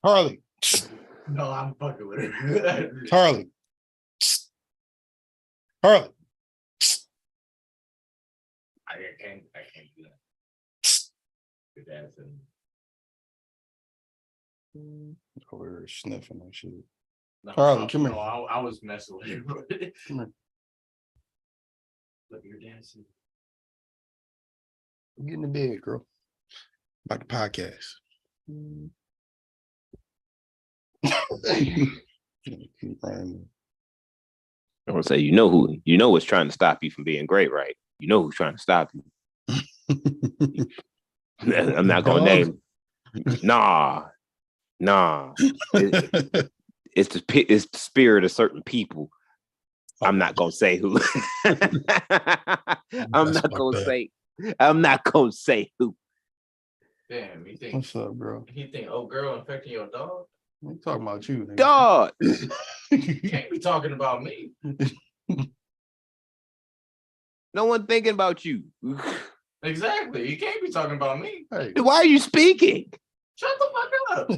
Harley. No, I'm fucking with it. Harley. Harley. I can't do that. Good ass. Over here sniffing and shit. No, Harley, come here. I was messing with him. Come here. Look, you're dancing. Get in the bed, girl. About the podcast. I want to say, you know what's trying to stop you from being great, right? You know who's trying to stop you. I'm not gonna name. Nah. It's the spirit of certain people. I'm not gonna say who. I'm not gonna say who. Damn, you think? What's up, bro? You think old girl infecting your dog? I'm talking about you, nigga. Dog. You can't be talking about me. No one thinking about you. Exactly. You can't be talking about me. Hey. Why are you speaking? Shut the fuck up.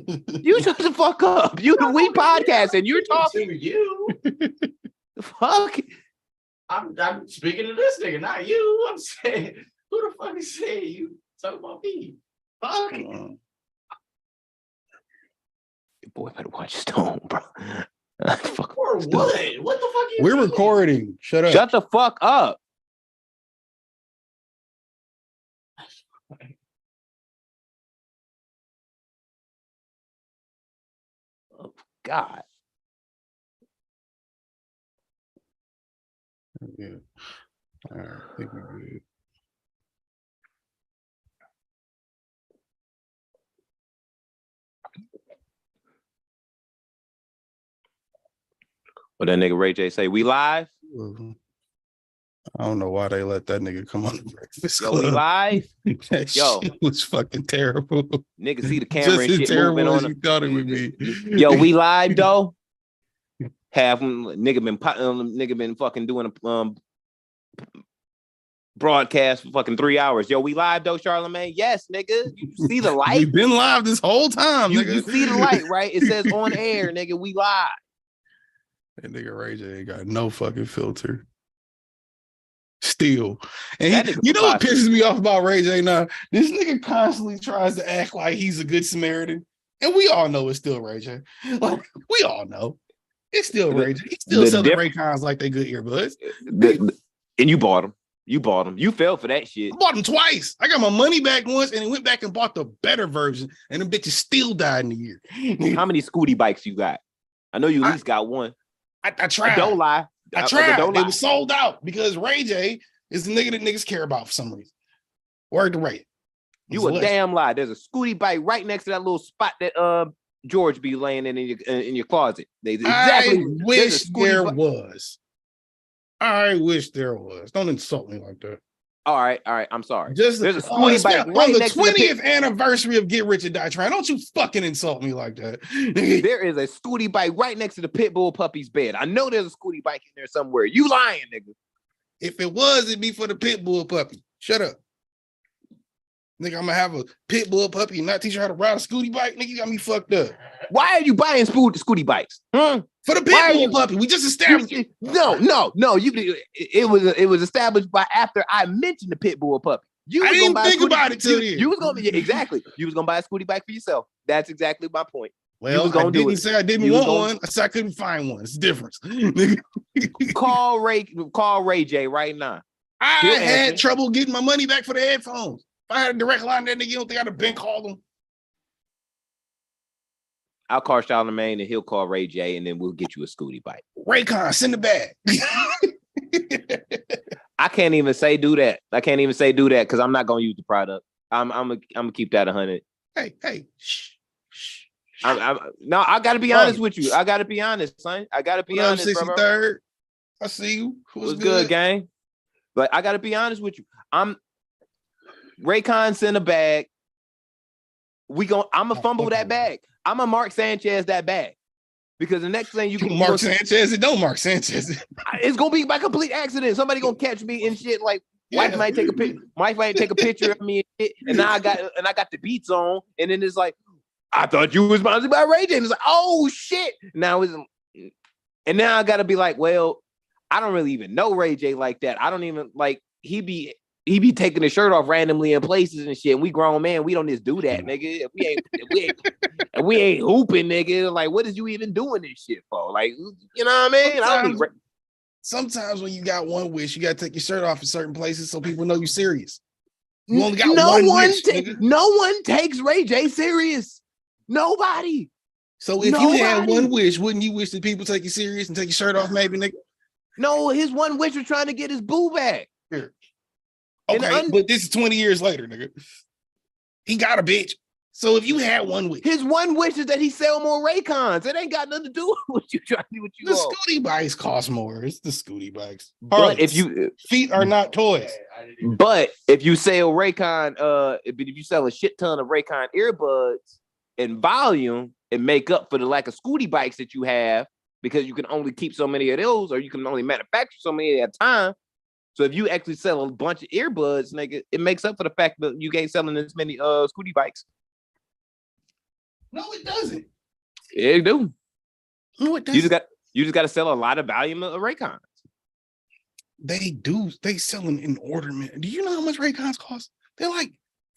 You shut the fuck up. We podcast and you're talking to you. Fuck. I'm speaking to this nigga, not you. I'm saying, who the fuck is saying you talking about me? Fuck. Boy, better watch his tone, bro. Fuck. Or what? What the fuck? We're recording. Shut up. Shut the fuck up. Oh, God. Yeah. All right. I think we're good. What that nigga Ray J say? We live? I don't know why they let that nigga come on the Breakfast Yo, Club. we live? That Yo. shit was fucking terrible. Nigga see the camera Just and as shit terrible moving as on you thought it would be. Yo, we live though. Have nigga been fucking doing a broadcast for fucking 3 hours. Yo, we live though, Charlamagne. Yes, nigga. You see the light? We've been live this whole time, nigga. You see the light, right? It says on air, nigga. We live. That nigga Ray J ain't got no fucking filter. Still. And you know what pisses me off about Ray J now? This nigga constantly tries to act like he's a good Samaritan. And we all know it's still Ray J. Like, we all know. It's still Ray J. He's still selling Raycons like they good earbuds. And you bought them. You bought them. You fell for that shit. I bought them twice. I got my money back once and then went back and bought the better version. And them bitches still died in a year. How many Scooty bikes you got? I know you at least got one. I tried. Don't lie. I tried. It was sold out because Ray J is the nigga that niggas care about for some reason. Word to Ray. You a damn lie. There's a Scooty bike right next to that little spot that George be laying in your closet. I wish there was. I wish there was. Don't insult me like that. All right. I'm sorry. There's a Scooty bike right on the next 20th anniversary of Get Rich or Die Trying. Don't you fucking insult me like that. There is a Scooty bike right next to the pit bull puppy's bed. I know there's a Scooty bike in there somewhere. You lying, nigga. If it was, it'd be for the pit bull puppy. Shut up. Nigga, I'm gonna have a pit bull puppy and not teach her how to ride a Scooty bike. Nigga, you got me fucked up. Why are you buying Scooty bikes? For the pit bull puppy. We just established it. No. It was established by after I mentioned the pit bull puppy. I didn't think about it till then. You was gonna exactly. You was gonna buy a Scooty bike for yourself. That's exactly my point. Well, I didn't say I didn't want one. I said I couldn't find one. It's a difference. Call Ray J right now. I had trouble getting my money back for the headphones. If I had a direct line to that nigga, you don't think I'd have been called him? I'll call Charlamagne and he'll call Ray J and then we'll get you a Scooty bike. Raycon, send it back. I can't even say do that. Because I'm not gonna use the product. I'm gonna keep that 100. Hey. Shh. No, I gotta be honest with you. I gotta be honest, son. I gotta be honest, 63rd. I see you. What's good, gang? But I gotta be honest with you. Raycon send a bag. I'm gonna fumble that bag. I'm a Mark Sanchez that bag. Because the next thing you can Mark Sanchez, it don't Mark Sanchez. It's gonna be by complete accident. Somebody gonna catch me and shit. Like wife might take a picture. Wife might take a picture of me and shit. And now I got the beats on. And then it's like, I thought you was sponsored by Ray J. And it's like, oh shit. Now and now I gotta be like, well, I don't really even know Ray J like that. I don't even like he be taking his shirt off randomly in places and shit. And we grown man, we don't just do that, nigga. If we ain't hooping, nigga. Like, what is you even doing this shit for? Like, you know what I mean? Sometimes when you got one wish, you gotta take your shirt off in certain places so people know you're serious. You only got one wish. No one takes Ray J serious. Nobody. So if you had one wish, wouldn't you wish that people take you serious and take your shirt off, maybe, nigga? No, his one wish was trying to get his boo back. Here. Okay, but this is 20 years later, nigga. He got a bitch. So if you had one wish, his one wish is that he sell more Raycons. It ain't got nothing to do with what you trying to do. What you the Scooty bikes cost more. It's the Scooty bikes. But if you feet are not toys. But if you sell Raycon, if you sell a shit ton of Raycon earbuds in volume and make up for the lack of Scooty bikes that you have, because you can only keep so many of those, or you can only manufacture so many at a time. So if you actually sell a bunch of earbuds, nigga, it makes up for the fact that you ain't selling as many Scooty bikes. No, it doesn't. Yeah, it do. No, it doesn't. You just got to sell a lot of volume of Raycons. They do. They selling in ornament. Do you know how much Raycons cost? They're like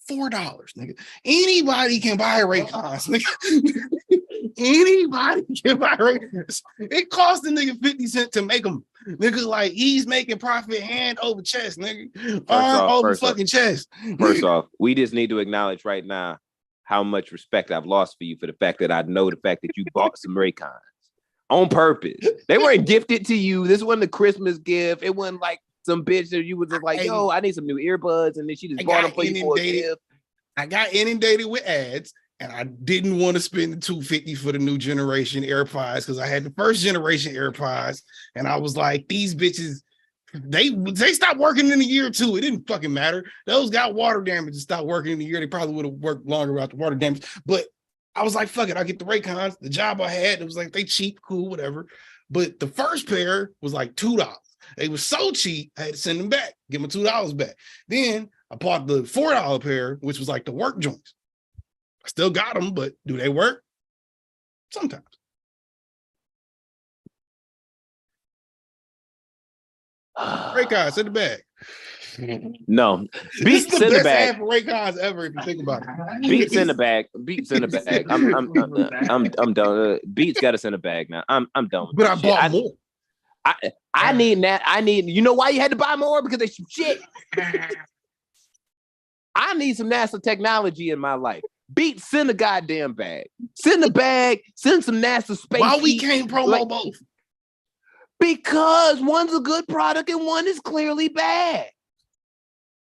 $4, nigga. Anybody can buy Raycons, nigga. Anybody can buy Raycons. It cost the nigga 50 cents to make them. Nigga, like he's making profit hand over chest, nigga. Arm over fucking chest. First off, we just need to acknowledge right now how much respect I've lost for you for the fact that I know the fact that you bought some Raycons on purpose. They weren't gifted to you. This wasn't a Christmas gift. It wasn't like some bitch that you was just like, yo, I need some new earbuds, and then she just bought them for you for a gift. I got inundated with ads, and I didn't want to spend the $250 for the new generation AirPods because I had the first generation AirPods, and I was like, these bitches, they stopped working in a year or two. It didn't fucking matter. Those got water damage and stopped working in a year. They probably would have worked longer without the water damage. But I was like, fuck it, I'll get the Raycons. The job I had, it was like, they cheap, cool, whatever. But the first pair was like $2. They were so cheap, I had to send them back, give them $2 back. Then I bought the $4 pair, which was like the work joints. I still got them, but do they work? Sometimes. Raycons in the bag. No, Beats in the bag. Raycons ever, if you think about it. Beats in the bag. Beats in the bag. I'm done. Beats got us in the bag now. I'm done. But I bought more. I need that. You know why you had to buy more? Because they some shit. I need some NASA technology in my life. Beats, send a goddamn bag. Send a bag. Send some NASA space. Why we can't promo both? Because one's a good product and one is clearly bad.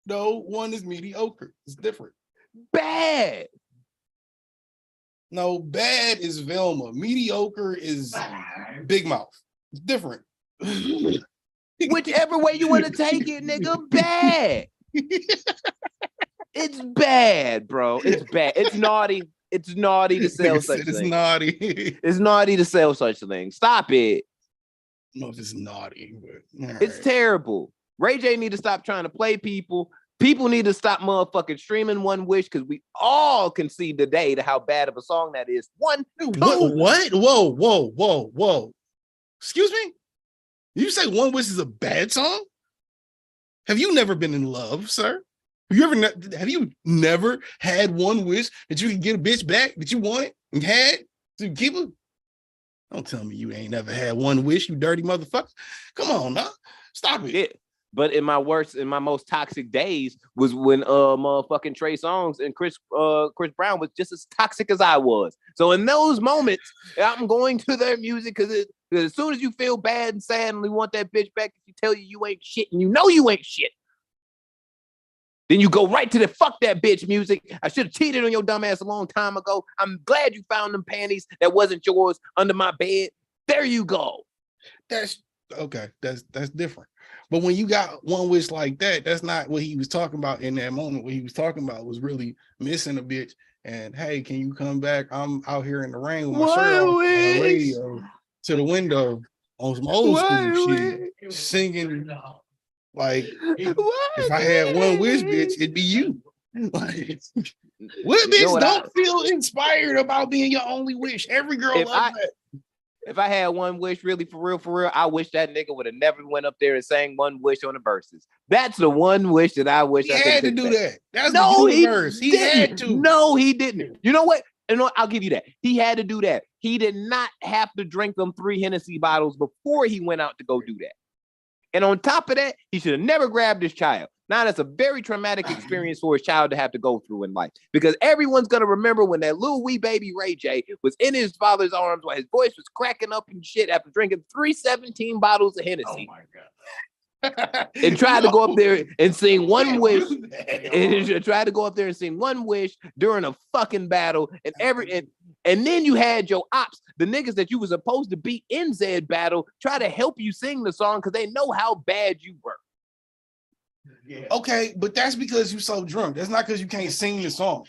No, one is mediocre. It's different. Bad. No, bad is Velma. Mediocre is Big Mouth. It's different. Whichever way you want to take it, nigga, bad. It's bad, bro. It's bad. It's naughty. It's naughty to sell such things. It's naughty. It's naughty to sell such things. Stop it. I don't know if it's naughty, but it's terrible. Ray J need to stop trying to play people. People need to stop motherfucking streaming One Wish because we all can see today to how bad of a song that is. One, two. What? Whoa. Excuse me? You say One Wish is a bad song? Have you never been in love, sir? Have you never had one wish that you could get a bitch back that you wanted and had to keep her? Don't tell me you ain't never had one wish, you dirty motherfucker. Come on, now. Stop it. Yeah. But in my most toxic days was when motherfucking Trey Songz and Chris Brown was just as toxic as I was. So in those moments, I'm going to their music because as soon as you feel bad and sad and you want that bitch back, if you tell you ain't shit and you know you ain't shit, then you go right to the fuck that bitch music. I should have cheated on your dumb ass a long time ago. I'm glad you found them panties that wasn't yours under my bed. There you go. That's okay. That's different. But when you got one wish like that, that's not what he was talking about in that moment. What he was talking about was really missing a bitch. And hey, can you come back? I'm out here in the rain with my shirt off on the radio to the window on some old school shit, singing like if I had one wish, bitch, it'd be you. Like, what You know bitch what don't feel inspired about being your only wish? Every girl If loves that. If I had one wish, really for real, I wish that nigga would have never went up there and sang One Wish on the verses. That's the one wish that I wish He I could had to have do that. That's No, the he universe. He had didn't. to. No, he didn't. You know what? I'll give you that. He had to do that. He did not have to drink them 3 Hennessy bottles before he went out to go do that. And on top of that, he should have never grabbed his child. Now that's a very traumatic experience for his child to have to go through in life, because everyone's gonna remember when that little wee baby Ray J was in his father's arms while his voice was cracking up and shit after drinking 317 bottles of Hennessy. Oh my God. And tried to go up there and sing One Wish. And tried to go up there and sing One Wish during a fucking battle. And then you had your ops, the niggas that you were supposed to beat in Zed battle, try to help you sing the song because they know how bad you were. Yeah. Okay, but that's because you're so drunk. That's not because you can't sing the song.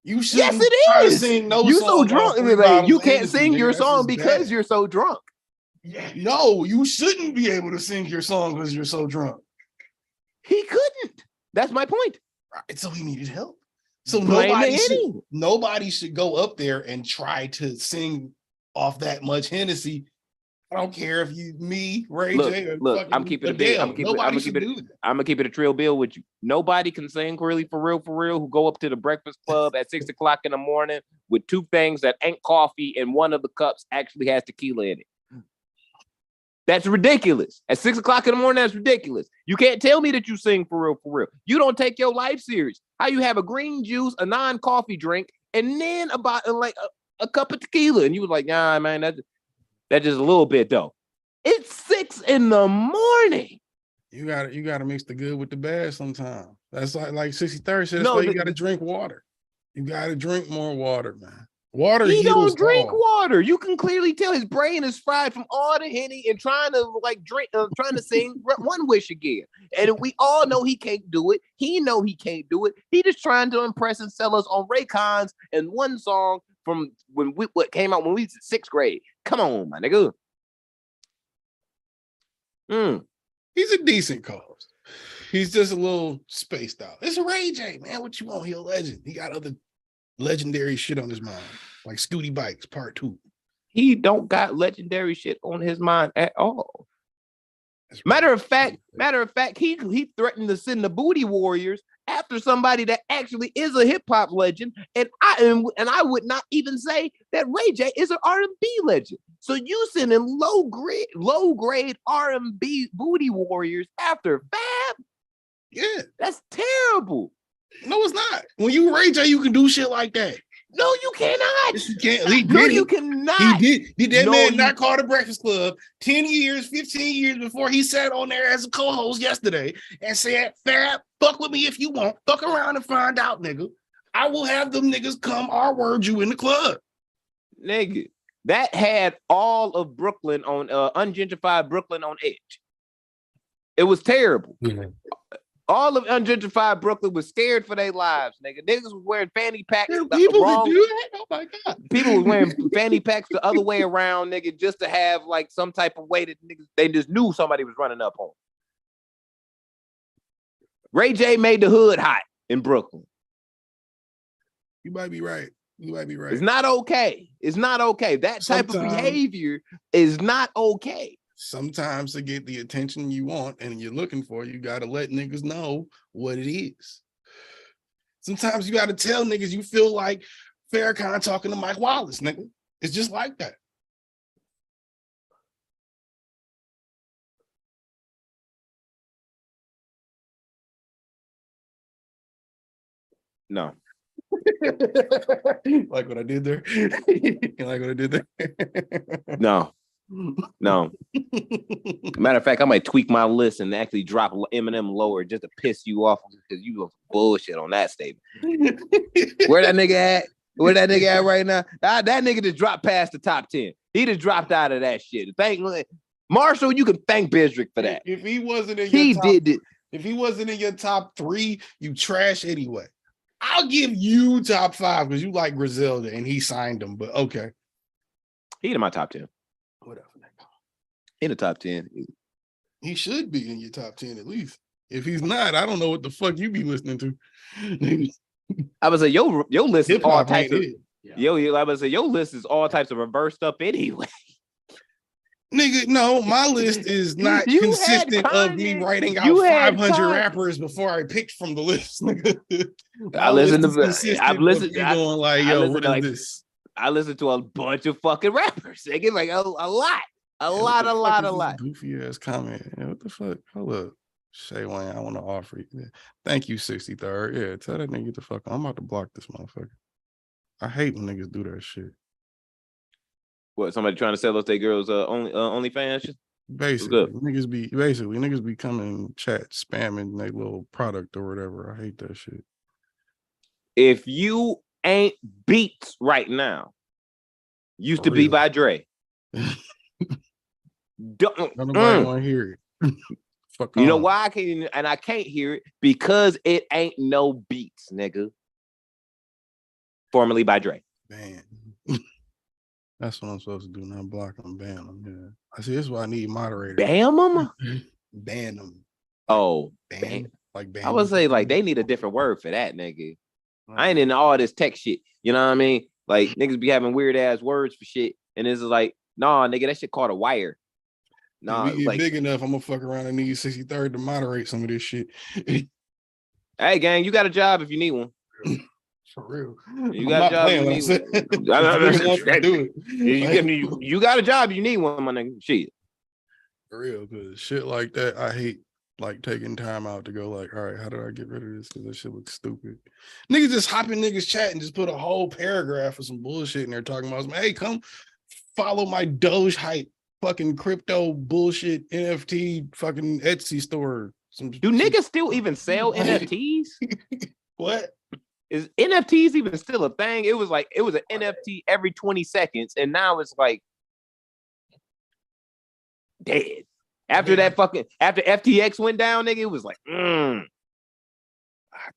You should. Yes, it is. Sing no You song so drunk. You can't sing your song because bad. you're so drunk. Yeah. No, you shouldn't be able to sing your song because you're so drunk. He couldn't. That's my point. Right, so he needed help. So Blame nobody should go up there and try to sing off that much Hennessy. I don't care if me, Ray J, or look, I'm keeping it big. I'm gonna keep it a trail bill with you. Nobody can sing really for real who go up to the Breakfast Club at 6 o'clock in the morning with 2 things that ain't coffee and one of the cups actually has tequila in it. That's ridiculous. At 6 o'clock in the morning, that's ridiculous. You can't tell me that you sing for real. You don't take your life serious. How you have a green juice, a non-coffee drink, and then about a cup of tequila, and you was like, nah, man, that's just a little bit though. It's 6 in the morning. You gotta mix the good with the bad sometimes. That's like 63rd said. That's why you gotta drink water. You gotta drink more water, man. Water. He don't drink all. water. You can clearly tell his brain is fried from all the Henny and trying to sing One Wish again. And we all know he can't do it. He know he can't do it. He just trying to impress and sell us on Raycons and one song from what came out when we was in 6th grade. Come on, my nigga. He's a decent cause. He's just a little spaced out. It's a Ray J, man. What you want? He a legend. He got other legendary shit on his mind, like Scooty Bikes Part 2. He don't got legendary shit on his mind at all. Matter of fact, he threatened to send the Booty Warriors after somebody that actually is a hip hop legend, and I would not even say that Ray J is an R&B legend. So you sending low grade R&B Booty Warriors after Fab? Yeah, that's terrible. No, it's not. When you Ray J, you can do shit like that. No, you cannot. Yes, you can't. You cannot. He did. Did that man not call the Breakfast Club 10 years, 15 years before he sat on there as a co-host yesterday and said, Fab, fuck with me if you want. Fuck around and find out, nigga. I will have them niggas come R-word you in the club. Nigga, that had all of Brooklyn on, ungentrified Brooklyn on edge. It was terrible. Mm-hmm. All of ungentrified Brooklyn was scared for their lives, nigga. Niggas was wearing fanny packs. People would do that? Oh my God. People was wearing fanny packs the other way around, nigga, just to have like some type of way that niggas, they just knew somebody was running up on. Ray J made the hood hot in Brooklyn. You might be right. It's not okay. It's not okay. That type of behavior is not okay. Sometimes to get the attention you want and you're looking for, you got to let niggas know what it is. Sometimes you got to tell niggas you feel like Farrakhan talking to Mike Wallace, nigga. It's just like that. No. Like what I did there? Like what I did there? No. Matter of fact, I might tweak my list and actually drop Eminem lower just to piss you off because you was bullshit on that statement. Where that nigga at? Where that nigga at right now? That nigga just dropped past the top 10. He just dropped out of that shit. Thank Marshall, you can thank Bizdrick for that. If he wasn't in your did it. If he wasn't in your top 3, you trash anyway. I'll give you top 5 because you like Griselda and he signed him, but okay. He in my top 10. Whatever. In the top 10. He should be in your top 10 at least. If he's not, I don't know what the fuck you be listening to. I was say your list is Hip all hop types ain't of it. I was say your list is all types of reversed up anyway. Nigga, no, my list is not You had consistent of me Kanye. writing out You had 500 Kanye. rappers before I picked from the list. Nigga. I My list listen is to. consistent I've of listened. me going like, I yo, listen what to is like this? I listen to a bunch of fucking rappers. They get like a lot, Yeah, what the fuck is a this lot. goofy ass comment. Yeah, what the fuck? Hold up. Shay Wayne, I want to offer you. Yeah. Thank you, 63rd. Yeah, tell that nigga get the fuck. I'm about to block this motherfucker. I hate when niggas do that shit. What, somebody trying to sell us their girls OnlyFans shit? Basically, niggas be coming chat spamming their little product or whatever. I hate that shit. If you ain't Beats right now, used to be by Dre. Nobody want to hear it. Fuck you know on. why I can't hear it? Because it ain't no Beats, nigga. Formerly by Dre. Man. That's what I'm supposed to do now. Block them, ban them. Yeah. I see. This is why I need moderators. Bam them? Ban them. Oh, ban. Like ban. I would say like they need a different word for that, nigga. I ain't into all this tech shit. You know what I mean? Like niggas be having weird ass words for shit, and it's like, nah, nigga, that shit called a wire. Nah, if we get like, big enough, I'm gonna fuck around and need 63rd to moderate some of this shit. hey, gang, you got a job if you need one. For real. You got a job. You got a job. You need one, my nigga. Shit. For real, because shit like that, I hate like taking time out to go like, all right, how do I get rid of this? Because that shit looks stupid. Niggas just hop in niggas chat and just put a whole paragraph of some bullshit in there talking about, hey, come follow my Doge hype fucking crypto bullshit NFT fucking Etsy store. Do niggas still even sell NFTs? What? Is NFTs even still a thing? It was an NFT every 20 seconds, and now it's like dead. After FTX went down, nigga, it was like, I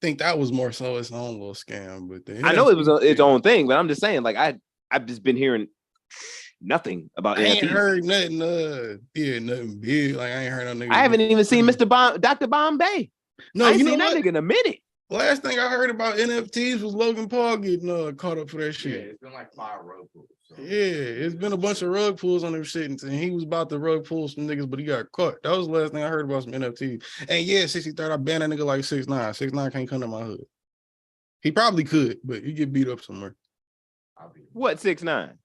think that was more so its own little scam, but I know it was its own thing, but I'm just saying, like, I've just been hearing nothing about NFTs. I ain't heard nothing, nothing big. Like, I ain't heard no nigga. I haven't even seen Dr. Bombay. No, I ain't seen that nigga in a minute. Last thing I heard about NFTs was Logan Paul getting caught up for that shit. Yeah, it's been like 5 rug pulls. So. Yeah, it's been a bunch of rug pulls on them shit, and he was about to rug pull some niggas, but he got caught. That was the last thing I heard about some NFTs. And yeah, 63rd, I banned that nigga like 6ix9ine. 6ix9ine can't come to my hood. He probably could, but he get beat up somewhere. What 6ix9ine?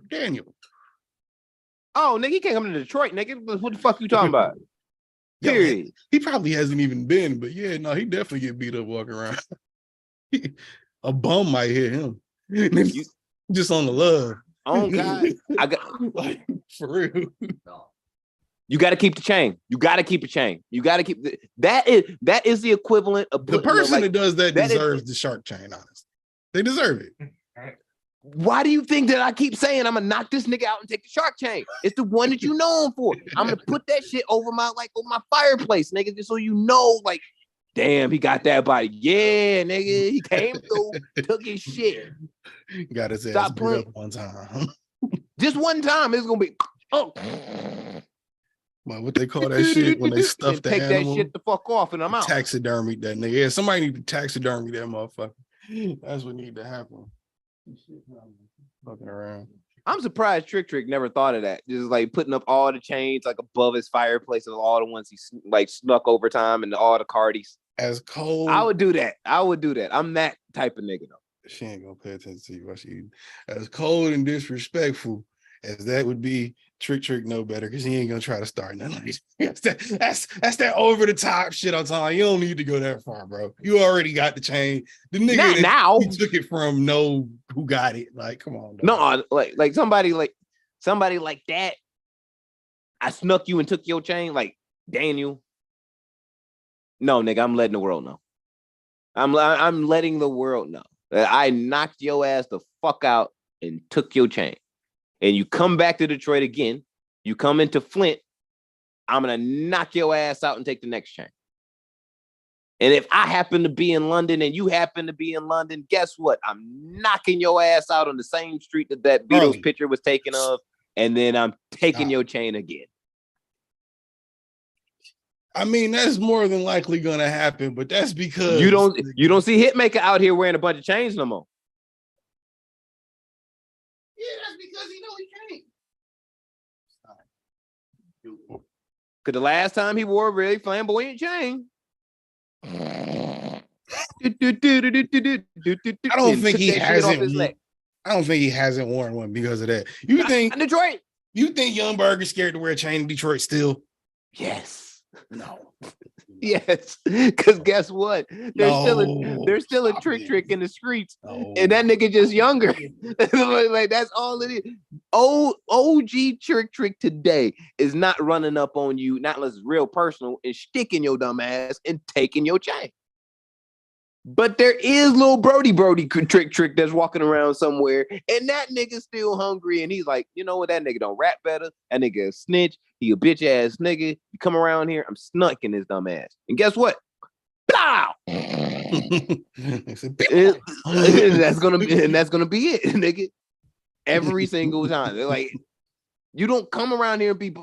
Daniel. Oh, nigga, he can't come to Detroit, nigga. What the fuck you talking about? Period. He probably hasn't even been, but yeah, no, he definitely get beat up walking around. A bum might hit him. Just on the love. Oh God, I got like for real. You got to keep the chain. You got to keep a chain. You got to keep that is the equivalent of the person that does that deserves the shark chain. Honestly, they deserve it. Why do you think that I keep saying I'm gonna knock this nigga out and take the shark chain? It's the one that you know him for. I'm gonna put that shit over my fireplace, nigga, just so you know, like, damn, he got that body. Yeah, nigga, he came through, took his shit. Got his ass beat up one time. Just one time, it's gonna be. Oh. Well, what they call that shit when they stuff the animal? Take that shit the fuck off and I'm out. Taxidermy that nigga. Yeah, somebody need to taxidermy that motherfucker. That's what need to happen. Fucking around. I'm surprised Trick never thought of that. Just like putting up all the chains like above his fireplace and all the ones he like snuck over time and all the Cardis. As cold. I would do that. I'm that type of nigga though. She ain't gonna pay attention to you while she eating. As cold and disrespectful as that would be, Trick know better because he ain't gonna try to start nothing like that. That's that over the top shit I'm talking. You don't need to go that far, bro. You already got the chain. The nigga now he took it from know who got it. Like, come on. Dog. No, like somebody like that. I snuck you and took your chain, like Daniel. No, nigga, I'm letting the world know. I'm letting the world know that I knocked your ass the fuck out and took your chain. And you come back to Detroit again, you come into Flint, I'm going to knock your ass out and take the next chain. And if I happen to be in London and you happen to be in London, guess what? I'm knocking your ass out on the same street that Beatles picture was taken of, and then I'm taking your chain again. I mean, that's more than likely gonna happen, but that's because You don't see Hitmaker out here wearing a bunch of chains no more. Yeah, that's because he know he can't. Because the last time he wore a really flamboyant chain. I don't think he hasn't. I don't think he hasn't worn one because of that. You think Detroit? You think Young Berger's scared to wear a chain in Detroit still? Yes. No. Yes. Because guess what? There's still a trick in the streets. No. And that nigga just younger. Like that's all it is. OG trick today is not running up on you, not unless it's real personal, and sticking your dumb ass and taking your chain. But there is little Brody trick that's walking around somewhere, and that nigga's still hungry, and he's like, you know what, that nigga don't rap better. That nigga a snitch. He a bitch ass nigga. You come around here, I'm snucking his dumb ass. And guess what? Blow! That's gonna be it, nigga. Every single time. They're like, you don't come around here and be.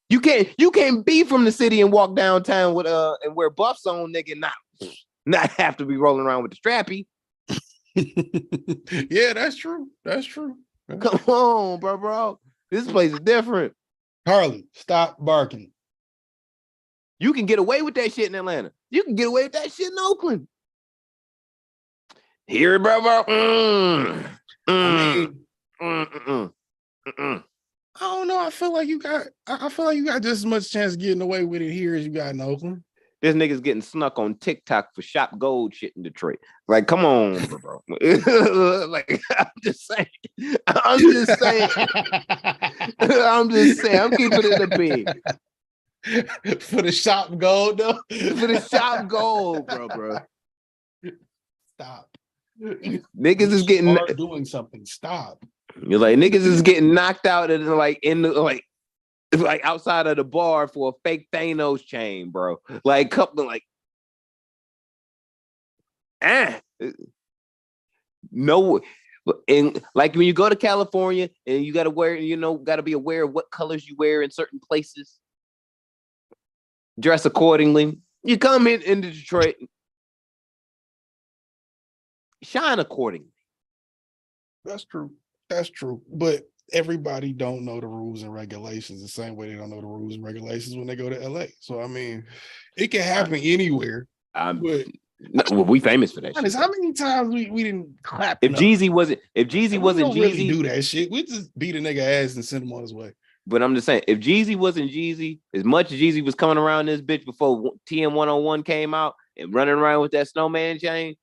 You can't be from the city and walk downtown with and wear buffs on, nigga. Not have to be rolling around with the strappy. Yeah, that's true. That's true. Come on, bro. This place is different. Harley, stop barking. You can get away with that shit in Atlanta. You can get away with that shit in Oakland. Here, bro. I don't know. I feel like you got just as much chance of getting away with it here as you got in Oakland. This nigga's getting snuck on TikTok for shop gold shit in Detroit. Like, come on, bro. Like, I'm just saying. I'm keeping it a big. For the shop gold, though. For the shop gold, bro. Stop. Niggas is getting doing something. Stop. You're like, niggas is getting knocked out and like outside of the bar for a fake Thanos chain, bro. Like couple like no, and like when you go to California and you gotta wear, gotta be aware of what colors you wear in certain places. Dress accordingly. You come into Detroit, shine accordingly. That's true. But everybody don't know the rules and regulations the same way they don't know the rules and regulations when they go to LA. So I mean, it can happen anywhere. We famous for that. Honest, how many times we didn't clap? If Jeezy wasn't Jeezy, really do that shit. We just beat a nigga ass and send him on his way. But I'm just saying, if Jeezy wasn't Jeezy, as much as Jeezy was coming around this bitch before TM 101 came out and running around with that snowman chain.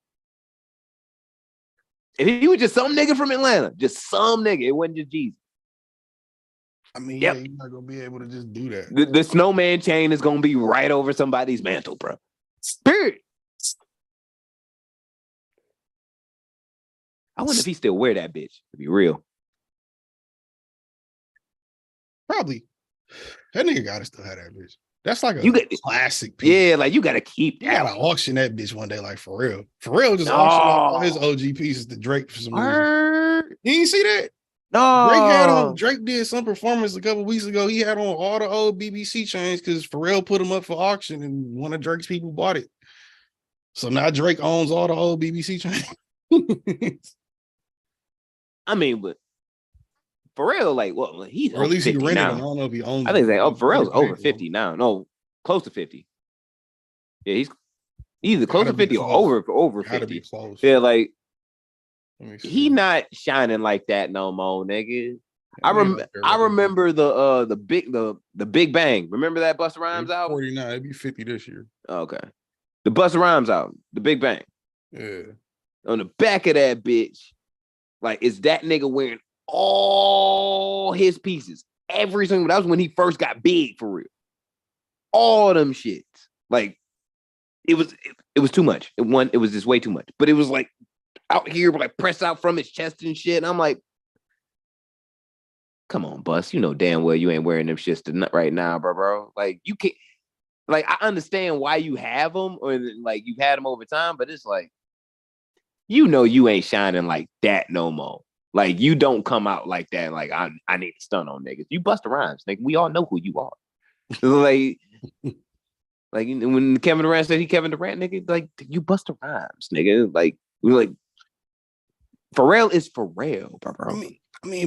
If he was just some nigga from Atlanta, just some nigga, it wasn't just Jeezy. I mean, yeah, you're not gonna be able to just do that. The snowman chain is gonna be right over somebody's mantle, bro. Spirit. I wonder if he still wear that bitch, to be real. Probably. That nigga gotta still have that bitch. That's like a classic piece. Yeah, like you gotta keep that. You gotta auction that bitch one day, like for real. For real, just auction all his OG pieces to Drake for some reason. You ain't see that? No. Drake did some performance a couple weeks ago. He had on all the old BBC chains because Pharrell put them up for auction and one of Drake's people bought it. So now Drake owns all the old BBC chains. I mean, but Pharrell, like, well, he's or at least he rented now. them. I don't know if he owns. I think Pharrell's over 50 now. No, close to 50. Yeah, he's either close to 50 or over 50. Close. Yeah, like he not shining like that no more, nigga. I remember the Big Bang. Remember that Busta Rhymes album? 49. It'd be 50 this year. Okay, the Busta Rhymes album, the Big Bang. Yeah. On the back of that bitch, like, is that nigga wearing all his pieces, every single. That was when he first got big for real. All them shits, like it was too much. It was just way too much. But it was like out here, like pressed out from his chest and shit. And I'm like, come on, Bus. You know damn well you ain't wearing them shits right now, bro. Like you can't. Like I understand why you have them, or like you've had them over time, but it's like, you ain't shining like that no more. Like, you don't come out like that. Like, I need to stun on niggas. You Busta Rhymes, nigga. We all know who you are. Like, Like when Kevin Durant said he Kevin Durant, nigga, like you bust the rhymes, nigga. Like we like Pharrell is Pharrell, bro.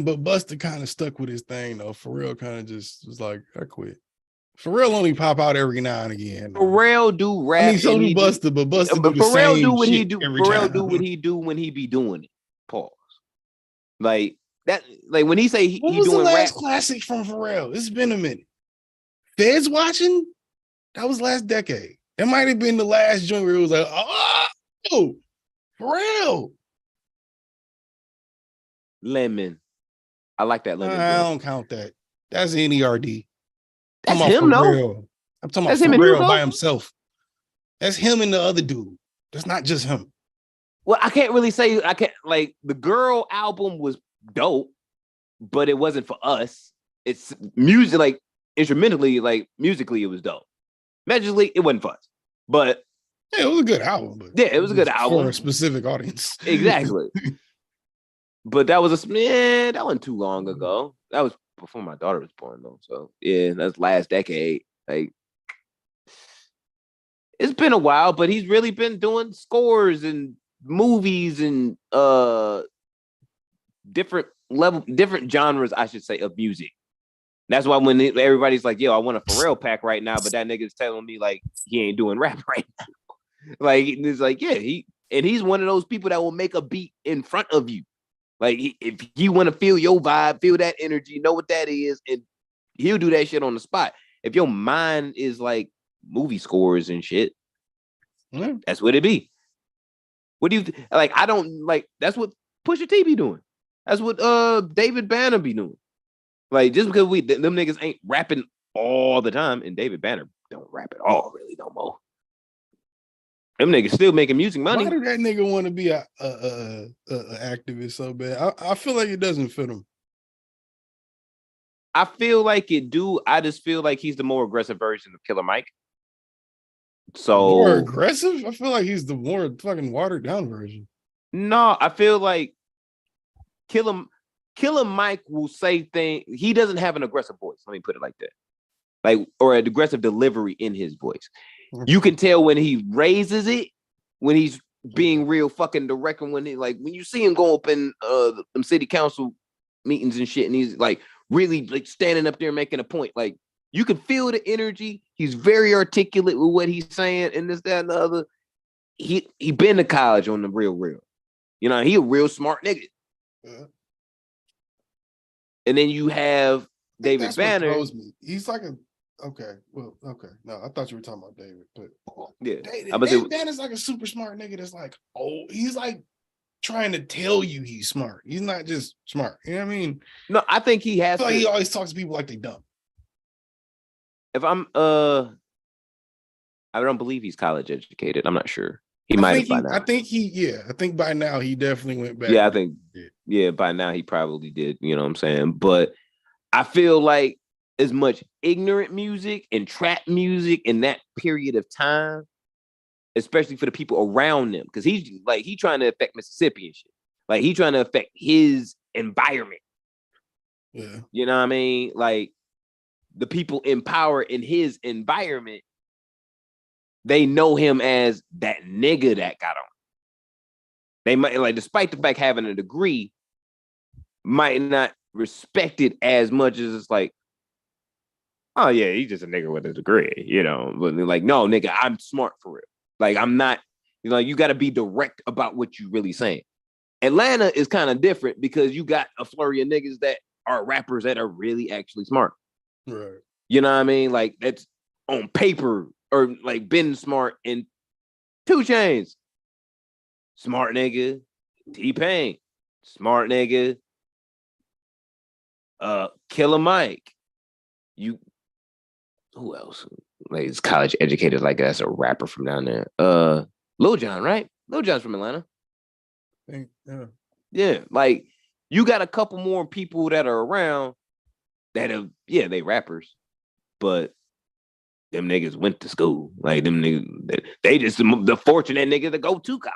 But Buster kind of stuck with his thing though. Pharrell kind of just was like, I quit. Pharrell only pop out every now and again. Pharrell do rap. I mean, so do Buster, but Buster do the Pharrell same do what shit he do. every Pharrell time. do what he do when he be doing it. Pause. Like that. Like when he say he What was doing the last rap classic from Pharrell? It's been a minute. Feds watching? That was last decade. It might have been the last joint where it was like, oh, Pharrell. Lemon. I like that Lemon. I don't count that. That's NERD. That's him, though. Pharrell. I'm talking about Pharrell by himself. That's him and the other dude. That's not just him. Well, I can't really say I can't like the Girl album was dope, but it wasn't for us. It's music, like instrumentally, like musically, it was dope. Magically, it wasn't for us. But yeah, it was a good album. But yeah, it was a good album for a specific audience. Exactly. But that was that wasn't too long ago. That was before my daughter was born, though. So yeah, that's last decade. Like it's been a while, but he's really been doing scores and movies and different genres, I should say, of music. That's why when everybody's like, yo, I want a Pharrell pack right now, but that nigga's telling me like he ain't doing rap right now. Like it's like, yeah, he's one of those people that will make a beat in front of you. Like if you want to feel your vibe, feel that energy, know what that is, and he'll do that shit on the spot. If your mind is like movie scores and shit, that's what it be. What do you like? I don't like. That's what Pusha T be doing. That's what David Banner be doing. Like just because them niggas ain't rapping all the time, and David Banner don't rap at all really no more. Them niggas still making music money. Why do that nigga want to be a activist so bad? I feel like it doesn't fit him. I feel like it do. I just feel like he's the more aggressive version of Killer Mike. So more aggressive? I feel like he's the more fucking watered down version. No, I feel like Killer Mike will say things. He doesn't have an aggressive voice. Let me put it like that. Like, or an aggressive delivery in his voice. You can tell when he raises it, when he's being real fucking direct, and when you see him go up in them city council meetings and shit, and he's like really like standing up there making a point. Like you can feel the energy. He's very articulate with what he's saying, and this, that, and the other. He been to college on the real. You know, he a real smart nigga. Yeah. And then you have David Banner. He's like a okay. No, I thought you were talking about David, but yeah, David Banner's like a super smart nigga. That's like, oh, he's like trying to tell you he's smart. He's not just smart. You know what I mean? No, I think he has. He always talks to people like they dumb. If I'm I don't believe he's college educated. I'm not sure. He might have by now. I think by now he definitely went back. Yeah, I think by now he probably did. You know what I'm saying? But I feel like as much ignorant music and trap music in that period of time, especially for the people around them, because he's like he trying to affect Mississippi and shit. Like he trying to affect his environment. Yeah. You know what I mean? Like the people in power in his environment, they know him as that nigga that got on. They might, like, despite the fact having a degree, might not respect it as much as it's like, oh yeah, he's just a nigga with a degree, you know. But they're like, no, nigga, I'm smart for real. Like, I'm not, you know, you got to be direct about what you really saying. Atlanta is kind of different because you got a flurry of niggas that are rappers that are really actually smart. Right. You know what I mean? Like, that's on paper. Or like Ben Smart and 2 Chainz. Smart nigga. T-Pain. Smart nigga. Killer Mike. Who else? Like is college educated like that's a rapper from down there. Lil Jon, right? Lil Jon's from Atlanta. Yeah. Like you got a couple more people that are around that have, they rappers, but them niggas went to school. Like them niggas, they just the fortunate nigga to go to college.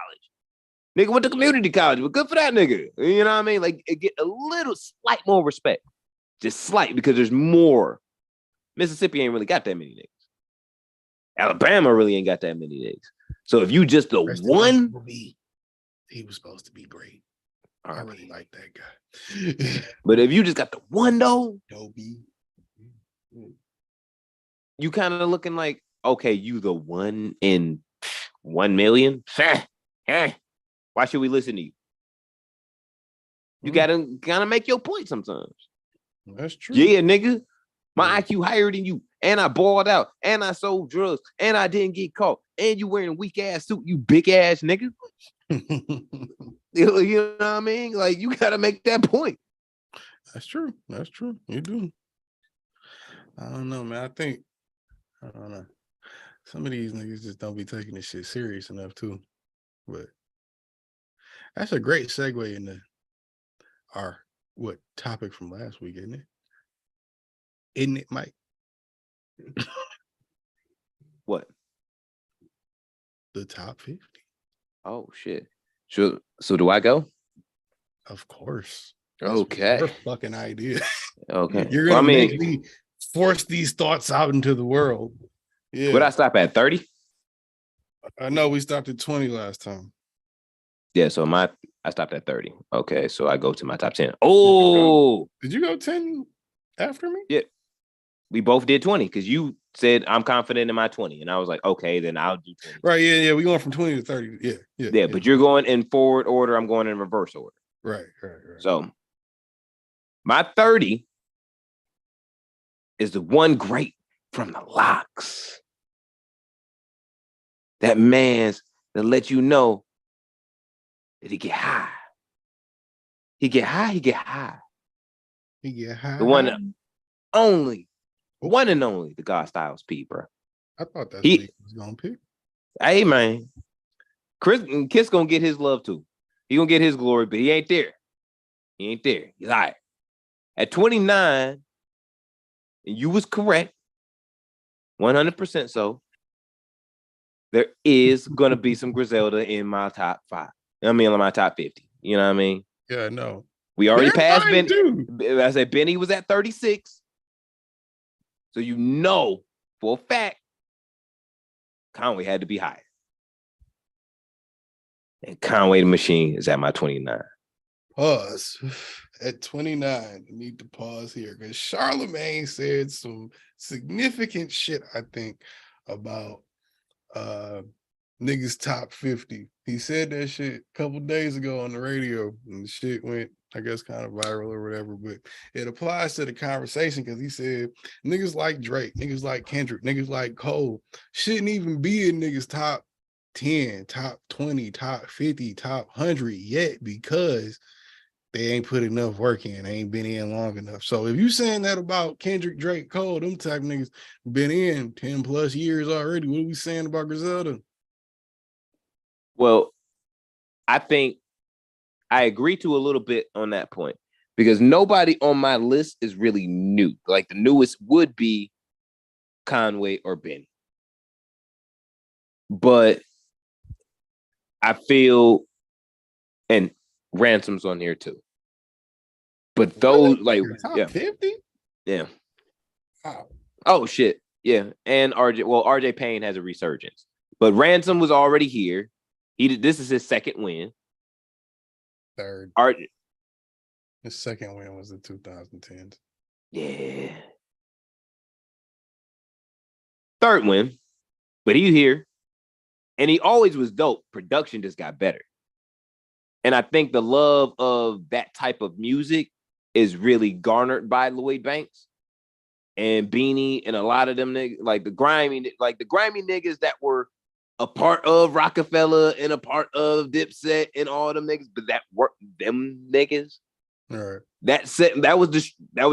Nigga went to community college, but good for that nigga. You know what I mean? Like it get a little slight more respect. Just slight because there's more. Mississippi ain't really got that many niggas. Alabama really ain't got that many niggas. So if you just the Rest in one, peace, he was supposed to be great. all I right. really like that guy. But if you just got the one though, Dobie. you kind of looking like, okay, you the one in 1 million. Why should we listen to you? You gotta make your point sometimes. That's true. Yeah, nigga. My Yeah. IQ higher than you, and I balled out, and I sold drugs, and I didn't get caught, and you wearing a weak ass suit, you big ass nigga. You know what I mean? Like you gotta make that point. That's true. That's true. You do. I don't know, man. I don't know. Some of these niggas just don't be taking this shit serious enough too. But that's a great segue into our topic from last week, isn't it? Isn't it, Mike? What? The top 50. Oh shit. So do I go? Of course. Okay. Your fucking idea. Okay. You're gonna make me force these thoughts out into the world. Yeah. Would I stop at 30? I know we stopped at 20 last time. Yeah, so I stopped at 30. Okay, so I go to my top 10. Oh, Did you go 10 after me? yeah. We both did 20 because you said I'm confident in my 20. And I was like, okay, then I'll do 20. Right, yeah. We going from 20 to 30. Yeah. But you're going in forward order, I'm going in reverse order. Right. So my 30 is the one great from the Locks. That man's that let you know that he get high. He get high. He get high. The one and only, the God Styles P, bro. I thought that's what he was gonna pick. Hey, man. Kiss gonna get his love too. He gonna get his glory, but he ain't there. He's all right. At 29, and you was correct, 100% so, there is gonna be some Griselda in my top 5. I mean, in my top 50. You know what I mean? Yeah, no. We already passed Benny. I said Benny was at 36. So you know for a fact Conway had to be higher. And Conway the Machine is at my 29. Pause. At 29, I need to pause here because Charlemagne said some significant shit, I think, about niggas top 50. He said that shit a couple days ago on the radio, and the shit went, I guess, kind of viral or whatever, but it applies to the conversation because he said niggas like Drake, niggas like Kendrick, niggas like Cole shouldn't even be in niggas top 10, top 20, top 50, top 100 yet because they ain't put enough work in. They ain't been in long enough. So if you saying that about Kendrick, Drake, Cole, them type of niggas been in 10 plus years already, what are we saying about Griselda? Well, I think I agree to a little bit on that point because nobody on my list is really new. Like the newest would be Conway or Benny. But I feel, and Ransom's on here too. But those, like, top 50? Yeah. Wow. Oh, shit. Yeah. And RJ Payne has a resurgence. But Ransom was already here. This is his second win. Third. His second win was the 2010s. Yeah. Third win. But he's here. And he always was dope. Production just got better. And I think the love of that type of music is really garnered by Lloyd Banks and Beanie and a lot of them niggas, like the grimy niggas that were a part of Rockefeller and a part of Dipset and all them niggas, but that were them niggas. All right. That was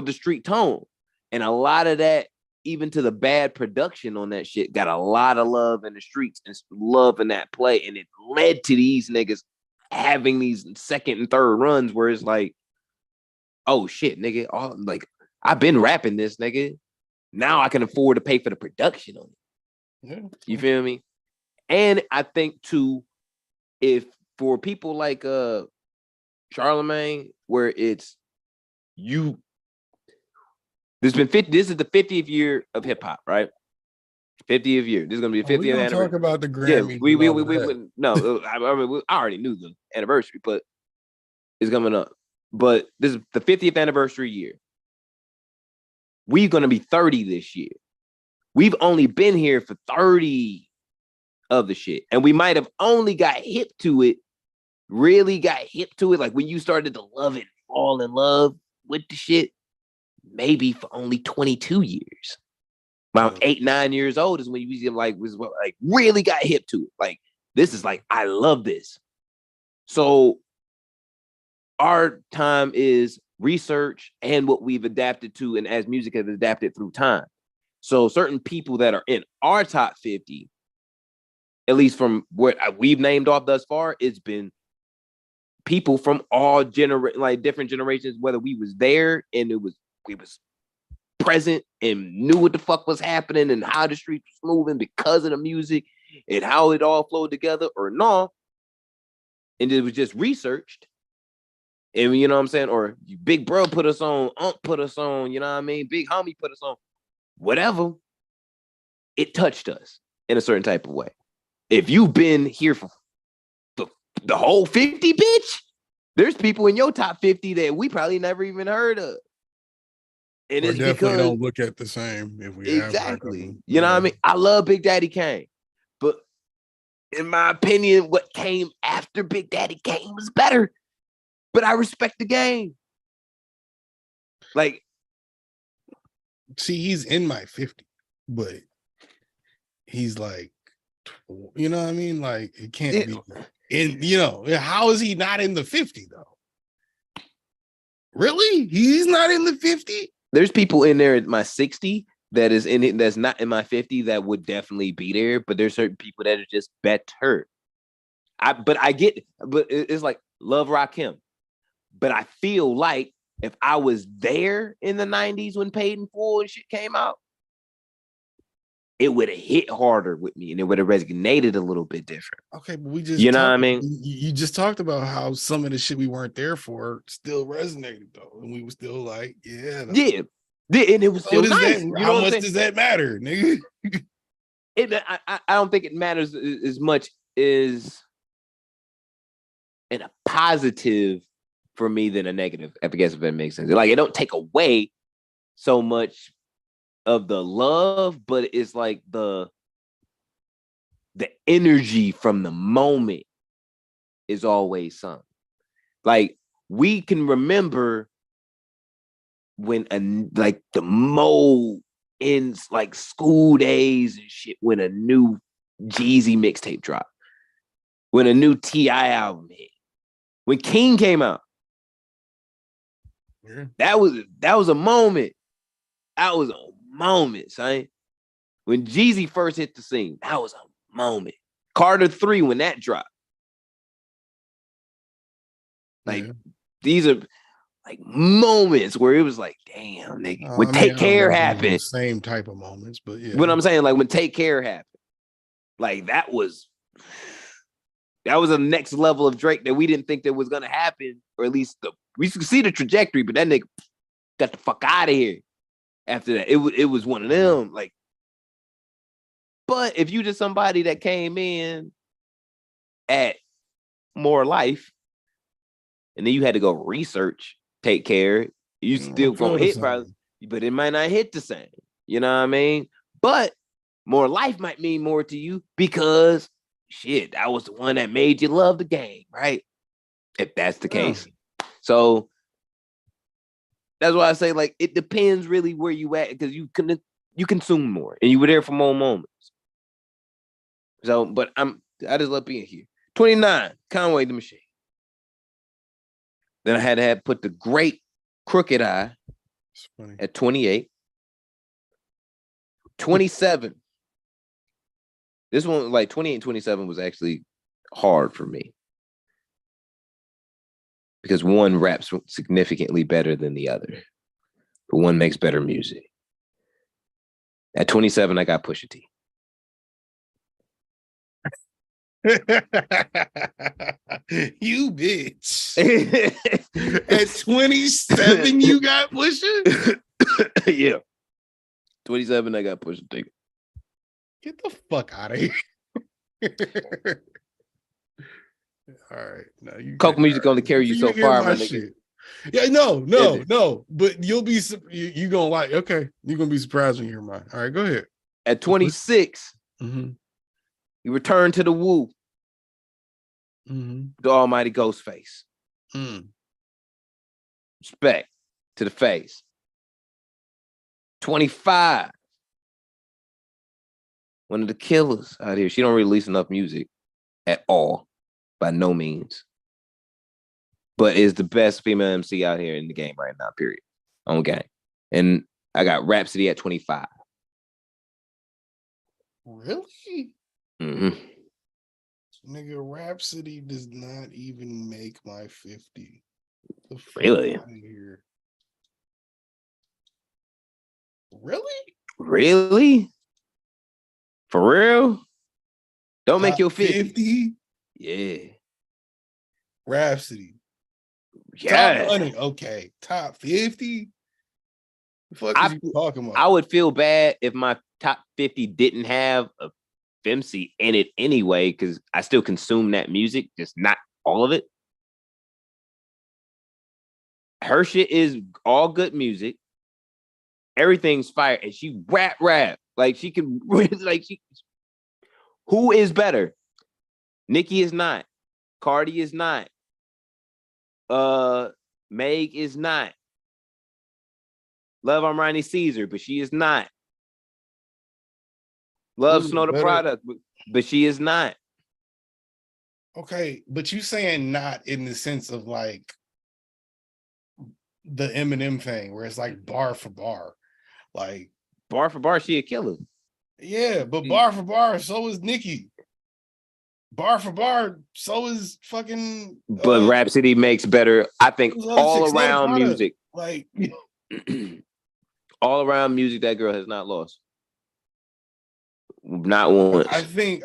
the street tone. And a lot of that, even to the bad production on that shit, got a lot of love in the streets and love in that play. And it led to these niggas having these second and third runs where it's like, oh shit, nigga, I've been rapping this, nigga. Now I can afford to pay for the production on it. Yeah. You feel me? And I think too, if for people like Charlemagne, where it's this is the 50th year of hip hop, right? 50th year. This is gonna be a We 50th gonna anniversary. talk about the Yeah, Grammys. we and all of that. wouldn't. No, I mean, I already knew the anniversary, but it's coming up. But this is the 50th anniversary year. We're gonna be 30 this year. We've only been here for 30 of the shit, and we might have only got hip to it. Really got hip to it, like when you started to love it, fall in love with the shit. Maybe for only 22 years. About 8, 9 years old is when you was really got hip to it. Like, this is like, I love this. So our time is research and what we've adapted to, and as music has adapted through time. So certain people that are in our top 50, at least from what we've named off thus far, it's been people from all different generations, whether we was there and we was present and knew what the fuck was happening and how the streets was moving because of the music and how it all flowed together, or no, and it was just researched. And you know what I'm saying? Or Big Bro put us on, Unc put us on, you know what I mean? Big Homie put us on. Whatever. It touched us in a certain type of way. If you've been here for the whole 50, bitch, there's people in your top 50 that we probably never even heard of. And it's definitely because don't look at the same if we exactly. You know what I mean? I love Big Daddy Kane, but in my opinion, what came after Big Daddy Kane was better. But I respect the game. Like, see, he's in my 50, but he's like, you know what I mean? Like, it can't be in, how is he not in the 50 though? Really? He's not in the 50? There's people in there at my 60 that is in it that's not in my 50 that would definitely be there, but there's certain people that are just better. But it's like love Rakim. But I feel like if I was there in the 90s when Paid in Full and shit came out, it would have hit harder with me and it would have resonated a little bit different. Okay, but we just, you know what I mean? You just talked about how some of the shit we weren't there for still resonated though, and we were still like, yeah, and it was still nice. How much does that matter, nigga? I don't think it matters as much as in a positive for me than a negative. I guess if that makes sense. Like, it don't take away so much of the love, but it's like the energy from the moment is always something. Like, we can remember when the mode in like school days and shit, when a new Jeezy mixtape dropped, when a new T.I. album hit, when King came out. Yeah. That was a moment. That was a moment, son. When Jeezy first hit the scene, that was a moment. Carter 3, when that dropped. Like, these are like moments where it was like, damn, nigga. When Take Care happened. Same type of moments, but yeah. What I'm saying, like when Take Care happened, like that was a next level of Drake that we didn't think that was gonna happen, or at least we could see the trajectory, but that nigga got the fuck out of here. After that, it was one of them. Like, but if you just somebody that came in at More Life, and then you had to go research Take Care, you still gonna hit probably, but it might not hit the same. You know what I mean? But More Life might mean more to you because shit, that was the one that made you love the game, right? If that's the case. So that's why I say, like, it depends really where you at, because you consume more and you were there for more moments. So, but I just love being here. 29, Conway the Machine. Then I had to put the great Crooked Eye at 28. 27. This one, like 28 and 27, was actually hard for me, because one raps significantly better than the other, but one makes better music. At 27, I got Pusha T. You bitch. At 27, you got Pusha? Yeah. 27, I got Pusha T. Get the fuck out of here. All right. Now you Coke can, music only carry you so hear far, my my nigga. shit. Yeah, no, Is it? no. But you'll be you gonna like. Okay, you're gonna be surprised when you hear mine. All right, go ahead. At 26, Mm-hmm. you return to the woo, Mm-hmm. the almighty Ghostface. Mm. Respect to the face. 25. One of the killers out here. She don't release enough music at all, by no means. But is the best female MC out here in the game right now, period. On game. And I got Rhapsody at 25. Really? Mm-hmm. Nigga, Rhapsody does not even make my 50. The fuck Really? outta here. Really? Really? For real? Don't make Top your 50. 50? Yeah. Rhapsody. Yeah. Top 100. Okay. Top 50? The fuck is you talking about? I would feel bad if my top 50 didn't have a Femc in it anyway, because I still consume that music, just not all of it. Her shit is all good music. Everything's fire, and she rap. Like she can like she. Who is better? Nicki is not. Cardi is not. Meg is not. Love, I'm Ronnie Caesar, but she is not. Love Snow the Product, but she is not. Okay, but you saying not in the sense of like the Eminem thing, where it's like bar for bar. Like bar for bar, she a killer. Yeah, but bar for bar, so is Nicki. Bar for bar, so is fucking. But Rhapsody makes better, I think, all around music. Like all around music, that girl has not lost. Not once. I think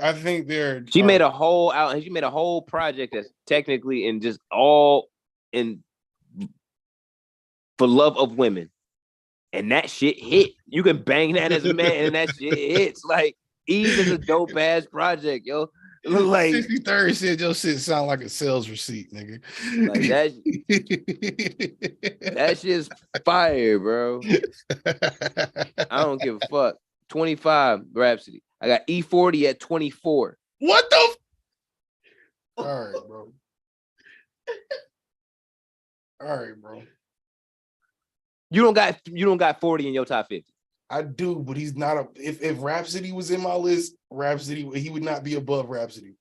she made a whole out. She made a whole project that's technically and just all in for love of women, and that shit hit. You can bang that as a man, and that shit hits. Like Eve is a dope ass project, yo. Look like 63rd said your shit sound like a sales receipt, nigga. Like that shit's fire, bro. I don't give a fuck. 25 Rhapsody. I got E40 at 24. What the? All right, bro. All right, bro. You don't got 40 in your top 50. I do, but he's not a. If Rhapsody was in my list, Rhapsody, he would not be above Rhapsody.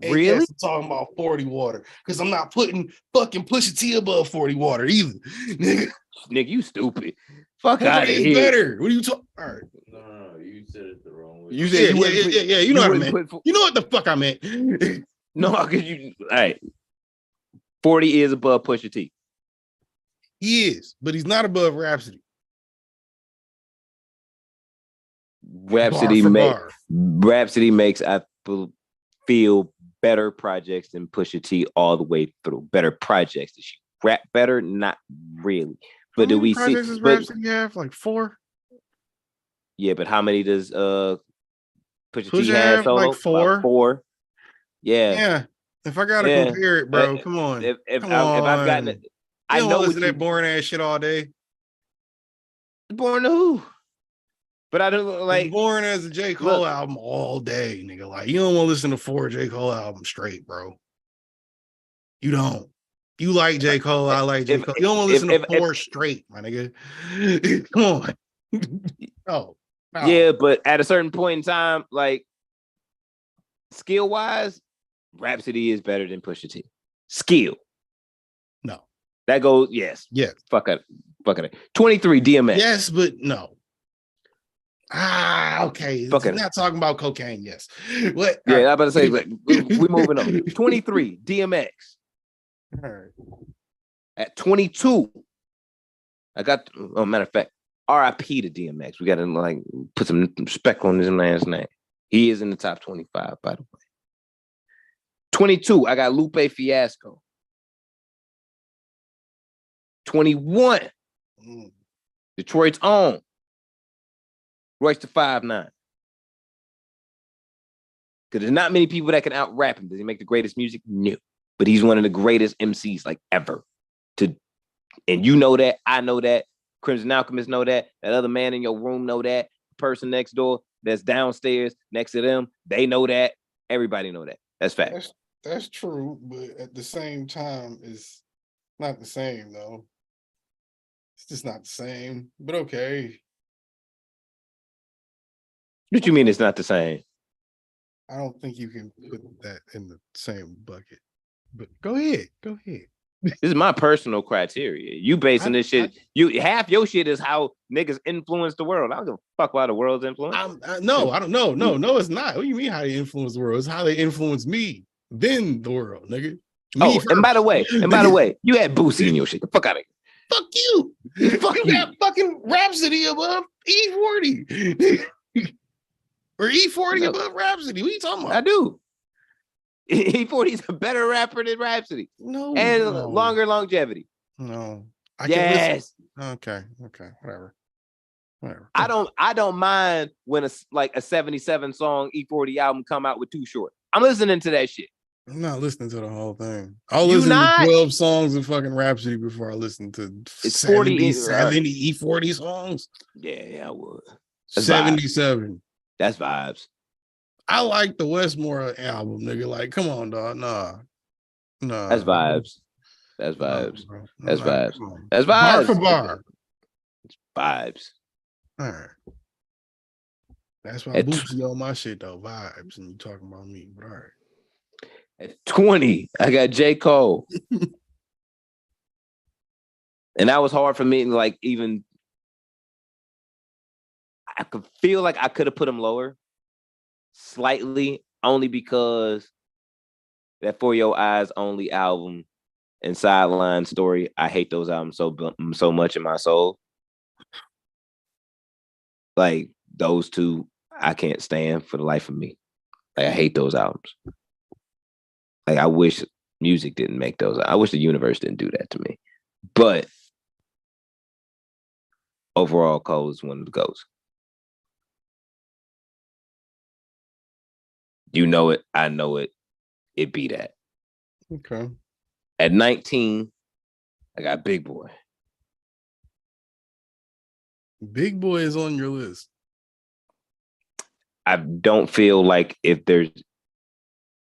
Really? Yes, I'm talking about 40 water, because I'm not putting fucking Pusha T above 40 water either, nigga. Nigga, you stupid. Fuck out of here. Better. What are you talking? All right. No, you said it the wrong way. You said yeah. You know what I meant. You know what the fuck I meant. No, because you. All right. 40 is above Pusha T. He is, but he's not above Rhapsody. Rhapsody makes I feel better projects than Pusha T all the way through. Better projects. Does she rap better? Not really. But do we see? Does Rhapsody have like 4? Yeah, but how many does Pusha T have? Solo? Like 4. About 4. Yeah. Yeah. If I gotta compare it, bro, come on. If I've gotten it, I know listen to that boring ass shit all day. Born to who? But I don't like boring as a J. Cole album all day, nigga. Like you don't want to listen to 4 J. Cole albums straight, bro. You don't. You like J. Cole, I like J. Cole. You don't want to listen to 4 straight, my nigga. Come on. No. Yeah, but at a certain point in time, like skill wise, Rhapsody is better than Pusha T. Skill. No. That goes, yes. Yeah. Fuck it. 23 DMX. Yes, but no. Okay. We're not talking about cocaine, yes. What? Yeah, I'm about to say, like, we moving on. 23 DMX. All right. At 22, I got, matter of fact, RIP to DMX. We got to like put some respect on his man's name. He is in the top 25, by the way. 22, I got Lupe Fiasco. 21, Detroit's own Royce the 5'9". Because there's not many people that can out rap him. Does he make the greatest music? No. But he's one of the greatest MCs like ever. And you know that. I know that. Crimson Alchemist know that. That other man in your room know that. The person next door that's downstairs next to them, they know that. Everybody know that. That's fact. That's true, but at the same time, it's not the same though. It's just not the same. But okay. What you mean it's not the same? I don't think you can put that in the same bucket. But go ahead. This is my personal criteria. You basing this shit. You half your shit is how niggas influence the world. I don't give a fuck about the world's influence. No, I don't know. No, it's not. What do you mean how they influence the world? It's how they influence me, then the world, nigga. And by the way, you had Boosie in your shit. The fuck out of here. Fuck you. Fuck you. Got fucking Rhapsody above E40. Or E40 above Rhapsody. What are you talking about? I do. E40 is a better rapper than Rhapsody. No. Longer longevity. No. Yes. Okay. Whatever. I don't mind when a 77 song E40 album come out with Too Short. I'm listening to that shit. I'm not listening to the whole thing. I'll listen to 12 songs of fucking Rhapsody before I listen to 70 E40 songs. Yeah, I would. 77. That's vibes. I like the Westmore album, nigga. Like, come on, dog. Nah. That's vibes. That's vibes. That's vibes. Bar for bar. It's vibes. All right. That's why Boosie on my shit though. Vibes, and you talking about me, but all right. At 20, I got J. Cole. And that was hard for me to like even. I could feel like I could have put him lower slightly, only because that For Your Eyes Only album and Sideline Story, I hate those albums so much in my soul. Like those two, I can't stand for the life of me. Like I hate those albums. Like I wish music didn't make those. I wish the universe didn't do that to me. But overall, Cole is one of the GOATs. You know it. I know it. It be that. Okay. At 19, I got Big Boy. Big Boy is on your list. I don't feel like if there's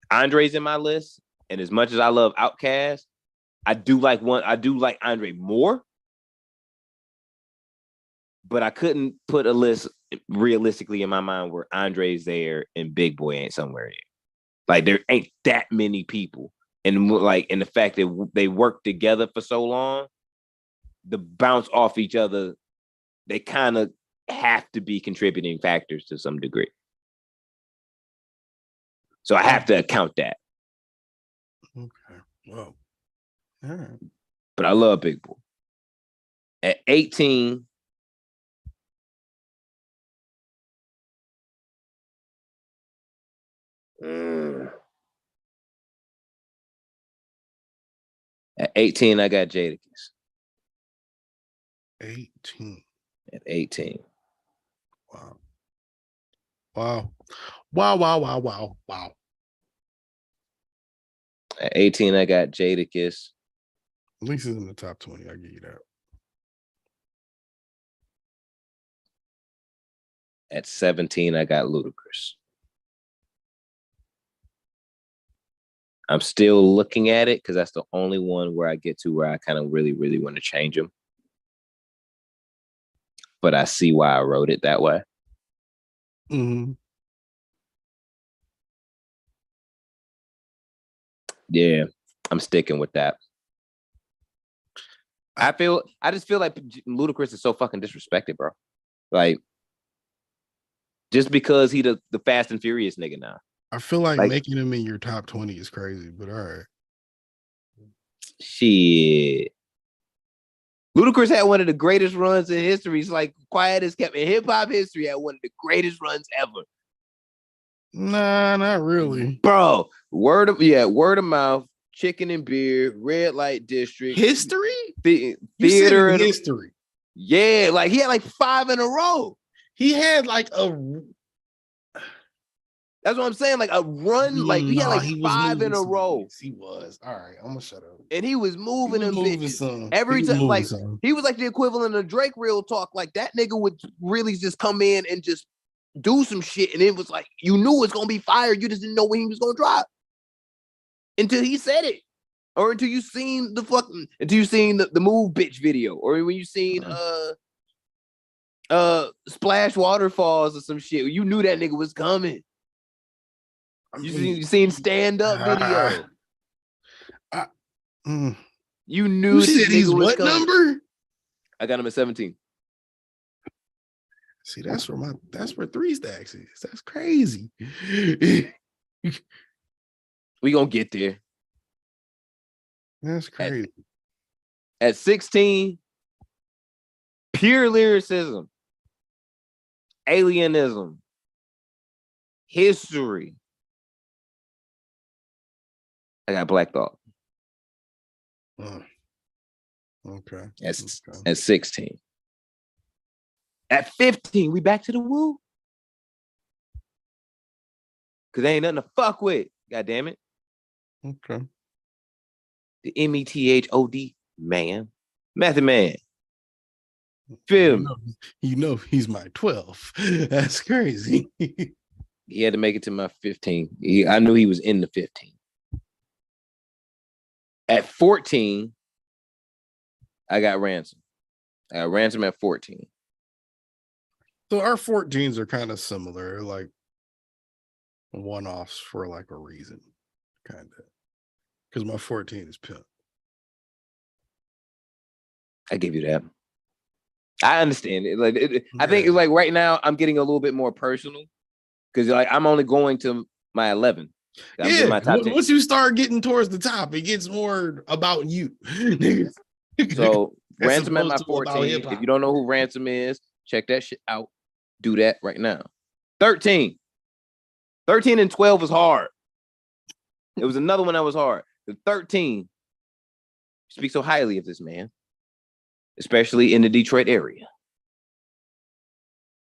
Andre's in my list, and as much as I love Outkast, I do like Andre more, but I couldn't put a list realistically in my mind where Andre's there and Big Boy ain't somewhere there. Like there ain't that many people, and the fact that they work together for so long, the bounce off each other, they kind of have to be contributing factors to some degree. So I have to account that. Okay. Well, all right. But I love Big Boy. At 18, at 18, I got Jadakiss. 18. At 18. Wow. At 18, I got Jadakiss. At least it's in the top 20. I'll give you that. At 17, I got Ludacris. I'm still looking at it because that's the only one where I get to where I kind of really, really want to change him. But I see why I wrote it that way. Mm-hmm. Yeah, I'm sticking with that. I just feel like Ludacris is so fucking disrespected, bro. Like, just because he the Fast and Furious nigga now. I feel like making him in your top 20 is crazy, but all right. Shit. Ludacris had one of the greatest runs in history. It's like quiet as kept in hip-hop history, had one of the greatest runs ever. Nah, not really. Bro, word of mouth, Chicken and Beer, Red Light District. History? Theater history. Yeah, like he had like 5 in a row. he had like a. That's what I'm saying. Like a run, like he had like he was 5 in a some row. beats. He was. All right, I'm gonna shut up. And he was moving them bitches. Some. Every He was time. moving Like some. he was like the equivalent of Drake real talk. Like that nigga would really just come in and just do some shit. And it was like, you knew it's gonna be fire. You just didn't know when he was gonna drop. Until he said it. Or until you seen the Move Bitch video. Or when you seen Splash Waterfalls or some shit. You knew that nigga was coming. You seen Stand Up video. You knew you said he's what coming. Number? I got him at 17. See, that's where 3 Stacks is. That's crazy. We gonna get there. That's crazy. At 16, pure lyricism, alienism, history. I got Black Thought. Okay. At 16. At 15, we back to the woo. Cause there ain't nothing to fuck with. God damn it. Okay. The METHOD man. Method Man. Film. You know he's my 12. That's crazy. He had to make it to my 15. I knew he was in the 15. At 14, I got Ransom. I got Ransom at 14. So our 14s are kind of similar, like one-offs for like a reason, kind of. Because my 14 is Pimp. I give you that. I understand it. I think it's like right now I'm getting a little bit more personal because like I'm only going to my 11. My top 10. Once you start getting towards the top, it gets more about you. So Ransom at my 14. If you don't know who Ransom is, check that shit out. Do that right now. 13. 13 and 12 was hard. It was another one that was hard. The 13 speak so highly of this man, especially in the Detroit area.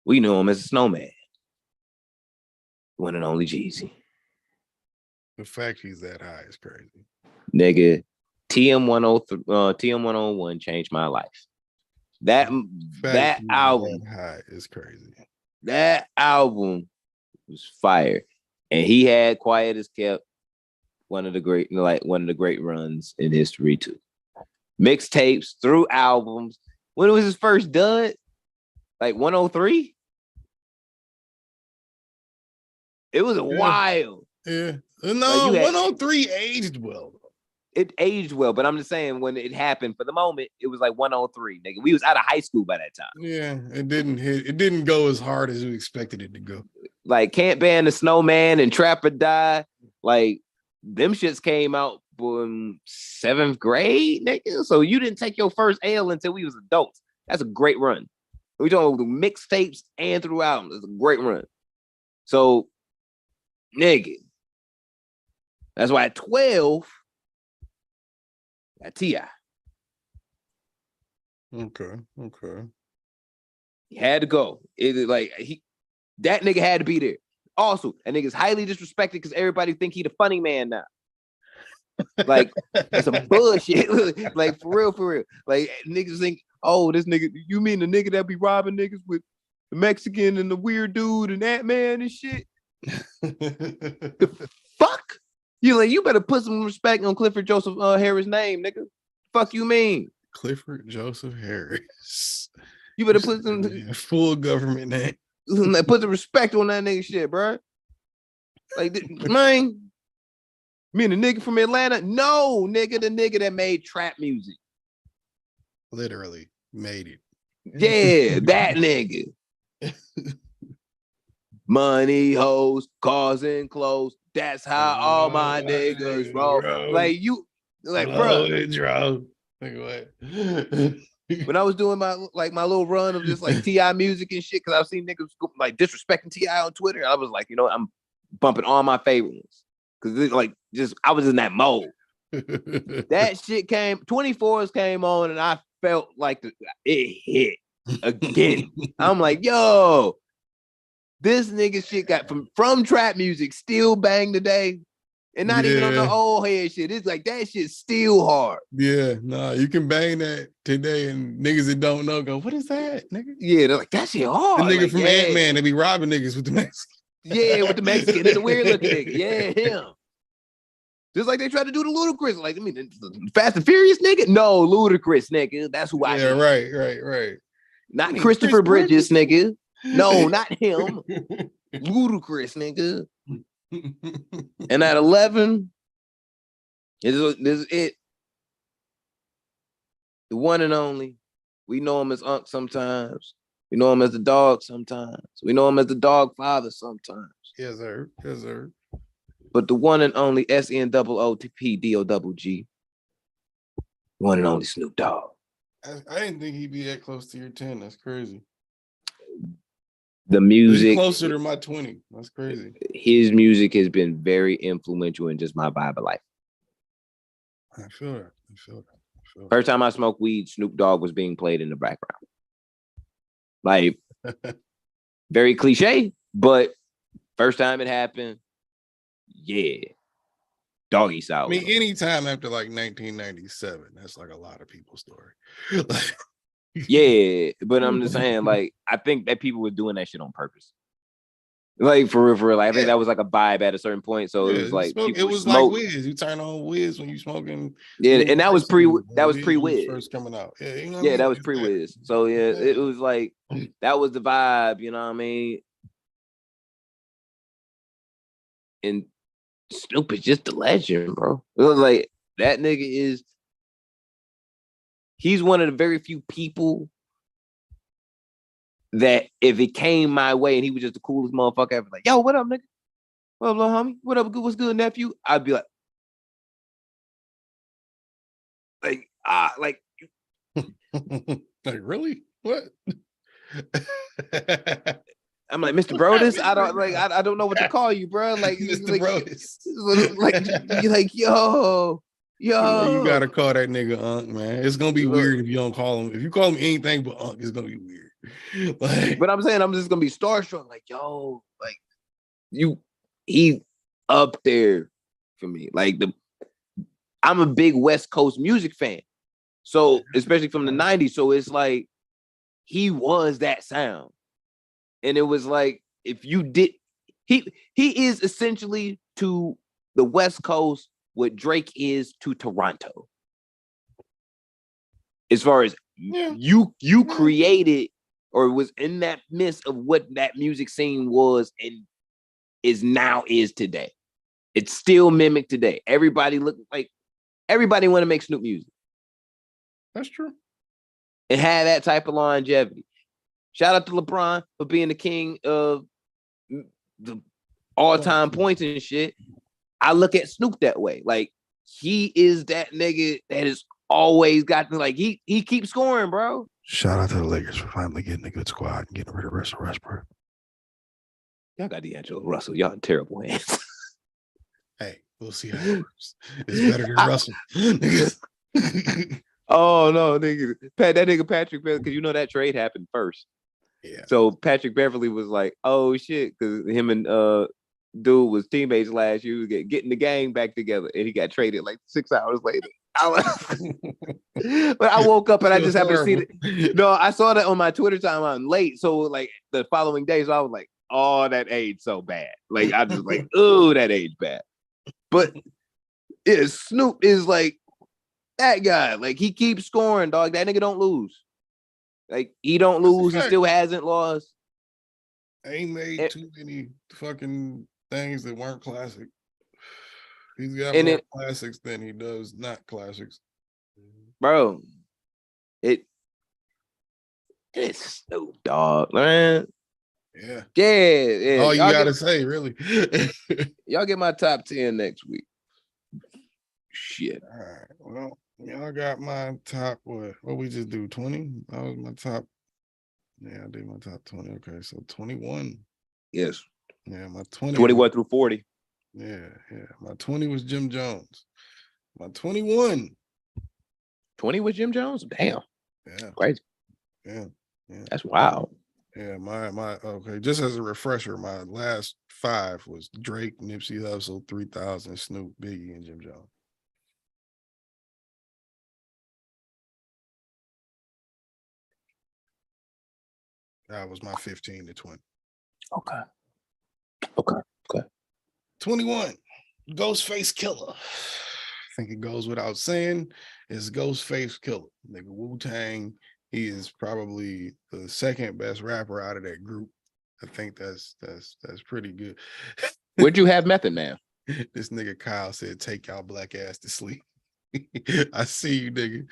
We know him as a snowman. One and only Jeezy. The fact he's that high is crazy. Nigga, TM101 changed my life. That album that high is crazy. That album was fire. And he had Quiet as Kept, one of the great runs in history too. Mixtapes through albums. When was his first dud? Like 103? It was wild. Yeah. No, 103 aged well. It aged well, but I'm just saying when it happened for the moment, it was like 103. Nigga, we was out of high school by that time. Yeah, it didn't go as hard as we expected it to go. Like Can't Ban the Snowman and Trap or Die, like them shits came out in 7th grade, nigga. So you didn't take your first L until we was adults. That's a great run. We talking about mixtapes and through albums. It's a great run. So, nigga, that's why at 12, got T.I. Okay. He had to go. That nigga had to be there. Also, that nigga's highly disrespected because everybody think he the funny man now. Like, that's some bullshit. Like, for real. Like, niggas think, oh, this nigga, you mean the nigga that be robbing niggas with the Mexican and the weird dude and that man and shit? The fuck? You better put some respect on Clifford Joseph Harris' name, nigga. Fuck you mean? Clifford Joseph Harris. You better put some full government name. Put the respect on that nigga shit, bro. Like, man, me and the nigga from Atlanta? No, nigga, the nigga that made trap music. Literally made it. Yeah, that nigga. Money, hoes, cars, and clothes. That's how all my niggas roll. Like, bro. Like what? When I was doing my little run of just like T.I. music and shit, because I've seen niggas like disrespecting T.I. on Twitter, I was like, I'm bumping all my favorite ones. Because I was in that mode. That shit 24s came on and I felt like it hit. again. I'm like, yo, this nigga shit got from trap music still bang today. And not even on the old head shit. It's like that shit's still hard. Yeah, nah, you can bang that today, and niggas that don't know go, what is that, nigga? Yeah, they're like, that shit hard. The nigga like, from Ant-Man, they be robbing niggas with the Mexican. Yeah, with the Mexican and the weird looking nigga. Yeah, him. Just like they tried to do the Ludacris. Like, I mean, the Fast and Furious nigga? No, Ludacris, nigga. That's who I mean. Right. Not Christopher Bridges, nigga. No, not him. Ludacris, nigga. And at 11, this is it. The one and only. We know him as Unc sometimes. We know him as the dog sometimes. We know him as the dog father sometimes. Yes, sir. But the one and only SNOOPDOGG. One and only Snoop Dogg. I didn't think he'd be that close to your 10. That's crazy. The music. He's closer to my 20. That's crazy. His music has been very influential in just my vibe of life. I feel that. First time I smoked weed, Snoop Dogg was being played in the background. Like, very cliche, but first time it happened, yeah. Doggy style. I mean, anytime after like 1997, that's like a lot of people's story. Yeah, but I'm just saying, like, I think that people were doing that shit on purpose. Like, for real. Like, I think that was like a vibe at a certain point. So it was like it was like Wiz. You turn on Wiz when you smoking. Yeah, and that was pre-Wiz. First coming out. Yeah, you know yeah, that was pre-Wiz. So yeah, it was like that was the vibe. You know what I mean? And Snoop is just a legend, bro. It was like that nigga is. He's one of the very few people that if it came my way and he was just the coolest motherfucker ever, like, yo, what up, nigga? What up, little homie? What up, what's good, nephew? I'd be like, like really? What? I'm like, Mr. Brodus, I don't know what to call you, bro. Like, Mr. Brodus. Like, you're like, yo. You gotta call that nigga Unc, man. It's gonna be weird if you don't call him. If you call him anything but Unc, it's gonna be weird. Like, but I'm saying I'm just gonna be starstruck, like, yo, like he up there for me. Like I'm a big West Coast music fan. So especially from the 90s. So it's like he was that sound. And it was like if you did he is essentially to the West Coast what Drake is to Toronto. As far as you created or was in that midst of what that music scene was and is today. It's still mimicked today. Everybody want to make Snoop music. That's true. And had that type of longevity. Shout out to LeBron for being the king of the all-time points and shit. I look at Snoop that way. Like, he is that nigga that has always got like he keeps scoring, bro. Shout out to the Lakers for finally getting a good squad and getting rid of Russell Westbrook. Y'all got D'Angelo Russell. Y'all in terrible hands. Hey, we'll see how it works. It's better than Russell. Oh no, nigga. That nigga Patrick Beverly, because you know that trade happened first. Yeah. So Patrick Beverly was like, oh shit, because him and dude was teammates last year, getting the gang back together, and he got traded like 6 hours later. But I woke up and I just happened to see it. No, I saw that on my Twitter timeline late. So like the following day, so I was like, oh, that age so bad. Like I just like, oh, that age bad. But yeah, Snoop is like that guy. Like he keeps scoring, dog. That nigga don't lose. Like he don't lose. He still hasn't lost. Ain't made too many fucking things that weren't classic. He's got more classics than he does not classics. Bro, it's Snoop Dogg, man. Yeah. All you gotta say, really. Y'all get my top 10 next week. Shit. All right. Well, y'all got my top, what we just do? 20? That was my top. Yeah, I did my top 20. Okay, so 21. Yes. Yeah, my 20. 21 through 40. Yeah. My 20 was Jim Jones. My 21. 20 was Jim Jones? Damn. Yeah. Crazy. Yeah. That's wild. Yeah, my okay. Just as a refresher, my last 5 was Drake, Nipsey Hussle, 3000, Snoop, Biggie, and Jim Jones. That was my 15 to 20. Okay. 21, Ghostface Killer. I think it goes without saying. It's Ghostface Killer. Nigga, Wu-Tang. He is probably the second best rapper out of that group. I think that's pretty good. Where'd you have Method Man? This nigga Kyle said, "Take y'all black ass to sleep." I see you, nigga.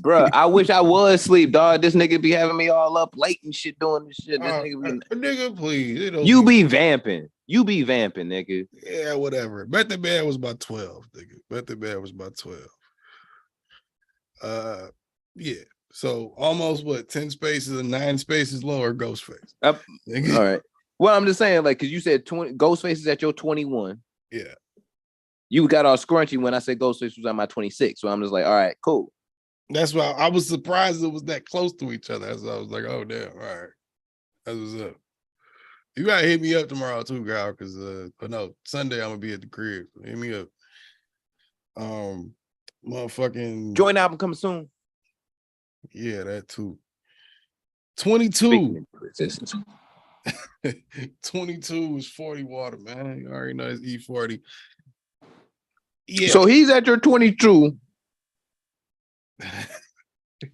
Bruh, I wish I was asleep, dog. This nigga be having me all up late and shit doing this shit. This nigga, please. You be vamping. You be vamping, nigga. Yeah, whatever. Method Man was about 12, nigga. Method Man was about 12. Yeah. So almost 10 spaces and 9 spaces lower, Ghostface. All right. Well, I'm just saying, like, because you said 20 Ghostface is at your 21. Yeah. You got all scrunchy when I said Ghostface was at my 26. So I'm just like, all right, cool. That's why I was surprised it was that close to each other. So I was like, oh damn, all right. That's what's up. You gotta hit me up tomorrow too, Kyle, because no, Sunday I'm gonna be at the crib. So hit me up. Motherfucking joint album coming soon. Yeah, that too. 22. 22 is 40 water, man. You already know it's E40. Yeah. So he's at your 22. And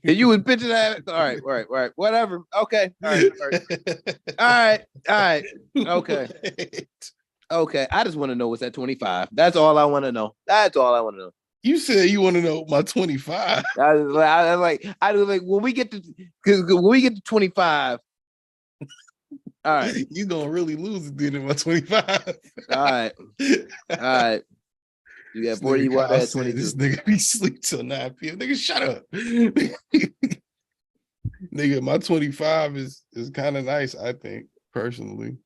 you was pitching that. All right. Whatever. Okay. All right. Okay. Okay. I just want to know what's at 25. That's all I want to know. You said you want to know my 25. I was like, when we get to 25. All right. You gonna really lose it then in my 25. All right. You got 40 water at 22. This nigga be sleep till 9 p.m. Nigga, shut up. Nigga, my 25 is kind of nice, I think, personally.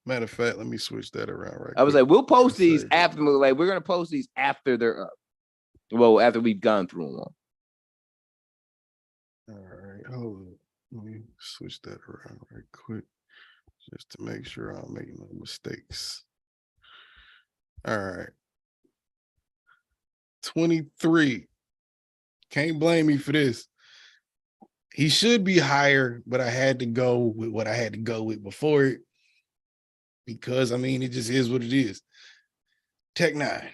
Matter of fact, let me switch that around right I was like, we'll post these after, like, we're gonna post these after they're up. Well, after we've gone through them all. All right, hold on. Let me switch that around right quick just to make sure I don't make no mistakes. All right. 23. Can't blame me for this. He should be higher, but I had to go with what I had to go with before it because, I mean, it just is what it is. Tech Nine.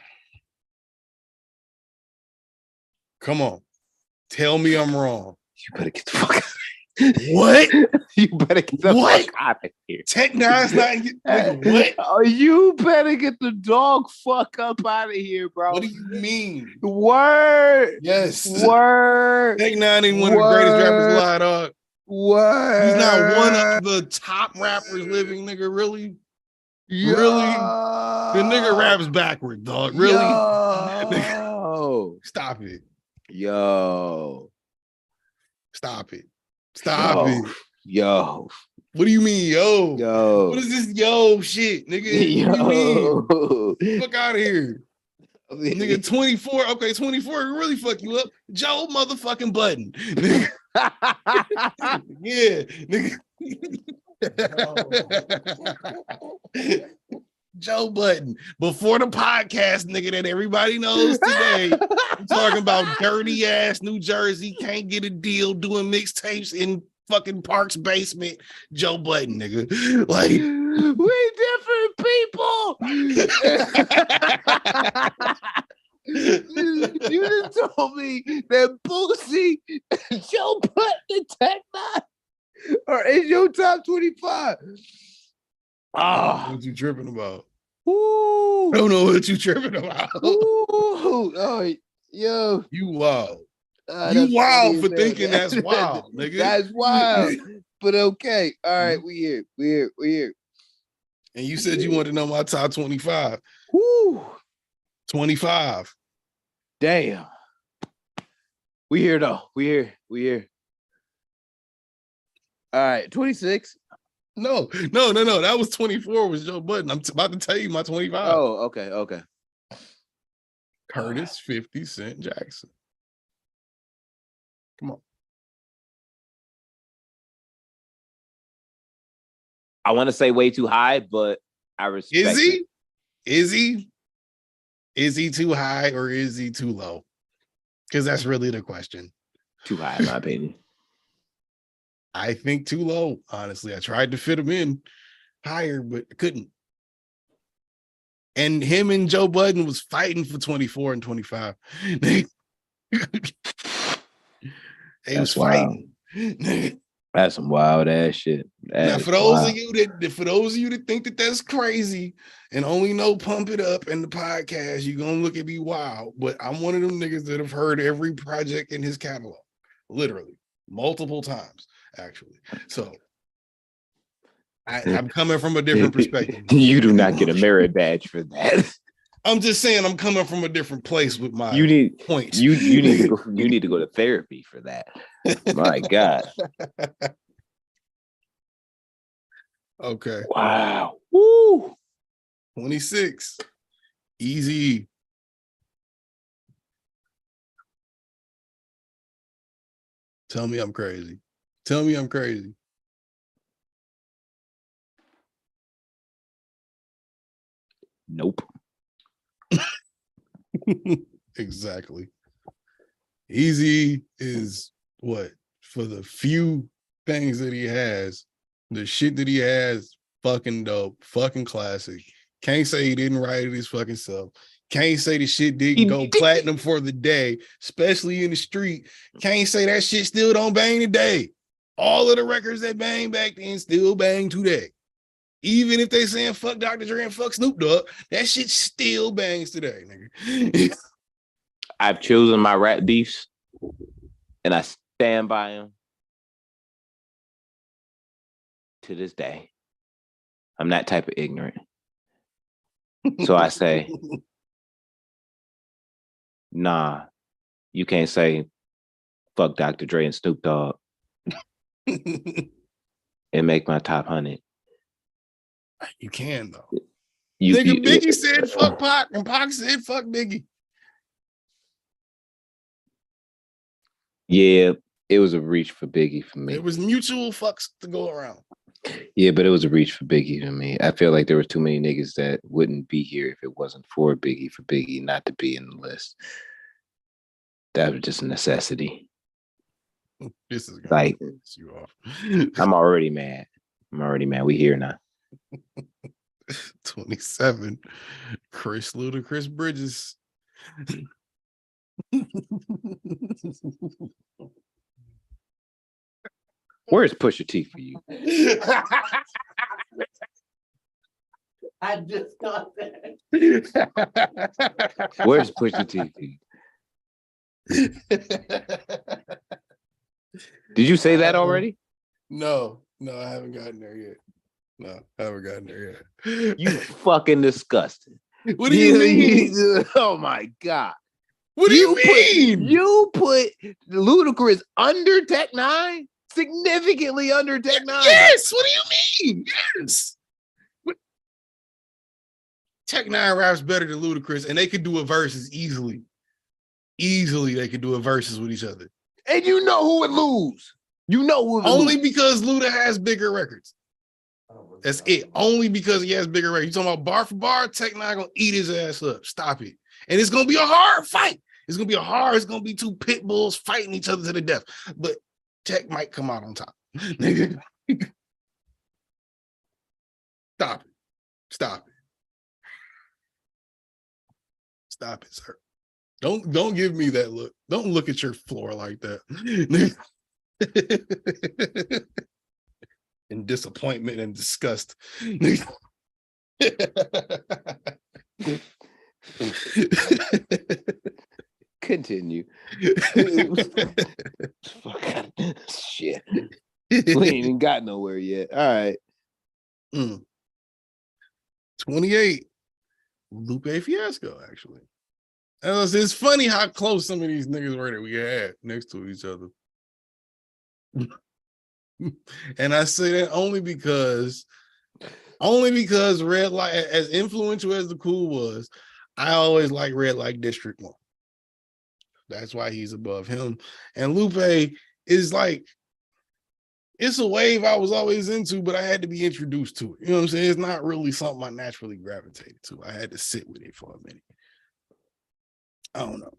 Come on. Tell me I'm wrong. You better get the fuck out. What? You better get the fuck out of here. Tech Nine's not like, what? Oh, you better get the dog fuck up out of here, bro. What do you mean? Word. Yes. Word. Tech Nine ain't one of the greatest rappers alive, dog. Word. He's not one of the top rappers living, nigga. Really? Yo. Really? The nigga raps backward, dog. Really? Yo. Stop it. Yo. Stop it. Stop it. Yo. What do you mean, yo? Yo. What is this yo shit, nigga? Yo. What do you mean? Fuck out of here. Nigga, 24. Okay, 24 really fuck you up. Joe motherfucking Budden. Yeah, nigga. Joe Budden. Before the podcast, nigga, that everybody knows today. I'm talking about dirty ass New Jersey, can't get a deal, doing mixtapes in fucking Park's basement. Joe Budden, nigga. Like, we different people. You just told me that Boosie, Joe Budden, Tech Nine are in your top 25. What you tripping about? Ooh. I don't know what you tripping about. Ooh. Oh, yo. You wild. You wild for thinking that's wild, nigga. That's wild. But okay. All right, we here. And you said you wanted to know my top 25. Woo. 25. Damn. We here though. We here. All right, 26. No. That was 24 was Joe Budden. I'm about to tell you my 25. Oh, okay. Curtis 50 Cent Jackson. Come on. I want to say way too high, but I respect Is he? it. Is he? Is he too high or is he too low? Because that's really the question. Too high, in my opinion. I think too low, honestly. I tried to fit him in higher, but couldn't. And him and Joe Budden was fighting for 24 and 25. They was fighting. That's some wild ass shit. Now, for those of you that think that that's crazy and only know Pump It Up and the podcast, you're gonna look at me wild. But I'm one of them niggas that have heard every project in his catalog, literally multiple times, actually. So I'm coming from a different perspective. You do not get a merit badge for that. I'm just saying I'm coming from a different place with my points. You need to go to therapy for that. My God. Okay. Wow. Woo. 26. Easy. Tell me I'm crazy. Tell me I'm crazy. Nope. Exactly. Easy is what? For the few things that he has, the shit that he has, fucking dope, fucking classic. Can't say he didn't write it his fucking self. Can't say the shit didn't go platinum for the day, especially in the street. Can't say that shit still don't bang today. All of the records that bang back then still bang today. Even if they saying fuck Dr. Dre and fuck Snoop Dogg, that shit still bangs today, nigga. I've chosen my rap beefs, and I stand by them to this day. I'm that type of ignorant. So I say, nah, you can't say fuck Dr. Dre and Snoop Dogg and make my top 100. You can, though. Biggie said fuck Pac, and Pac said fuck Biggie. Yeah, it was a reach for Biggie for me. It was mutual fucks to go around. Yeah, but it was a reach for Biggie to me. I feel like there was too many niggas that wouldn't be here if it wasn't for Biggie not to be in the list. That was just a necessity. This is gonna like piss you off. I'm already mad. We here now. 27. Chris Ludacris Bridges. Where's Pusha T for you? I just thought that. Where's Pusha T for you? Did you say that already? No, I haven't gotten there yet. You fucking disgusting. What do you mean? Oh my God. What do you mean? You put Ludacris under Tech Nine? Significantly under Tech Nine. Yes. What do you mean? Yes. Tech Nine raps better than Ludacris, and they could do a verses easily. Easily, they could do a verses with each other. And you know who would lose. Only because Luda has bigger records. That's it. Only because he has bigger records. You talking about bar for bar? Tech Nine gonna eat his ass up. Stop it. And it's gonna be a hard fight. It's gonna be two pit bulls fighting each other to the death. But Tech might come out on top. Stop it. Stop it, sir. Don't give me that look. Don't look at your floor like that. In disappointment and disgust. Continue. Shit. We ain't even got nowhere yet. All right. 28. Lupe Fiasco, actually. It's funny how close some of these niggas were that we had next to each other. And I say that only because Red Light, as influential as the Cool was, I always like Red Light District more. That's why he's above him. And Lupe is like, it's a wave I was always into, but I had to be introduced to it. You know what I'm saying? It's not really something I naturally gravitated to. I had to sit with it for a minute. I don't know.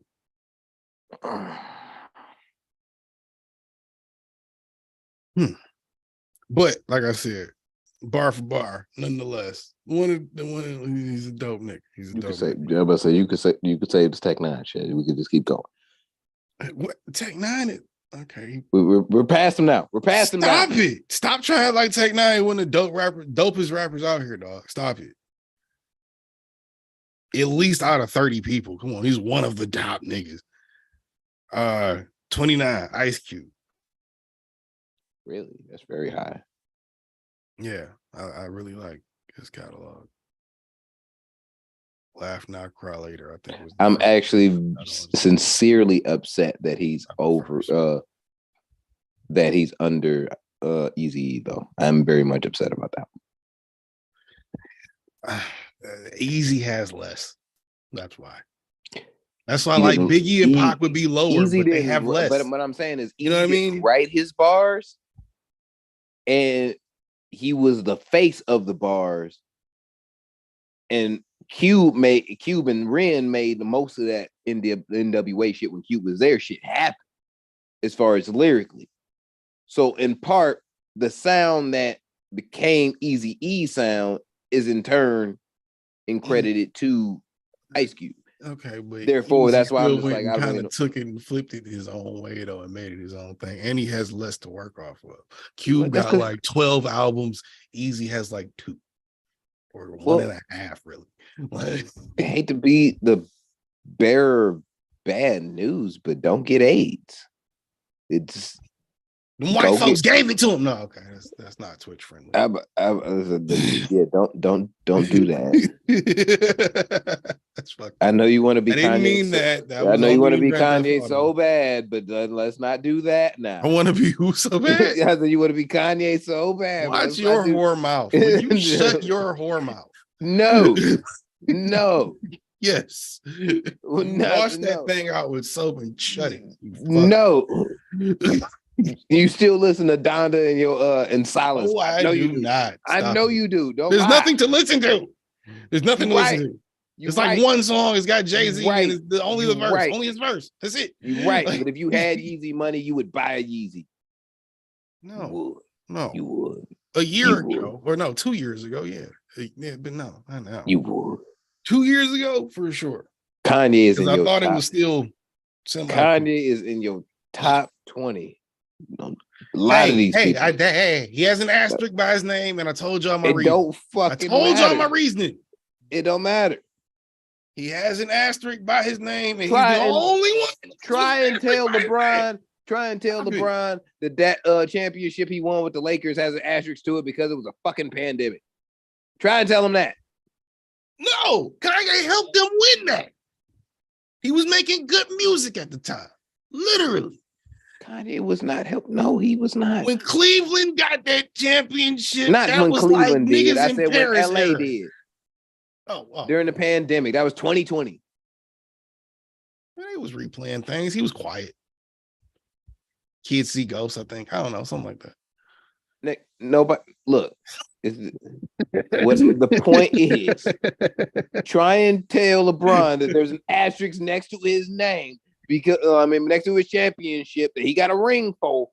But like I said, bar for bar, nonetheless. He's a dope nigga. He's a You dope could say, nigga. yeah, but you could say it's Tech Nine shit. We could just keep going. What Tech Nine is okay. We're past him now. We're past him now. Stop it. Stop trying like Tech Nine one of the dopest rappers out here, dog. Stop it. At least out of 30 people. Come on, he's one of the top niggas. 29, Ice Cube. Really? That's very high. Yeah, I really like his catalog. Laugh Now, Cry Later, I think. I'm actually sincerely upset that he's over, that he's under Eazy-E, though. I'm very much upset about that. Eazy has less. That's why. That's why like Biggie and Pac would be lower, but they have less. But what I'm saying is, you know what I mean? Write his bars, and he was the face of the bars, and Cube and Ren made the most of that in the NWA shit when Cube was there. Shit happened as far as lyrically. So in part, the sound that became Eazy-E sound is in turn credited to Ice Cube. Okay, but therefore that's why I'm just like, I kind of took it and flipped it his own way though and made it his own thing, and he has less to work off of. Cube got like 12 albums. Eazy has like 2 or 1.5, really. Like, I hate to be the bearer of bad news, but don't get AIDS. It's the white folks gave it to him. No, okay, that's not Twitch friendly. Yeah, don't do that. That's fucked. I know you want to be. I didn't Kanye, mean that. I know you want to be Kanye so bad, but let's not do that now. I want to be who so bad? I said you want to be Kanye so bad. Watch your whore mouth. Will you shut your whore mouth? No, no. Yes. Wash that thing out with soap and shut it. No. You still listen to Donda and your in silence? Oh, I know do you not. I know you do. Don't There's lie. nothing to listen to. There's nothing to listen to. It's right. like one song. It's got Jay-Z right. and it's only the verse. Only his verse. That's it. You're right. But if you had Yeezy money, you would buy a Yeezy. No. You would. No. You would. A year ago. Or no, 2 years ago. Yeah. Yeah, but no, not now. You would. 2 years ago, for sure. Kanye is in I your thought top. It was still Kanye is in your top 20. A lot of these people. He has an asterisk by his name, and I told y'all my reason. Don't fucking I told matter. y'all my reasoning. It don't matter. He has an asterisk by his name, and he's the only one. Try and tell LeBron that championship he won with the Lakers has an asterisk to it because it was a fucking pandemic. Try and tell him that. No, Kanye helped them win that. He was making good music at the time. Literally. Kanye was not helped. No, he was not. When Cleveland got that championship, not that when was Cleveland like did. niggas I in said Paris when LA era. did. Oh, during the pandemic. That was 2020. He was replaying things. He was quiet. Kids see ghosts, I think. I don't know, something like that. Nick, nobody look. What the point is, try and tell LeBron that there's an asterisk next to his name because next to his championship that he got a ring for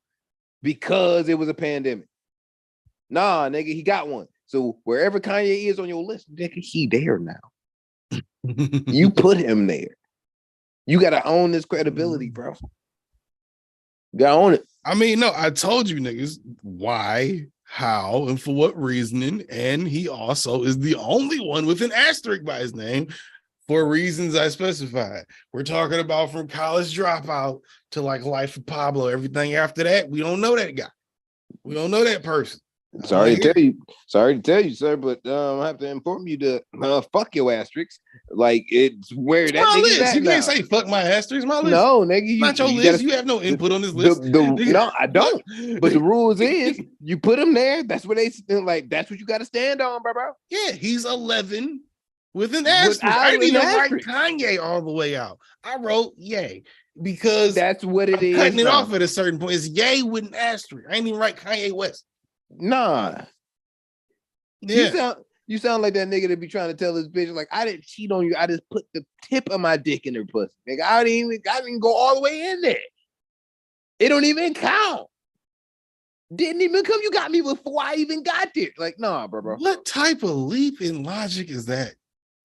because it was a pandemic. Nah, nigga, he got one. So wherever Kanye is on your list, nigga, he there now. You put him there. You gotta own this credibility, bro. You gotta own it. I mean, no, I told you niggas why, how, and for what reasoning. And he also is the only one with an asterisk by his name for reasons I specified. We're talking about from College Dropout to like Life of Pablo. Everything after that, we don't know that guy. We don't know that person. Sorry to tell you, sir, but I have to inform you to fuck your asterisks. Like it's where that list. At you now. can't say fuck my asterisk. My list. No, nigga, not your list. You have no input on this list. No, I don't. But the rules is you put them there. That's what they like. That's what you got to stand on, bro. Yeah, he's 11 with an asterisk. I didn't even write Kanye all the way out. I wrote yay. because That's what it I'm is. cutting it now. off at a certain point. It's Ye with an asterisk. I ain't even write Kanye West. Nah. Yeah. You sound like that nigga that be trying to tell his bitch, like, I didn't cheat on you. I just put the tip of my dick in her pussy. Nigga, I didn't even go all the way in there. It don't even count. Didn't even come. You got me before I even got there. Like, nah, bro. What type of leap in logic is that?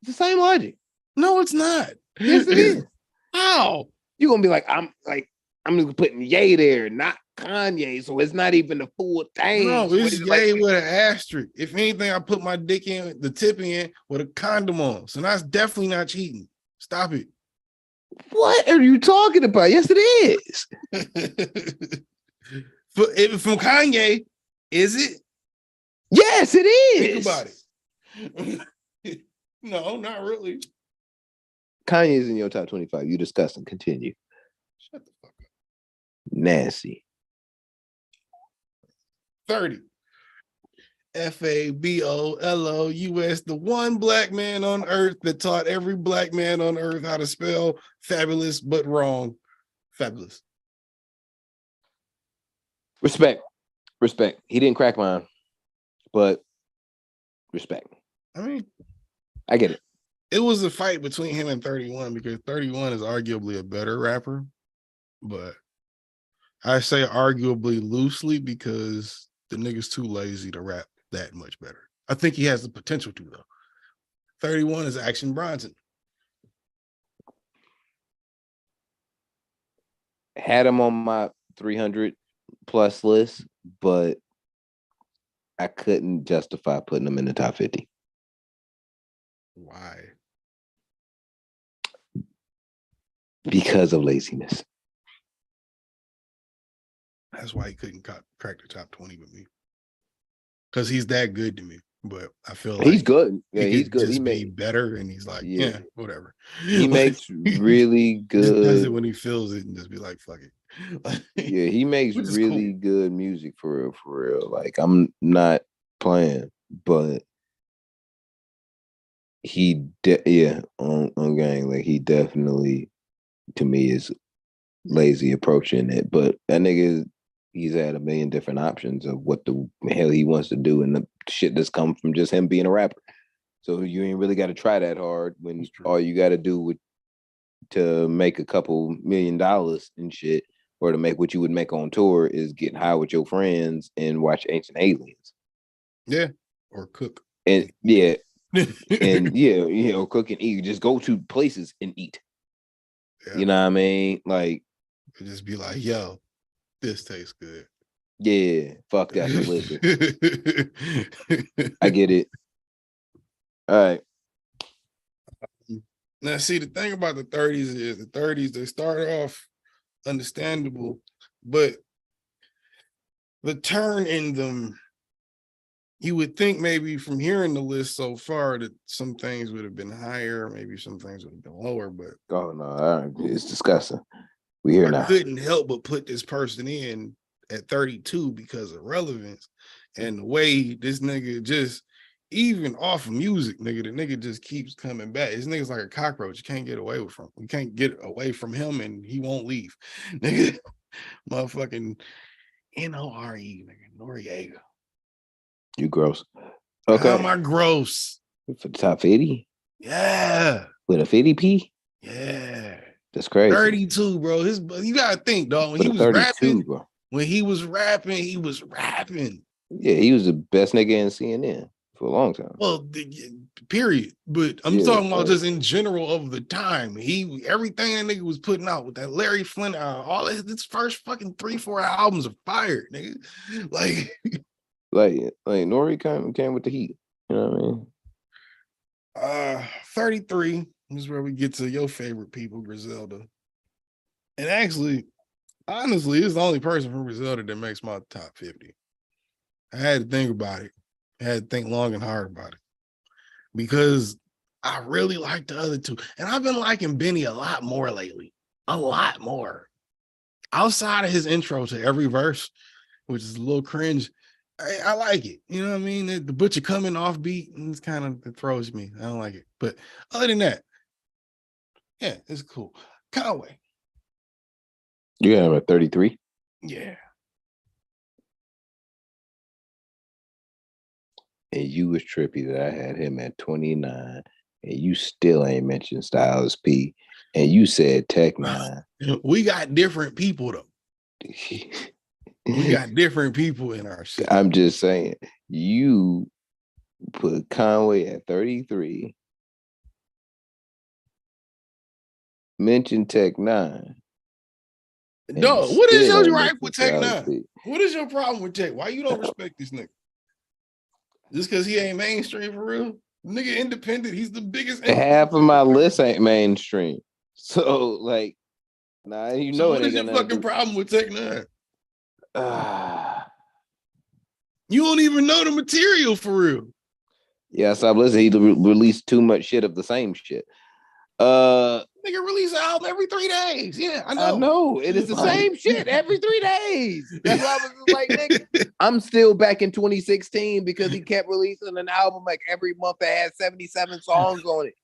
It's the same logic. No, it's not. Yes, it is. How? You're gonna be like, I'm just putting Ye there, not Kanye, so it's not even the full thing. No, So it's it's Ye like, with an asterisk. If anything, I put my dick in the tip in with a condom on. So that's definitely not cheating. Stop it. what are you talking about? Yes, it is. From Kanye, is it? Yes, it is. Think about it. No, not really. Kanye's in your top 25. You disgusting. Continue. Shut the fuck up. Nasty. 30. FABOLOUS, the one black man on earth that taught every black man on earth how to spell fabulous but wrong. Fabulous. Respect. He didn't crack mine, but respect. I mean, I get it. it was a fight between him and 31 because 31 is arguably a better rapper, but I say arguably loosely because the nigga's too lazy to rap that much better. I think he has the potential to, though. 31 is Action Bronson. Had him on my 300 plus list, but I couldn't justify putting him in the top 50. Why? Because of laziness. That's why he couldn't crack the top 20 with me. Because he's that good to me. But I feel like He's good. Yeah, he he's could good. just He be makes better, and he's like, yeah, whatever. he makes really Just does it good. when he feels it and just be like, fuck it. Yeah, he makes Which is really good music for real. Like, I'm not playing, but he on gang, like, he definitely to me is lazy approaching it. But that nigga, he's had a million different options of what the hell he wants to do, and the shit that's come from just him being a rapper. So you ain't really got to try that hard when all you got to do to make a couple $1 million and shit, or to make what you would make on tour, is get high with your friends and watch Ancient Aliens. Yeah, or cook. And yeah, and yeah, cook and eat. Just go to places and eat. Yeah. You know what I mean? Like, just be like, yo, this tastes good. Yeah, fuck, that's delicious. I get it. All right. Now, see, the thing about the 30s is the 30s, they start off understandable, but the turn in them, you would think maybe from hearing the list so far that some things would have been higher, maybe some things would have been lower, but oh no, it's disgusting. We here now. I couldn't help but put this person in at 32 because of relevance and the way this nigga just, even off of music, nigga, the nigga just keeps coming back. This nigga's like a cockroach. You can't get away from him. You can't get away from him and he won't leave. Nigga, motherfucking N-O-R-E, nigga, Noriega. You gross. Okay. How am I gross? For the top 50? Yeah. With a 50p? Yeah. That's crazy. 32, bro. You gotta think, dog. When he was rapping, bro. When he was rapping, Yeah, he was the best nigga in CNN for a long time. Well, period. But I'm talking about just in general of the time. Everything that nigga was putting out with that Larry Flint, all his first fucking 3-4 albums are fired, nigga. Like Nori came with the heat. You know what I mean? 33 is where we get to your favorite people, Griselda. And actually, honestly, it's the only person from Griselda that makes my top 50. I had to think about it. I had to think long and hard about it. Because I really like the other two. And I've been liking Benny a lot more lately. A lot more. Outside of his intro to every verse, which is a little cringe, I like it. You know what I mean? The Butcher coming off beat, it's kind of, it throws me. I don't like it. But other than that, yeah, it's cool. Conway. You got him at 33? Yeah. And you was trippy that I had him at 29, and you still ain't mentioned Styles P, and you said Tech Nine. We got different people though. We got different people in our shit. I'm just saying, you put Conway at 33, mentioned Tech Nine. No, what is your right with Tech Nine? What is your problem with Tech? Why you don't respect this nigga? Just because he ain't mainstream for real? Nigga independent, he's the biggest. Half of my list ain't mainstream. So, like, nah, you know what is your fucking problem with Tech Nine? You don't even know the material for real. Yeah, stop listening. He released too much shit of the same shit. Nigga release an album every 3 days. Yeah, I know. I know. It is the same shit every 3 days. That's why I was like, nigga, I'm still back in 2016 because he kept releasing an album like every month that had 77 songs on it.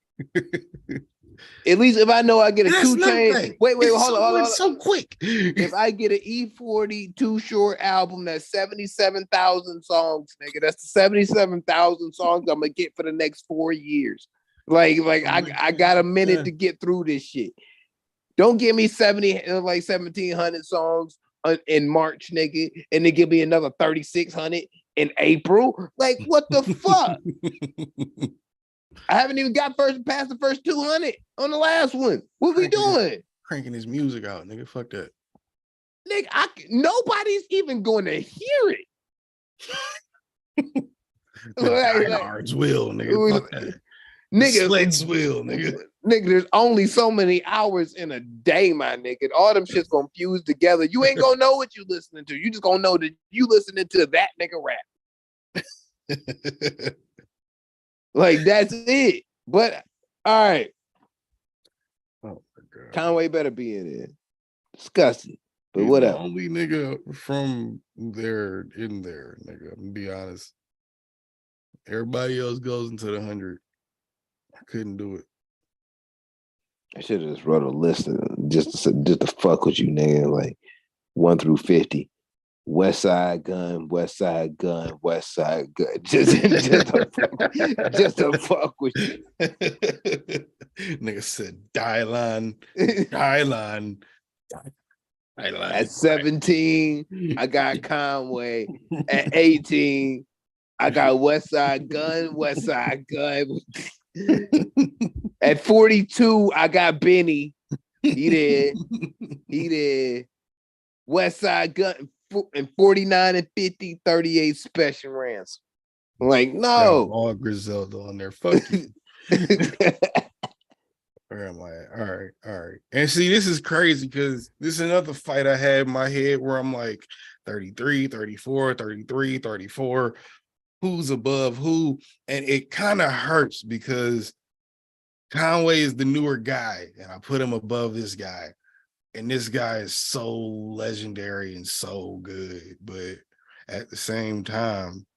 At least if I know I get a 2 Chainz. Wait, hold on. So quick. If I get an E40 Too Short album that's 77,000 songs, nigga, that's the 77,000 songs I'm gonna get for the next 4 years. Like I got a minute to get through this shit. Don't give me 1,700 songs in March, nigga, and then give me another 3,600 in April. Like, what the fuck? I haven't even got past the first 200 on the last one. What we doing? Cranking his music out, nigga. Fuck that. Nigga, nobody's even going to hear it. Diehards will, nigga. Fuck that. Nigga, Sleds will, nigga. Nigga, there's only so many hours in a day, my nigga. All them shit's gonna fuse together. You ain't gonna know what you listening to. You just gonna know that you listening to that nigga rap. Like, that's it. But all right. Oh my God. Conway better be in it. Disgusting. But He's whatever. The only nigga from there in there, nigga. I'm gonna be honest. Everybody else goes into the 100. I couldn't do it. I should have just wrote a list just to fuck with you, nigga. Like 1 through 50. West Side Gun, West Side Gun, West Side Gun. Just to fuck with you. Nigga said Dylan. At 17, I got Conway. At 18, I got West Side Gun, West Side Gun. At 42, I got Benny. He did. West Side Gun. And 49 and 50, 38 Special Ransom. Like, no. All Griselda on there. Fuck you. Where am I at? All right. And see, this is crazy because this is another fight I had in my head where I'm like 33, 34, 33, 34. Who's above who? And it kind of hurts because Conway is the newer guy, and I put him above this guy. And this guy is so legendary and so good. But at the same time,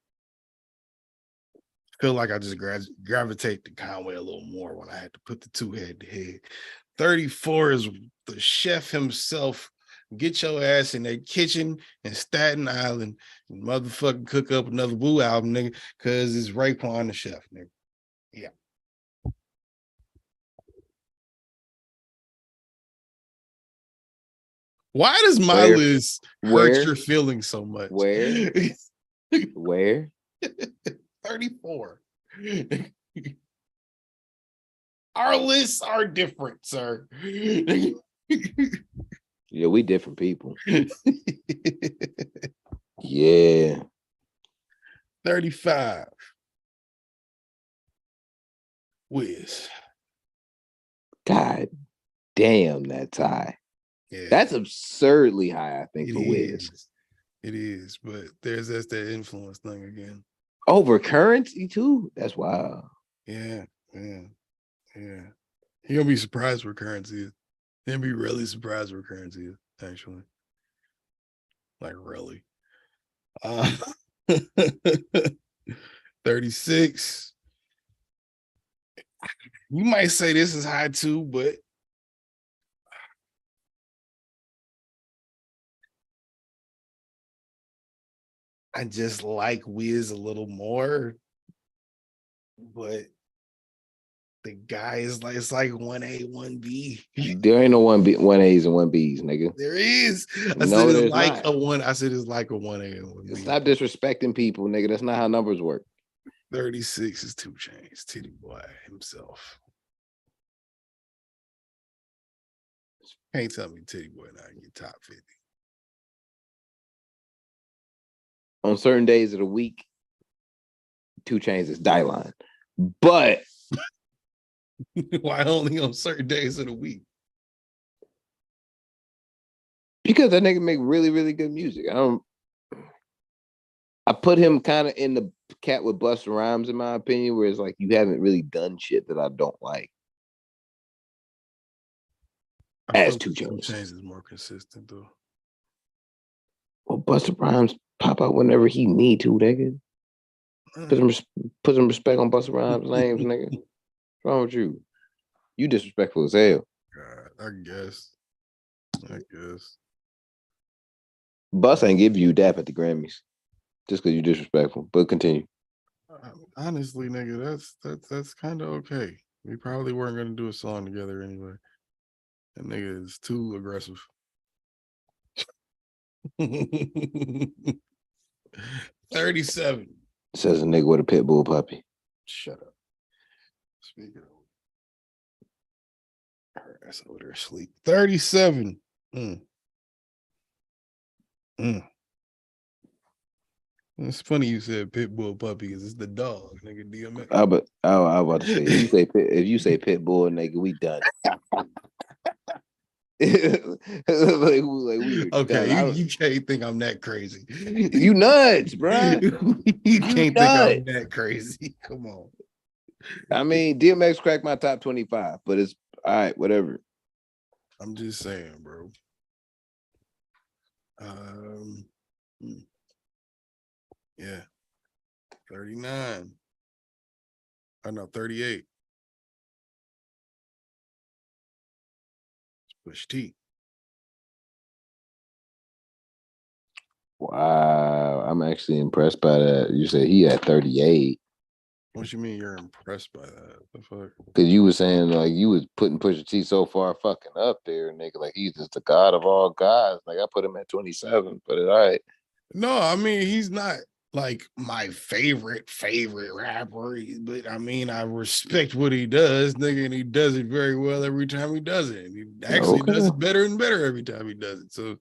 I feel like I just gravitate to Conway a little more when I had to put the two head to head. 34 is the chef himself. Get your ass in that kitchen in Staten Island and motherfucking cook up another Wu album, nigga, because it's Raekwon the chef, nigga. Yeah. Why does my list hurt your feelings so much? Where? 34. Our lists are different, sir. Yeah, we different people. Yeah. 35. Wiz. God damn, that's high. Yeah. That's absurdly high, I think, for Wiz. It is, but that's that influence thing again. Over Currency too? That's wild. Yeah. He gonna be surprised where Currency is. He'll be really surprised where Currency is, actually. Like, really. 36. You might say this is high too, but I just like Wiz a little more, but the guy is like it's like 1A, 1B. There ain't no 1A's and 1B's, nigga. There is. I No, said there's it's like not. a one. I said it's like a 1A and 1B. Stop disrespecting people, nigga. That's not how numbers work. 36 is 2 Chainz, Titty Boy himself. Can't tell me Titty Boy not in your top 50. On certain days of the week, 2 Chainz is die line. But Why only on certain days of the week? because that nigga make really, really good music. I put him kind of in the cat with Busta Rhymes, in my opinion, where it's like you haven't really done shit that I don't like. As 2 Chainz. 2 Chainz is more consistent though. Well, Busta Rhymes pop out whenever he need to, nigga. Put some respect on Busta Rhymes' names, nigga. What's wrong with you? You disrespectful as hell. God, I guess. Bus ain't give you a dap at the Grammys just because you disrespectful. But continue. Honestly, nigga, that's kind of okay. We probably weren't gonna do a song together anyway. That nigga is too aggressive. 37. Says a nigga with a pit bull puppy. Shut up. Speaking of, her ass over there asleep. 37. It's funny you said pit bull puppy because it's the dog, nigga. DMX. I was about to say if you say pit bull, nigga, we done. like we okay, done. you can't think I'm that crazy. You nuts, bro. You can't think I'm that crazy. Come on. I mean, DMX cracked my top 25, but it's all right, whatever. I'm just saying, bro. Yeah. 39. I know 38. Push T. Wow, I'm actually impressed by that. You said he had 38. What you mean you're impressed by that? The fuck? Because you were saying like you was putting Pusha T so far fucking up there, nigga. Like he's just the god of all gods. Like I put him at 27, but it's all right. No, I mean he's not like my favorite rapper, but I mean I respect what he does, nigga, and he does it very well every time he does it. And he actually does it better and better every time he does it. So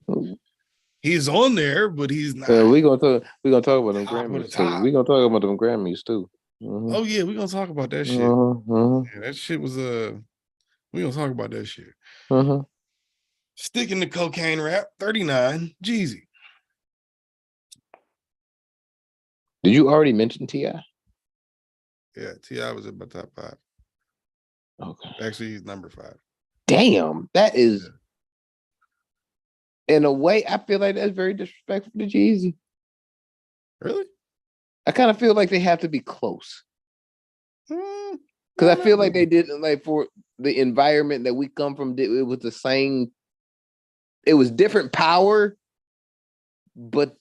he's on there, but he's not. Yeah, we're gonna talk about them Grammys too. We're gonna talk about them Grammys too. Mm-hmm. Oh yeah, we're gonna talk about that shit. Yeah, that shit was we're gonna talk about that shit. Sticking to cocaine rap, 39, Jeezy. Did you already mention T.I.? Yeah, T.I. was in my top 5. Okay. Actually, he's number 5. Damn, that is in a way, I feel like that's very disrespectful to Jeezy. Really? I kind of feel like they have to be close. Because I feel like they didn't like for the environment that we come from, it was the same. It was different power, but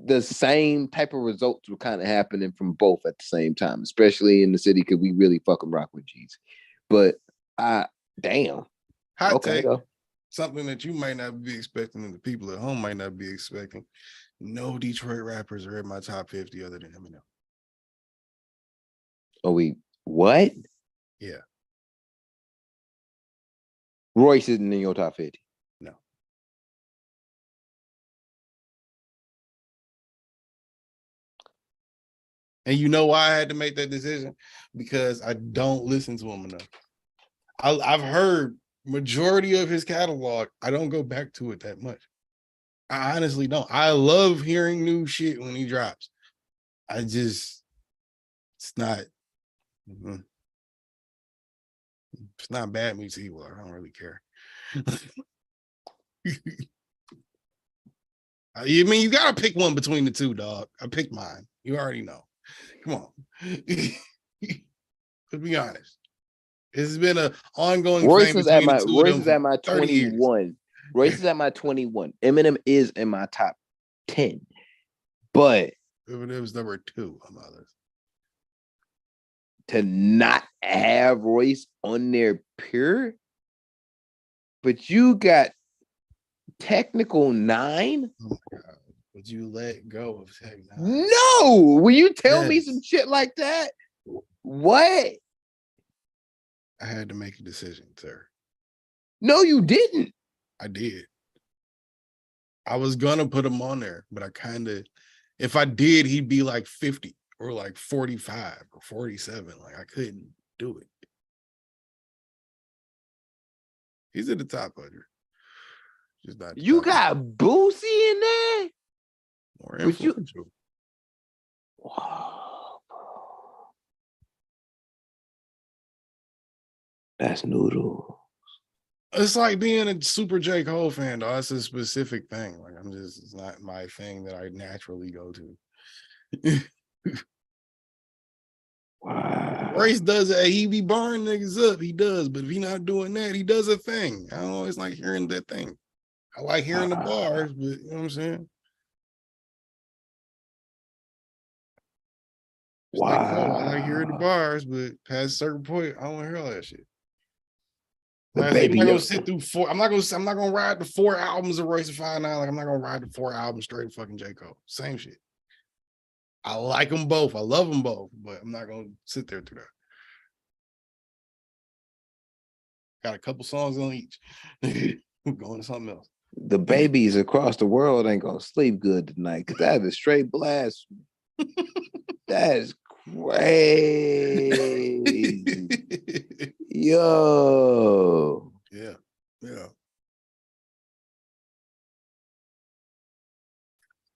the same type of results were kind of happening from both at the same time, especially in the city because we really fucking rock with Jeezy. But damn. Hot take. Something that you might not be expecting and the people at home might not be expecting. No Detroit rappers are in my top 50 other than Eminem. Oh, what? Yeah. Royce isn't in your top 50. No. And you know why I had to make that decision? Because I don't listen to him enough. I've heard majority of his catalog. I don't go back to it that much. I honestly don't. I love hearing new shit when he drops. It's not bad music either. I don't really care. I mean, you gotta pick one between the two, dog. I picked mine. You already know. Come on. To be honest. It's been an ongoing Royce is at my 21. Royce is at my 21. Eminem is in my top 10. But It was number 2 on my list. To not have Royce on there, pure. But you got Technical 9. Oh my God. Would you let go of Tech 9? No, will you tell me Yes. some shit like that? What? I had to make a decision, sir. No, you didn't. I did. I was gonna put him on there, but I kind of, if I did, he'd be like 50 or like 45 or 47. Like I couldn't do it. He's at the top 100. Just not. You got Boosie in there? more but you- influential. Wow. That's noodle. It's like being a super J. Cole fan, though. That's a specific thing. Like it's not my thing that I naturally go to. Wow. Royce does it. He be barring niggas up. He does, but if he not doing that, he does a thing. I don't always like hearing that thing. I like hearing the bars, but you know what I'm saying? It's like, oh, I like hearing the bars, but past a certain point, I don't want to hear all that shit. The Like, baby. I'm not gonna sit through 4. I'm not gonna ride the 4 albums of Royce and 5 9. Like I'm not gonna ride the 4 albums straight fucking J. Cole. Same shit. I like them both. I love them both, but I'm not gonna sit there through that. Got a couple songs on each. I'm going to something else. The babies across the world ain't gonna sleep good tonight because that is straight blasphemy. That is crazy. Yo. Yeah. Yeah.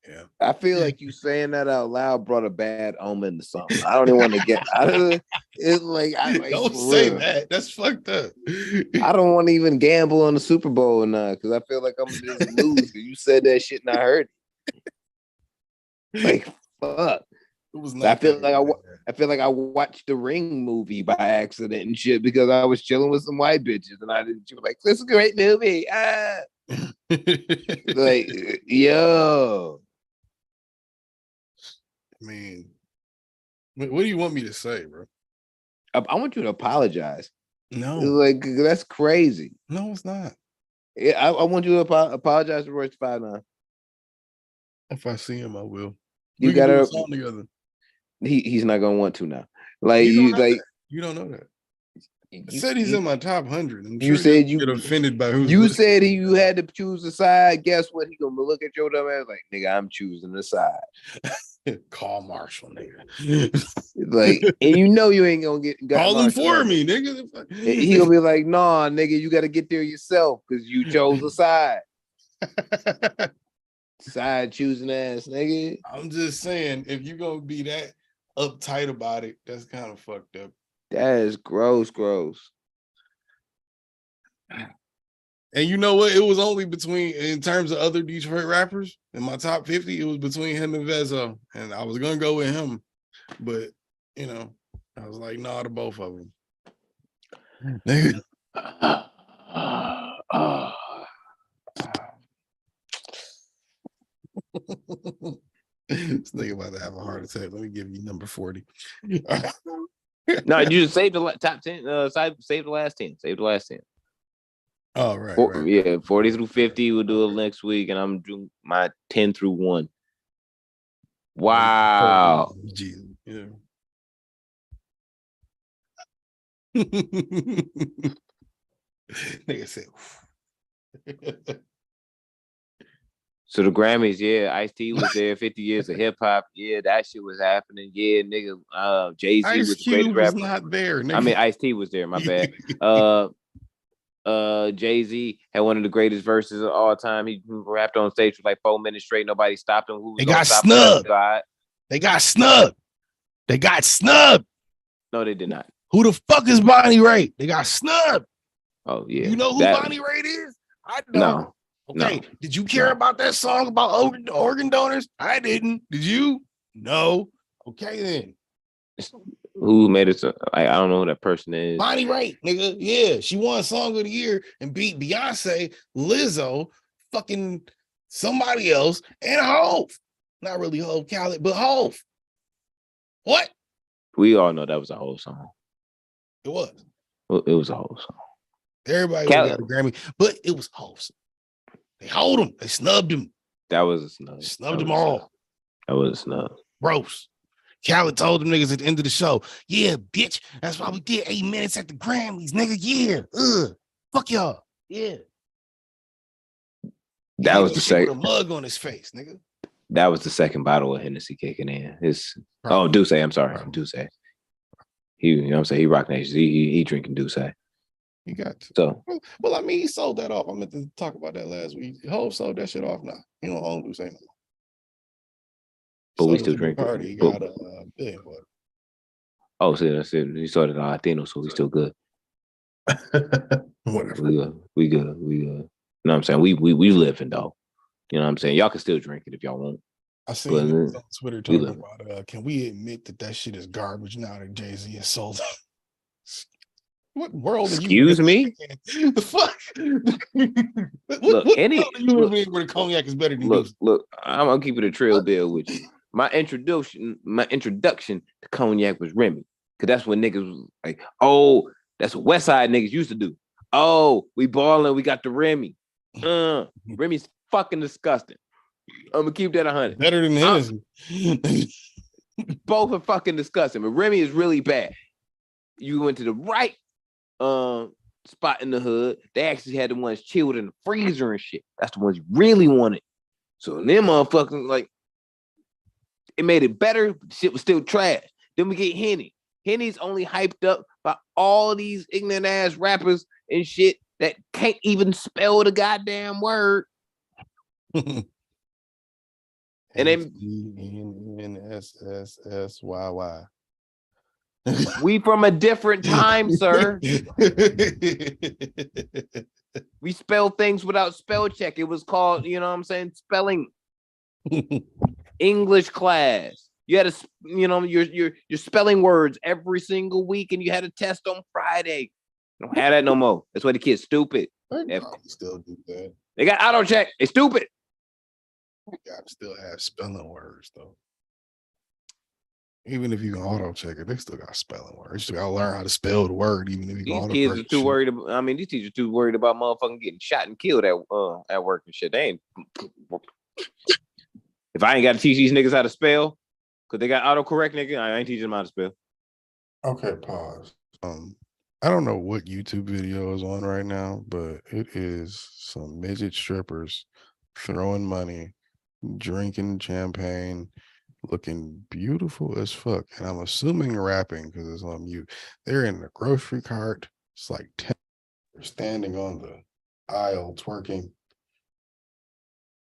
Yeah. I feel like you saying that out loud brought a bad omen to something. I don't even want to get out of it. It's like, Don't for say real. that. That's fucked up. I don't want to even gamble on the Super Bowl now because I feel like I'm gonna just lose because you said that shit and I heard it. Like, fuck. It was I feel that like bad. I feel like I watched the Ring movie by accident and shit because I was chilling with some white bitches and I didn't. She was like, "This is a great movie." Like, yo, I mean, what do you want me to say, bro? I want you to apologize. No, Like, that's crazy. no, it's not. Yeah, I want you to apologize to Royce 5'9". If I see him, I will. You We can do gotta. a song together. He's not gonna want to now. Like You you, don't know like that. You don't know that. I you, said he's you, in my top 100. I'm you sure said you'll you- get offended by who's you listening. said you had to choose a side. Guess what? He gonna look at your dumb ass like, nigga, I'm choosing the side. Call Marshall, nigga. Like, and you know you ain't gonna get Call him Marshall for number. me, nigga. He gonna be like, nah, nigga, you gotta get there yourself because you chose a side. Side choosing ass, nigga. I'm just saying, if you're gonna be that uptight about it, that's kind of fucked up. That is gross. And you know what? It was only between, in terms of other Detroit rappers, in my top 50, it was between him and Vezzo. And I was gonna go with him, but you know, I was like, nah, to both of them. Nigga. This nigga about to have a heart attack. Let me give you number 40. No, you just saved the top 10. Save the last 10. Save the last 10. Oh, right, right. Yeah, 40 through 50. We'll do it next week, and I'm doing my 10 through 1. Wow. Jesus. Yeah. Nigga said. So the Grammys, yeah, Ice-T was there. 50 years of hip hop, yeah, that shit was happening. Yeah, nigga, Jay-Z was Ice the greatest Cube was rapper. not there. Nigga. I mean, Ice-T was there. My bad. Jay-Z had one of the greatest verses of all time. He rapped on stage for like 4 minutes straight. Nobody stopped him. Who was They gonna got stop him? snubbed. God. They got snubbed. They got snubbed. No, they did not. Who the fuck is Bonnie Raitt? They got snubbed. Oh yeah. You know who Bonnie Raitt is? I don't. No. Okay. No. Did you care No. about that song about organ donors? I didn't. Did you? No. Okay then. Who made it? I don't know who that person is. Bonnie Raitt, nigga. Yeah, she won Song of the Year and beat Beyonce, Lizzo, fucking somebody else, and Hove. Not really Hove Khaled, but Hove. What? We all know that was a whole song. It was. Well, it was a whole song. Everybody would got a Grammy, but it was Hove. They hold him. They snubbed him. That was a snub. Snubbed them all. That was a snub. Gross. Khaled told them niggas at the end of the show, yeah, bitch, that's why we did 8 minutes at the Grammys, nigga. Yeah. Fuck y'all. Yeah. That was the second. With a mug on his face, nigga. That was the second bottle of Hennessy kicking in. Douce, I'm sorry. Douce. He, you know what I'm saying? He rock nations. He drinking Douce. You got to. So, well, I mean, he sold that off. I meant to talk about that last week. Hove sold that shit off now. He don't own Douce no more. But we still drink it. He got a billion for it. Oh, so that's it. He started on Latino, so we still good. Whatever. We good. You know what I'm saying? We living though. You know what I'm saying? Y'all can still drink it if y'all want. I seen on Twitter talking about can we admit that shit is garbage now that Jay-Z has sold it? What world Excuse are you me? in? The fuck? what look, world are you in where the cognac is better than Look, I'm gonna keep it a trail bill with you. My introduction to cognac was Remy. Cause that's what niggas was like, oh, that's what West Side niggas used to do. Oh, we balling, we got the Remy. Remy's fucking disgusting. I'm gonna keep that 100. Better than his. Both are fucking disgusting, but Remy is really bad. You went to the right spot in the hood. They actually had the ones chilled in the freezer and shit. That's the ones you really wanted. So them motherfuckers, like, it made it better, but shit was still trash. Then we get Henny. Henny's only hyped up by all these ignorant ass rappers and shit that can't even spell the goddamn word. And then NSSSYY. We from a different time, sir. We spell things without spell check. It was called, you know what I'm saying, spelling English class. You had to, you know, you're spelling words every single week, and you had a test on Friday. Don't have that no more. That's why the kids stupid. They still do that. They got auto check. They stupid. You gotta still have spelling words though. Even if you can auto check it, they still got spelling words. You still gotta learn how to spell the word. Even if you these kids are too worried about. I mean, these teachers are too worried about motherfucking getting shot and killed at work and shit. They ain't. If I ain't got to teach these niggas how to spell, because they got autocorrect, nigga, I ain't teaching them how to spell. Okay, pause. I don't know what YouTube video is on right now, but it is some midget strippers throwing money, drinking champagne, looking beautiful as fuck. And I'm assuming rapping because it's on mute. They're in the grocery cart. It's like 10. They're standing on the aisle twerking.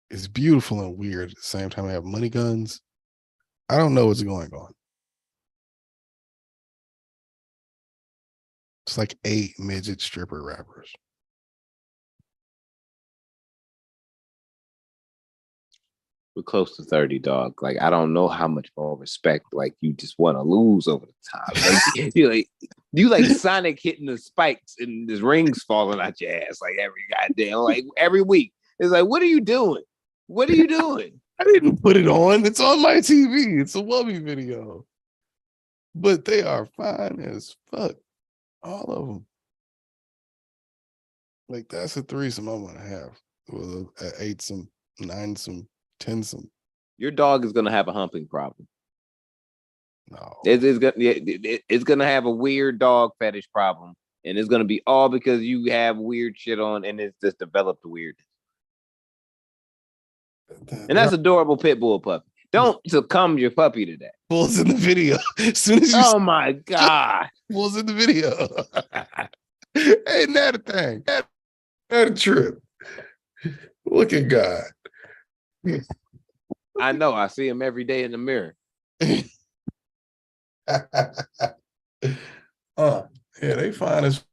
It's beautiful and weird at the same time. They have money guns. I don't know what's going on. It's like 8 midget stripper rappers. We're close to 30, dog. Like, I don't know how much more respect, like, you just want to lose over the time. Like, you like Sonic hitting the spikes and the rings falling out your ass, like, every goddamn, like, every week. It's like, what are you doing? What are you doing? I didn't put it on. It's on my TV. It's a Wubby video. But they are fine as fuck. All of them. Like, that's a threesome I'm gonna have. Well, 8-some, 9-some, 10-some. Your dog is gonna have a humping problem. No. It's gonna have a weird dog fetish problem. And it's gonna be all because you have weird shit on and it's just developed weirdness. And that's adorable pit bull puppy. Don't succumb your puppy to that. Bull's in the video. As soon as you oh my God. Bull's in the video. Ain't that a thing? That a trip. Look at God. I know. I see him every day in the mirror. Yeah, they fine as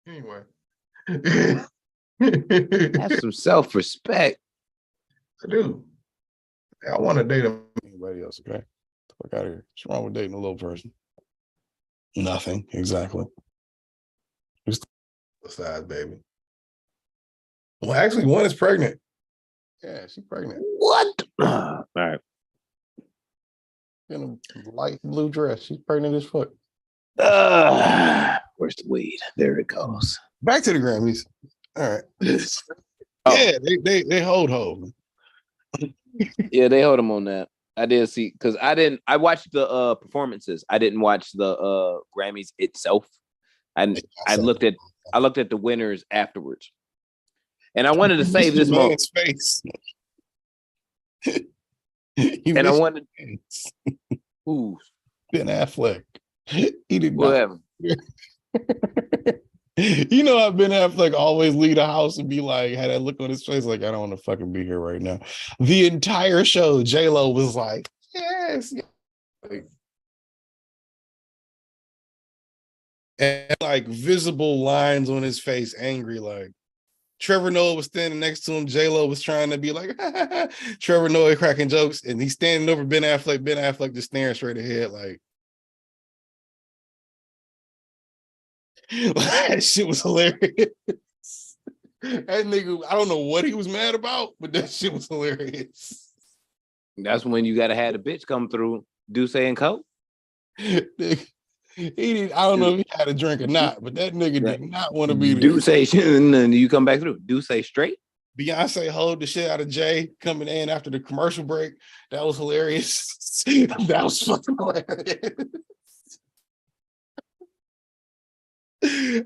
anyway. Have some self-respect. I do. I want to date anybody else, okay? Fuck out of here. What's wrong with dating a little person? Nothing, exactly. Just the size, baby. Well, actually, one is pregnant. Yeah, she's pregnant. What? All right. In a light blue dress. She's pregnant as fuck. Where's the weed? There it goes. Back to the Grammys. All right. Oh. Yeah, they hold. Yeah, they hold him on that. I did see because I watched the performances. I didn't watch the Grammys itself. I looked at the winners afterwards. And I wanted to save this moment. Face. And I wanted who? Ben Affleck. He did Whatever. You know how Ben Affleck always leave the house and be like, had that look on his face, like, I don't want to fucking be here right now. The entire show, J-Lo was like, yes. And like visible lines on his face, angry, like Trevor Noah was standing next to him. J-Lo was trying to be like, Trevor Noah cracking jokes, and he's standing over Ben Affleck. Ben Affleck just staring straight ahead, like, that shit was hilarious. That nigga, I don't know what he was mad about, but that shit was hilarious. That's when you gotta have the bitch come through, Duce and Coke. He did. I don't know if he had a drink or not, but that nigga did not want to be there. Duce, you come back through. Duce straight. Beyonce hold the shit out of Jay coming in after the commercial break. That was hilarious. That was fucking hilarious.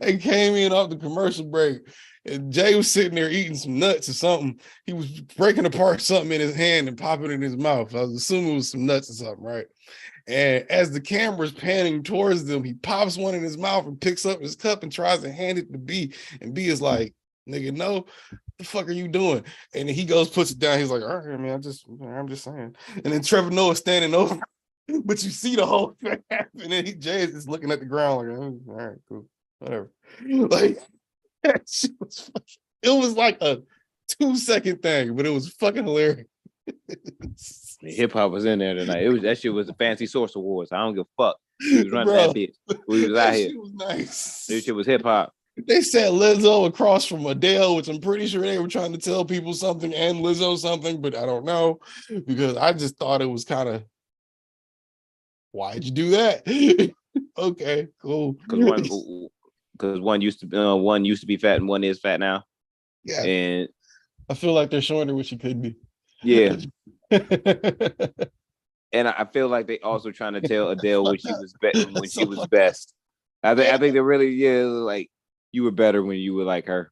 And came in off the commercial break, and Jay was sitting there eating some nuts or something. He was breaking apart something in his hand and popping it in his mouth. I was assuming it was some nuts or something, right? And as the camera's panning towards them, he pops one in his mouth and picks up his cup and tries to hand it to B. And B is like, nigga, no, what the fuck are you doing? And then he goes, puts it down. He's like, all right, man, I'm just saying. And then Trevor Noah standing over, but you see the whole thing happen. And Jay is just looking at the ground like, all right, cool. Whatever. Like, that shit was fucking, it was like a 2-second thing, but it was fucking hilarious. Hip hop was in there tonight. That shit was the Fancy Source Awards. I don't give a fuck. We was running that bitch. We was out here. Shit was nice. This shit was hip hop. They said Lizzo across from Adele, which I'm pretty sure they were trying to tell people something and Lizzo something, but I don't know because I just thought it was kind of, why'd you do that? Okay, cool. Because one used to be fat and one is fat now. Yeah, and I feel like they're showing her what she could be. Yeah. And I feel like they also trying to tell Adele when she was best. I think they really like you were better when you were like her.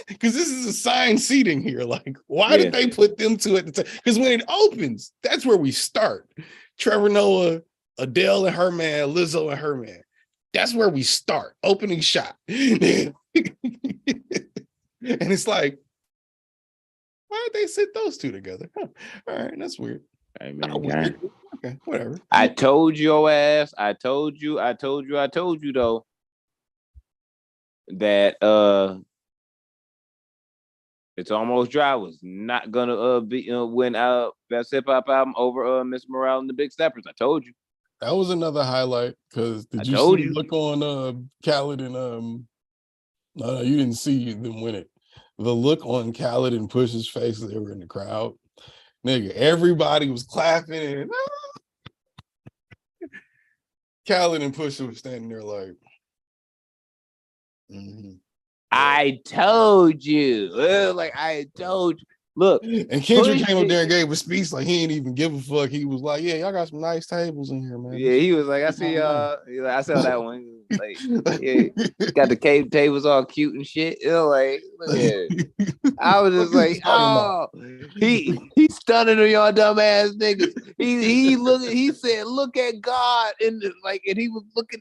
Because this is assigned seating here. Like, why did they put them two at the time? Because when it opens, that's where we start. Trevor Noah, Adele and her man, Lizzo and her man. That's where we start. Opening shot. And it's like, why did they sit those two together? Huh. All right, that's weird. Hey, man, weird. Okay, whatever. I told your ass. I told you though that It's Almost Dry was not gonna win best hip hop album over Miss Morale and the Big Steppers. I told you. That was another highlight because did you see the look on Khaled and no, you didn't see them win it. The look on Khaled and Push's face, they were in the crowd. Nigga, everybody was clapping and Khaled and Push was standing there like, I told you. Like I told you. Look, and Kendrick came up there and gave a speech like he ain't even give a fuck. He was like, "Yeah, y'all got some nice tables in here, man." Yeah, he was like, "I see y'all." I saw that one. Like, yeah, got the cave tables all cute and shit. Like, look at it. I was just like, "Oh, he's stunning on y'all dumb ass niggas." He said, "Look at God," and he was looking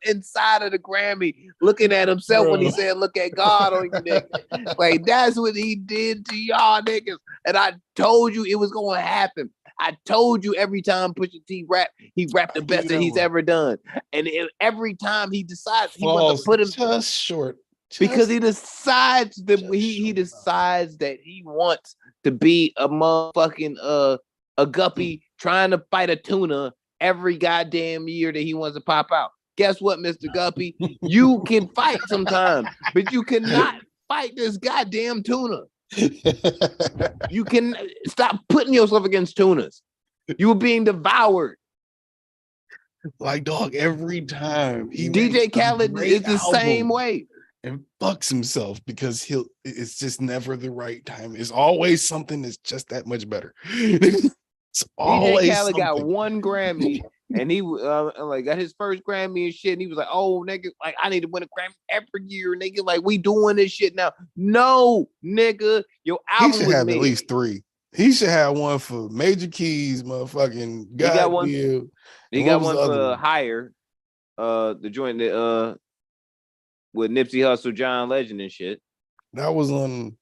inside of the Grammy, looking at himself when he said, "Look at God on you niggas." Like that's what he did to y'all niggas, and I told you it was going to happen. I told you every time Pusha T he rapped the best that he's ever done, and every time he decides he wants to put him just short because he decides that he decides that he wants to be a motherfucking a guppy trying to fight a tuna every goddamn year that he wants to pop out. Guess what, Mr. Guppy? You can fight sometimes, but you cannot fight this goddamn tuna. You can stop putting yourself against tunas. You were being devoured. Like, dog, every time he DJ makes a Khaled great is the same album way. and fucks himself because it's just never the right time. It's always something that's just that much better. It's always DJ Khaled got something. 1 Grammy, and he like got his first Grammy and shit. And he was like, "Oh, nigga, like I need to win a Grammy every year, nigga. Like we doing this shit now." No, nigga, your He album should was have made. at least 3. He should have one for Major Keys, motherfucking He got one. Goddamn. He got one for Higher, the joint that with Nipsey Hussle, John Legend and shit. That was on.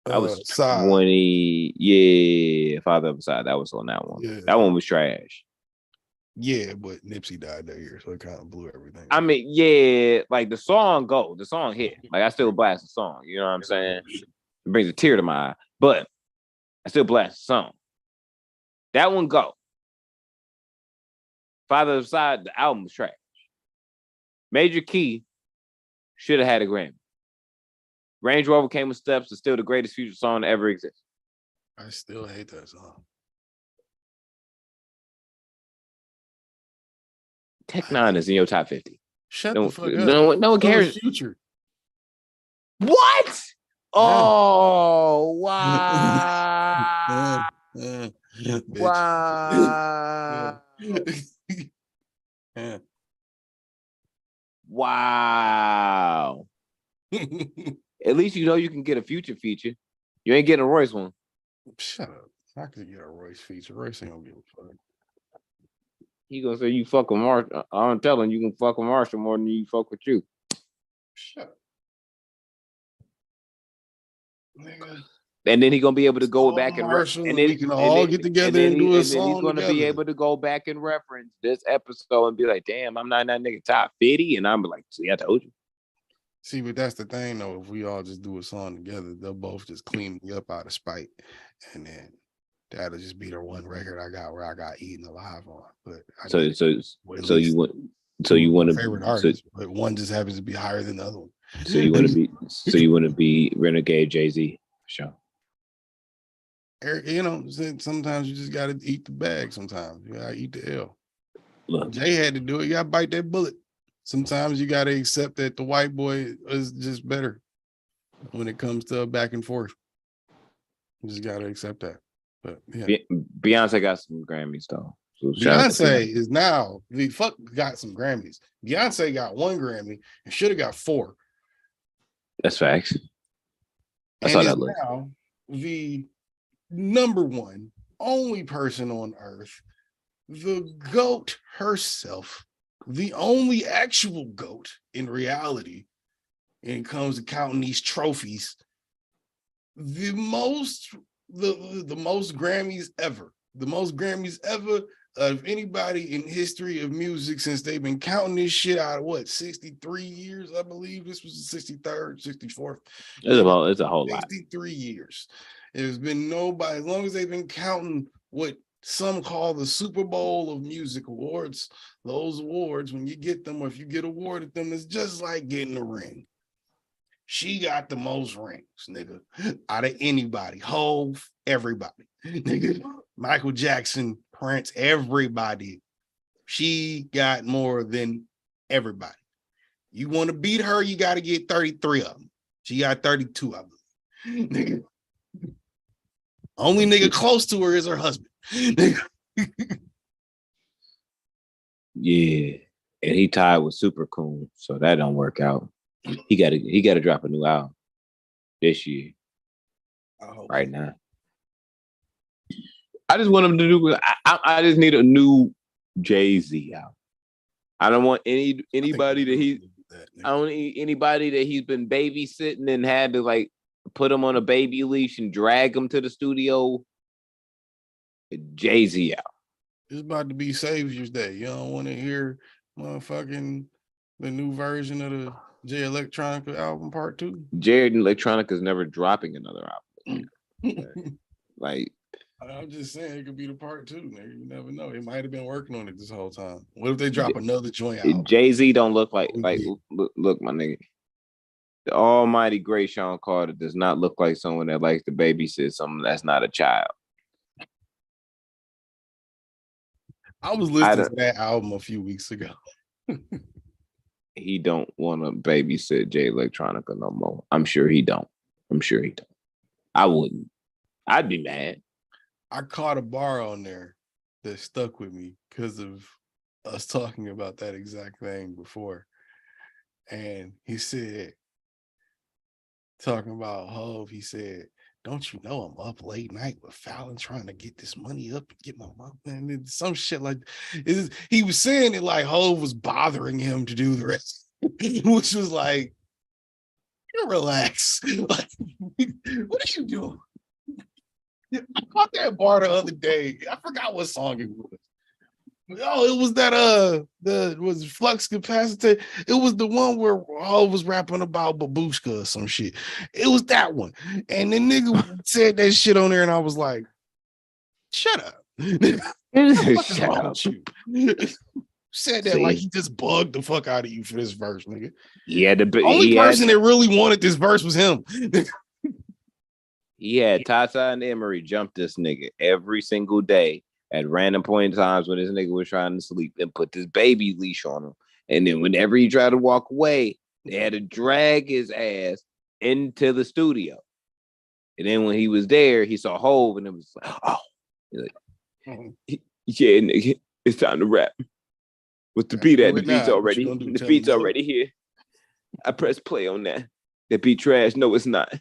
I was Side. 20, yeah, Father of the Side. That was on that one. Yeah. That one was trash. Yeah, but Nipsey died that year, so it kind of blew everything. I mean, yeah, like the song hit. Like I still blast the song. You know what I'm saying? It brings a tear to my eye, but I still blast the song. That one go. Father of the Side, the album was trash. Major Key should have had a Grammy. Range Rover Came with Steps is still the greatest Future song to ever exist. I still hate that song. Tech Nine is in your top 50. Shut No, the fuck up. no one cares. Future. What? Oh, wow. Wow. Yeah. Wow. At least you know you can get a Future feature. You ain't getting a Royce one. Shut up. I could get a Royce feature. Royce ain't gonna give a fuck. He gonna say you fuck with Marshall. I'm telling you can fuck with Marshall more than you fuck with you. Shut up. Nigga. And then he gonna be able to go back and Marshall, and then we can all get together and do a song. And then he's gonna be able to go back and reference this episode and be like, "Damn, I'm not that nigga top 50," and I'm like, "See, I told you." See, but that's the thing, though. If we all just do a song together, they'll both just clean me up out of spite, and then that'll just be the one record I got where I got eaten alive on. But so you want to favorite artist, but one just happens to be higher than the other one. So you want to be Renegade Jay-Z for sure. Eric, you know, sometimes you just gotta eat the bag. Sometimes you gotta eat the L. Look, Jay had to do it. You gotta bite that bullet. Sometimes you gotta accept that the white boy is just better when it comes to back and forth. You just gotta accept that. But yeah, Beyonce got some Grammys though. So Beyonce is now the fuck got some Grammys. Beyonce got 1 Grammy and should have got 4. That's facts. I saw that list. Now the number 1 only person on earth, the GOAT herself, the only actual GOAT in reality, when it comes to counting these trophies, the most Grammys ever of anybody in history of music since they've been counting this shit out of 63 years, I believe this was the 63rd, 64th. It's a whole lot. 63 years. There's been nobody, as long as they've been counting what some call the Super Bowl of music awards, those awards, when you get them, or if you get awarded them, it's just like getting a ring. She got the most rings, nigga, out of anybody. Hove, everybody. Nigga, Michael Jackson, Prince, everybody. She got more than everybody. You want to beat her, you got to get 33 of them. She got 32 of them. Nigga. Only nigga close to her is her husband. Yeah. And he tied with Super Cool, so that don't work out. He gotta drop a new album this year. Right now. I just want him to do. I just need a new Jay-Z album. I don't want anybody that I don't need anybody that he's been babysitting and had to like put him on a baby leash and drag him to the studio. Jay-Z album. It's about to be Savior's Day. You don't want to hear motherfucking the new version of the Jay Electronica album part 2? Jay Electronica is never dropping another album. Like, I'm just saying it could be the part 2, nigga. You never know. He might have been working on it this whole time. What if they drop another joint album? Jay-Z don't look like look, my nigga. The almighty great Sean Carter does not look like someone that likes to babysit someone that's not a child. I was listening to that album a few weeks ago. He don't want to babysit Jay Electronica no more. I'm sure he don't. I wouldn't. I'd be mad. I caught a bar on there that stuck with me because of us talking about that exact thing before. And he said, talking about Hov, he said, don't you know I'm up late night with Fallon trying to get this money up and get my mom, and some shit like he was saying it like Hov was bothering him to do the rest, which was like, you relax. Like, what are you doing? I caught that bar the other day. I forgot what song it was. Oh, it was that was Flux Capacitor. It was the one where Hov was rapping about Babushka or some shit. It was that one. And the nigga said that shit on there, and I was like, shut up. What's wrong with you? Said that like he just bugged the fuck out of you for this verse, nigga. Yeah, the only person that really wanted this verse was him. Yeah, Tata and Emery jumped this nigga every single day at random point in times when this nigga was trying to sleep and put this baby leash on him. And then whenever he tried to walk away, they had to drag his ass into the studio. And then when he was there, he saw Hov and it was like, oh, yeah, nigga, it's time to rap. What's the beat at? The beat's already, the beat's already here. I press play on that. That beat trash. No, it's not.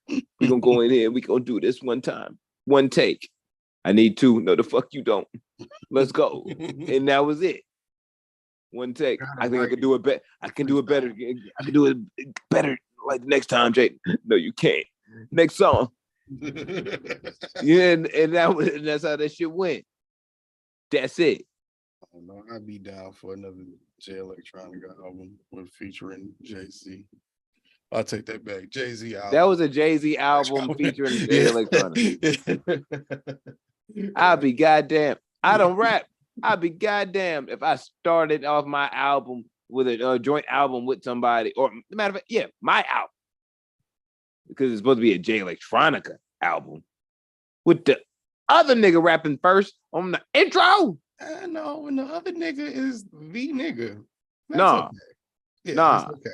We're gonna go in here. We're gonna do this one time. One take. I need two. No, the fuck you don't. Let's go. And that was it. One take. I think I could do it better. I can do it better. I can do it better like next time, Jay. No, you can't. Next song. Yeah, and that's how that shit went. That's it. I don't know. I'd be down for another Jay Electronica album with featuring Jay-Z. I'll take that back. Jay-Z album. That was a Jay-Z album featuring Jay Electronica. I'll be goddamn. I don't rap. I'll be goddamn if I started off my album with a joint album with somebody, or matter of fact, yeah, my album. Because it's supposed to be a Jay Electronica album. With the other nigga rapping first on the intro. No, and the other nigga is the nigga. Nah. Okay. Yeah, nah. Okay.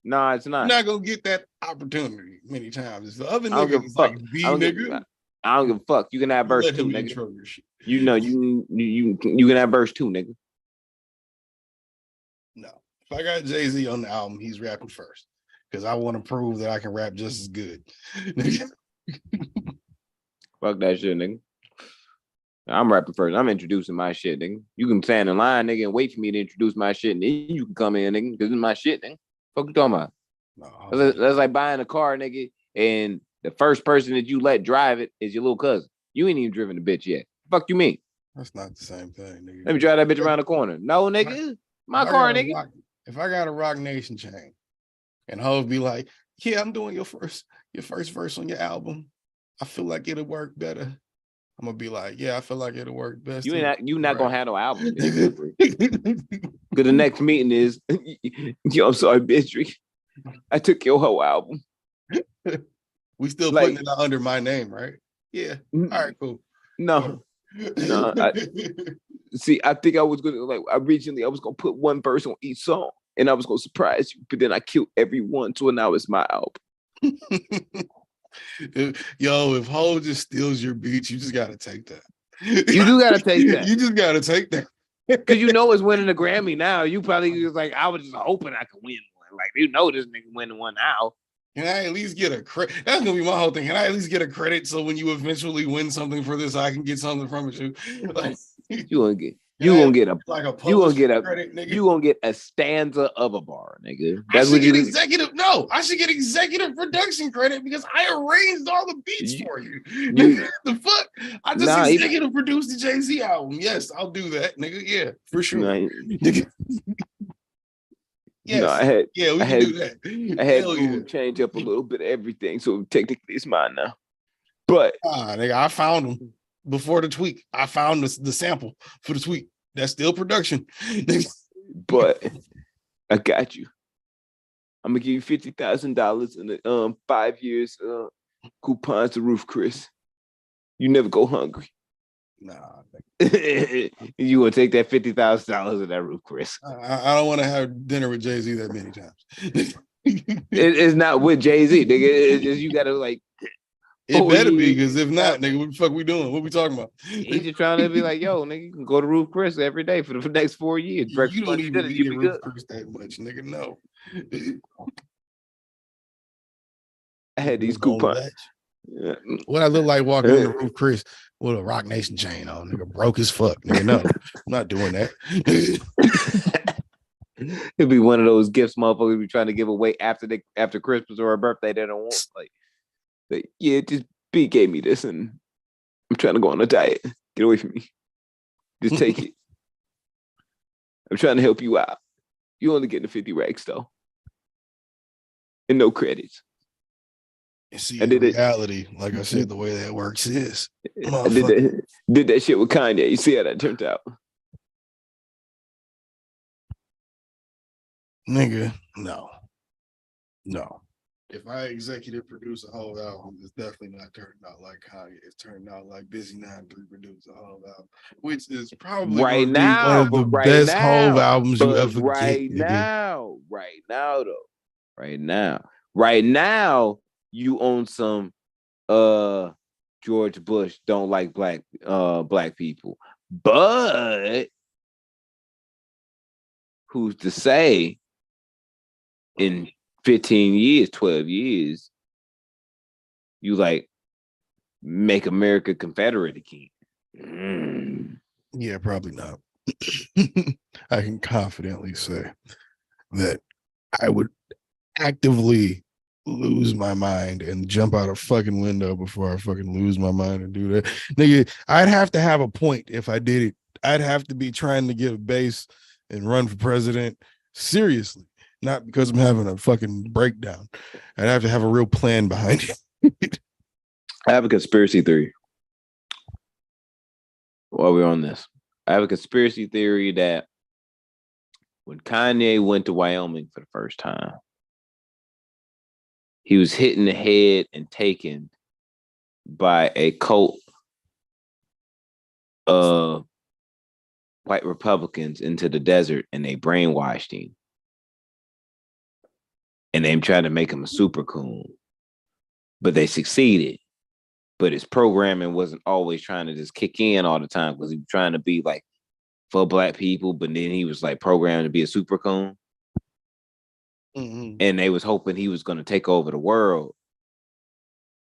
Nah, it's not. You're not gonna get that opportunity many times. It's the other nigga is like the nigga. I don't give a fuck. You can have verse 2, nigga. You know, you can have verse 2, nigga. No. If I got Jay-Z on the album, he's rapping first. Because I want to prove that I can rap just as good. Fuck that shit, nigga. I'm rapping first. I'm introducing my shit, nigga. You can stand in line, nigga, and wait for me to introduce my shit, and then you can come in, nigga, because it's my shit, nigga. Fuck you talking about? No, that's like buying a car, nigga, and the first person that you let drive it is your little cousin. You ain't even driven the bitch yet. Fuck you mean? That's not the same thing, nigga. Let me drive that bitch around the corner. No, nigga. My car, nigga. If I got a Rock Nation chain and Hov be like, yeah, I'm doing your first verse on your album, I feel like it'll work better. I'm gonna be like, yeah, I feel like it'll work best. You not gonna have no album. Because the next meeting is, yo, I'm sorry, bitch. I took your whole album. We still putting it under my name, right? Yeah. All right, cool. No. See, I think I was gonna originally I was gonna put one verse on each song and I was gonna surprise you, but then I killed everyone, so now it's my album. Yo, if Hov just steals your beats, you just gotta take that. You do gotta take that. You just gotta take that. Because you know it's winning a Grammy now. You probably just like, I was just hoping I could win one. Like, you know this nigga winning one now. Can I at least get a credit? That's gonna be my whole thing. Can I at least get a credit so when you eventually win something for this, I can get something from it too? Like, you gonna get a stanza of a bar, nigga. That's what you get executive. No, I should get executive production credit because I arranged all the beats for you. The fuck? I just executive produced the Jay-Z album. Yes, I'll do that, nigga. Yeah, for sure. Yes. No, I can do that. I had to change up a little bit of everything, so technically it's mine now. But nigga, I found them before the tweak. I found the sample for the tweak. That's still production. But I got you. I'm gonna give you $50,000 in the 5 years coupons to Roof Chris. You never go hungry. Nah, You gonna take that $50,000 in that Roof Chris? I don't want to have dinner with Jay-Z that many times. It's not with Jay-Z, nigga. It's just you gotta like. It better be, because if not, nigga, what the fuck we doing? What we talking about? He's just trying to be like, yo, nigga, you can go to Roof Chris every day for the next 4 years. You don't even need a Roof Chris that much, nigga. No. I had these coupons. Yeah. What I look like walking in the Roof Chris with a Rock Nation chain on, nigga, broke as fuck. Nigga, no, I'm not doing that. It'd be one of those gifts motherfuckers be trying to give away after Christmas or a birthday they don't want. Like, yeah, just B gave me this and I'm trying to go on a diet. Get away from me. Just take it. I'm trying to help you out. You only getting the 50 racks though. And no credits. And see, in reality, like I said, the way that works is I did that shit with Kanye. You see how that turned out? Nigga, no. If I executive produce a whole album, it's definitely not turning out like Kanye. It's turning out like Busy 9-3 produced a whole album, which is probably right now one of the best whole albums you ever right get. Right now, you own some George Bush don't like black people. But who's to say in 15 years, 12 years, you like make America Confederate again? Yeah, probably not. I can confidently say that I would actively lose my mind and jump out a fucking window before I fucking lose my mind and do that. Nigga, I'd have to have a point if I did it. I'd have to be trying to get a base and run for president seriously, not because I'm having a fucking breakdown. I'd have to have a real plan behind it. I have a conspiracy theory. While we're on this, I have a conspiracy theory that when Kanye went to Wyoming for the first time, he was hit in the head and taken by a cult of white Republicans into the desert, and they brainwashed him. And they tried to make him a super coon. But they succeeded. But his programming wasn't always trying to just kick in all the time, because he was trying to be like for black people, but then he was like programmed to be a super coon. Mm-hmm. And they was hoping he was going to take over the world.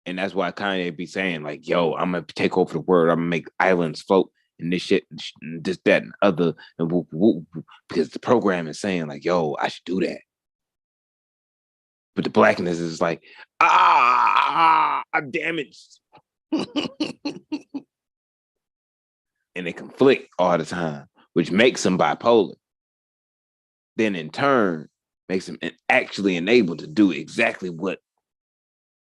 And that's why Kanye be saying like, yo, I'm going to take over the world. I'm going to make islands float and this shit and this, that, and other. And whoop, whoop, whoop, because the program is saying like, yo, I should do that. But the blackness is like, I'm damaged. And they conflict all the time, which makes them bipolar. Then in turn, makes him actually enabled to do exactly what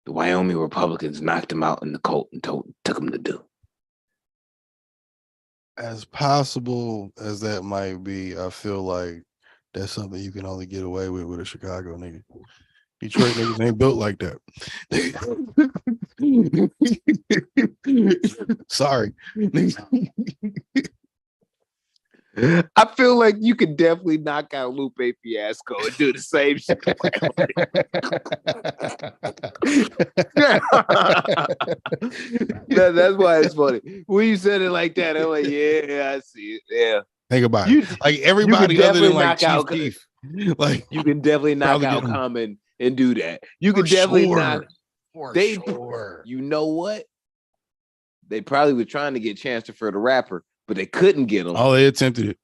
the Wyoming Republicans knocked him out in the cult and took him to do. As possible as that might be, I feel like that's something you can only get away with a Chicago nigga. Detroit niggas ain't built like that. Sorry. I feel like you could definitely knock out Lupe Fiasco and do the same shit. That's why it's funny. When you said it like that, I'm like, yeah, I see it. Yeah. Think about it. Like everybody other than like Chief Keef. Like you can definitely knock out Common and do that. You can definitely knock. Sure. You know what? They probably were trying to get Chancellor the rapper, but they couldn't get him. Oh, they attempted it.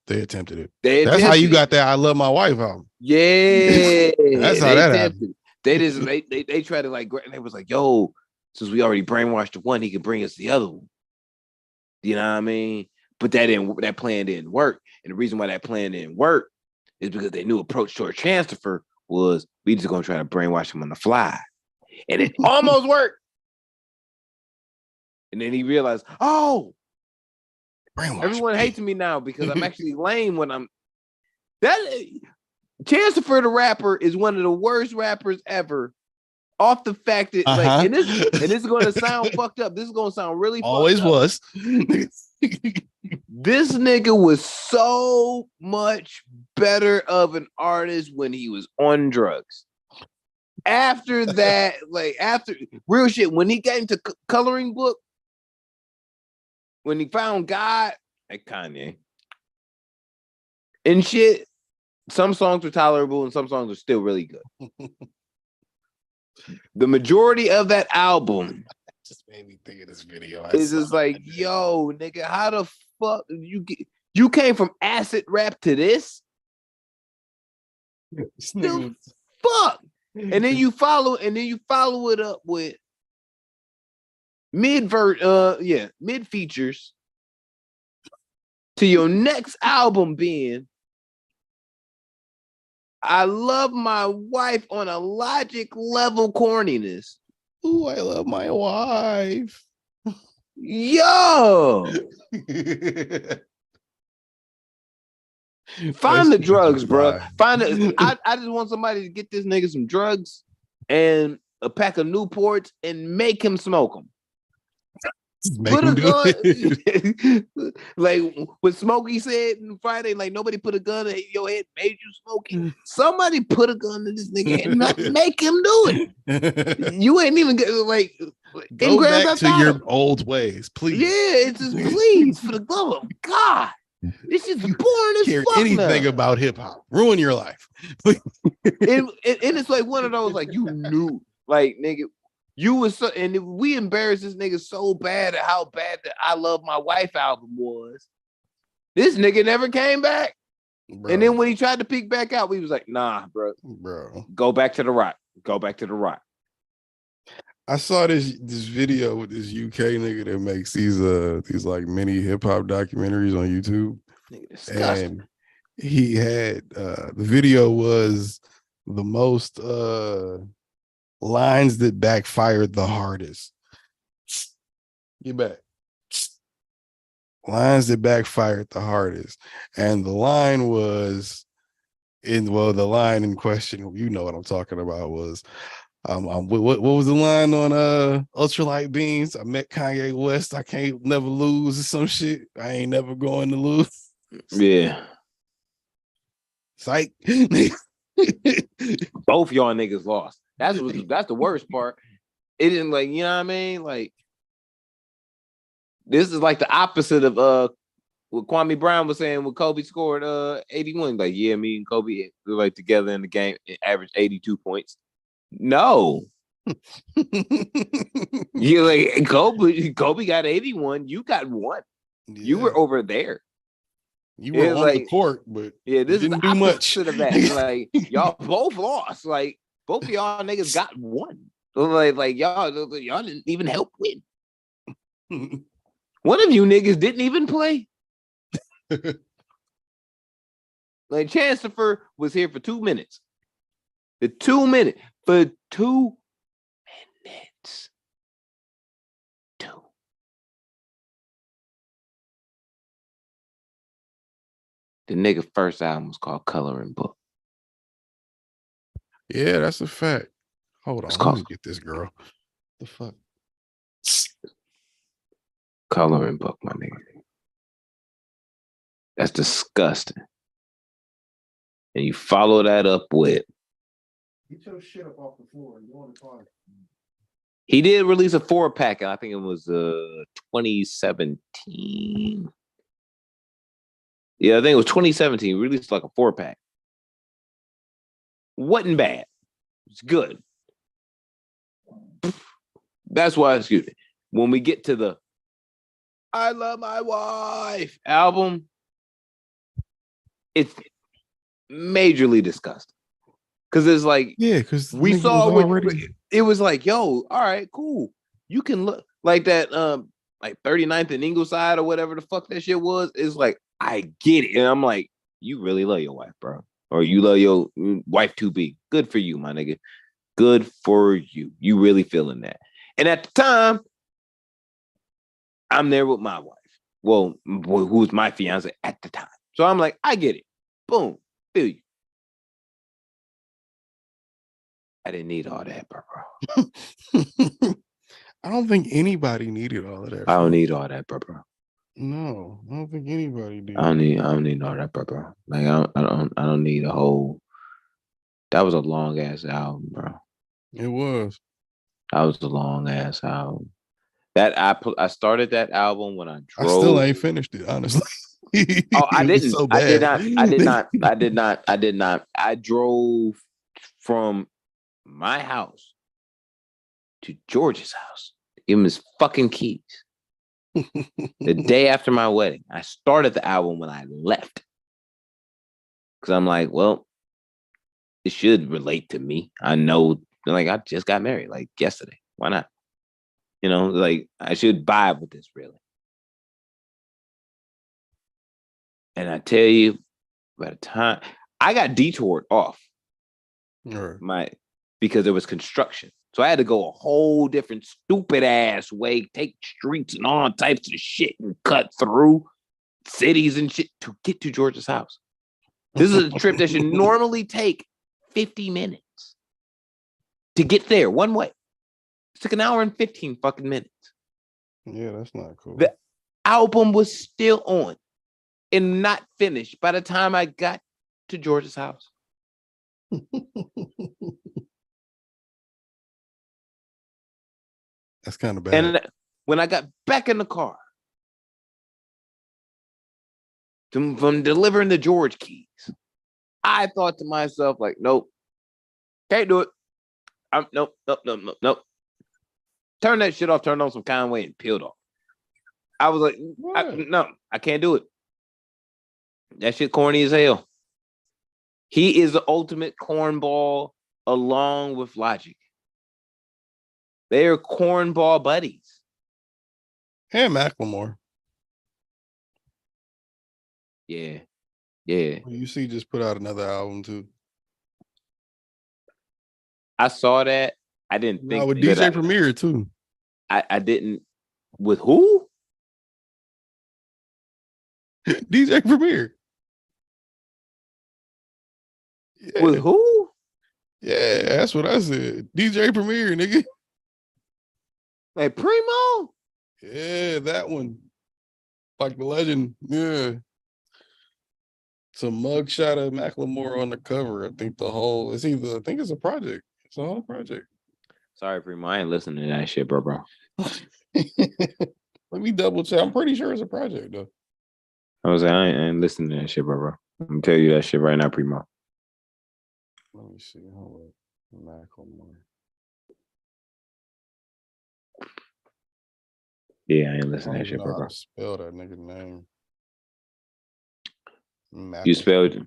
That's how you got that I Love My Wife album. Yeah. That's how that happened. They just they tried to like, and they was like, yo, since we already brainwashed the one, he could bring us the other one. You know what I mean? But that plan didn't work. And the reason why that plan didn't work is because their new approach toward Chancellor was we just gonna try to brainwash him on the fly. And it almost worked. And then he realized, oh, everyone hates me now because I'm actually lame when I'm that. Chance for the Rapper is one of the worst rappers ever. Off the fact that and this is going to sound fucked up. This is going to sound really always fucked up. was. This nigga was so much better of an artist when he was on drugs. After that, after real shit, when he came to Coloring Book, when he found God, like Kanye and shit, some songs were tolerable and some songs were still really good. The majority of that album just made me think of this video. It's just like, yo, nigga, how the fuck you came from acid rap to this? The fuck. And then you follow it up with mid features to your next album being I love my wife on a Logic level corniness. Ooh, I love my wife. Yo. Find the drugs, bro. I just want somebody to get this nigga some drugs and a pack of Newports and make him smoke them. Put a gun, like what Smokey said on Friday, like nobody put a gun in your head, made you smoke it. Somebody put a gun in this nigga and make him do it. You ain't even like go back to your old ways, please. Yeah, it's just please for the love of God. This is boring as fuck. Anything now. about hip hop, ruin your life. and it's like one of those like you knew, like nigga. You was so, and we embarrassed this nigga so bad at how bad the I Love My Wife album was. This nigga never came back. Bro. And then when he tried to peek back out, we was like, nah, bro. Go back to the rock. Go back to the rock. I saw this video with this UK nigga that makes these like mini hip hop documentaries on YouTube. And he had the video was the most lines that backfired the hardest. Get back. Lines that backfired the hardest. And the line was the line in question, you know what I'm talking about, was what was the line on Ultralight Beams? I met Kanye West. I can't never lose or some shit. I ain't never going to lose. Yeah. Psych. Both y'all niggas lost. That's the worst part. It didn't like, you know what I mean? Like, this is like the opposite of what Kwame Brown was saying when Kobe scored 81. Like, yeah, me and Kobe were like together in the game, averaged 82 points. No. You're like Kobe got 81, you got 1. Yeah. You were over there. You were on the court, but yeah, this didn't is do much of that. Like, y'all both lost. Like, both of y'all niggas got 1. Like y'all didn't even help win. One of you niggas didn't even play. Like, Chancellor was here for 2 minutes. For 2 minutes. 2. The nigga first album was called Coloring Book. Yeah, that's a fact. Hold on, let me get this girl. The fuck? Coloring Book, my nigga. That's disgusting. And you follow that up with. Get your shit up off the floor. You want to talk? He did release a 4-pack. I think it was 2017. Yeah, I think it was 2017. He released like a 4-pack. Wasn't bad. It's good. That's why, excuse me. When we get to the I Love My Wife album, it's majorly disgusting. Because it's like, yeah, because we saw it was like, yo, all right, cool. You can look like that, like 39th and Ingleside or whatever the fuck that shit was. It's like, I get it. And I'm like, you really love your wife, bro. Or you love your wife to be. Good for you, my nigga. Good for you. You really feeling that. And at the time, I'm there with my wife. Well, who's my fiance at the time. So I'm like, I get it. Boom. Feel you. I didn't need all that, bro. I don't think anybody needed all of that. I don't from need all that, bro. No, I don't think anybody did. I don't need all that, bro. Like I don't need a whole. That was a long ass album, bro. It was. That was a long ass album. That I started that album when I drove. I still ain't finished it, honestly. Oh, I It was didn't. so I did bad. not. I did not. I did not. I did not. I drove from my house to George's house. Give him his fucking keys. The day after my wedding, I started the album when I left. Because I'm like, well, it should relate to me. I know, like, I just got married, like, yesterday. Why not? You know, like, I should vibe with this, really. And I tell you, by the time I got detoured off because there was construction. So I had to go a whole different stupid ass way, take streets and all types of shit and cut through cities and shit to get to George's house. This is a trip that should normally take 50 minutes to get there one way. It took an hour and 15 fucking minutes. Yeah, that's not cool. The album was still on and not finished by the time I got to George's house. That's kind of bad. And when I got back in the car from delivering the George keys, I thought to myself, like, nope, can't do it. Nope. Turn that shit off, turned on some Conway and peeled off. I was like, no, I can't do it. That shit corny as hell. He is the ultimate cornball along with Logic. They are cornball buddies. And Macklemore. Yeah. You see, just put out another album too. I saw that. I didn't think with DJ Premier too. I didn't. With who? DJ Premier. Yeah. With who? Yeah, that's what I said. DJ Premier, nigga. Like Primo? Yeah, that one. Like the legend. Yeah. It's a mugshot of Macklemore on the cover. I think I think it's a project. It's a whole project. Sorry, Primo. I ain't listening to that shit, bro. Let me double check. I'm pretty sure it's a project, though. I was like, I ain't listening to that shit, bro. I'm gonna tell you that shit right now, Primo. Let me see. Hold on. Macklemore. Yeah, I ain't listening to that shit, bro. Spell that nigga name. You spelled it.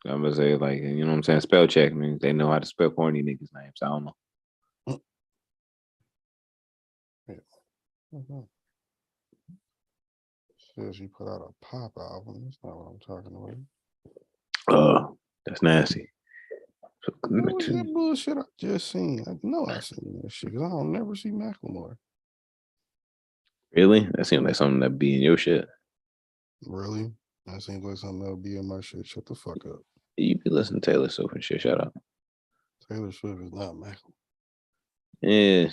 I'm gonna say, like, you know what I'm saying? Spell check means they know how to spell corny niggas' names. I don't know. Says he put out a pop album. That's not what I'm talking about. That's nasty. So, what was that bullshit I just seen? I know I seen that shit because I don't never see Macklemore. Really? That seems like something that be in your shit. Really? That seems like something that'll be in my shit. Shut the fuck up. You be listening to Taylor Swift and shit. Shut up. Taylor Swift is not Macklemore. Yeah.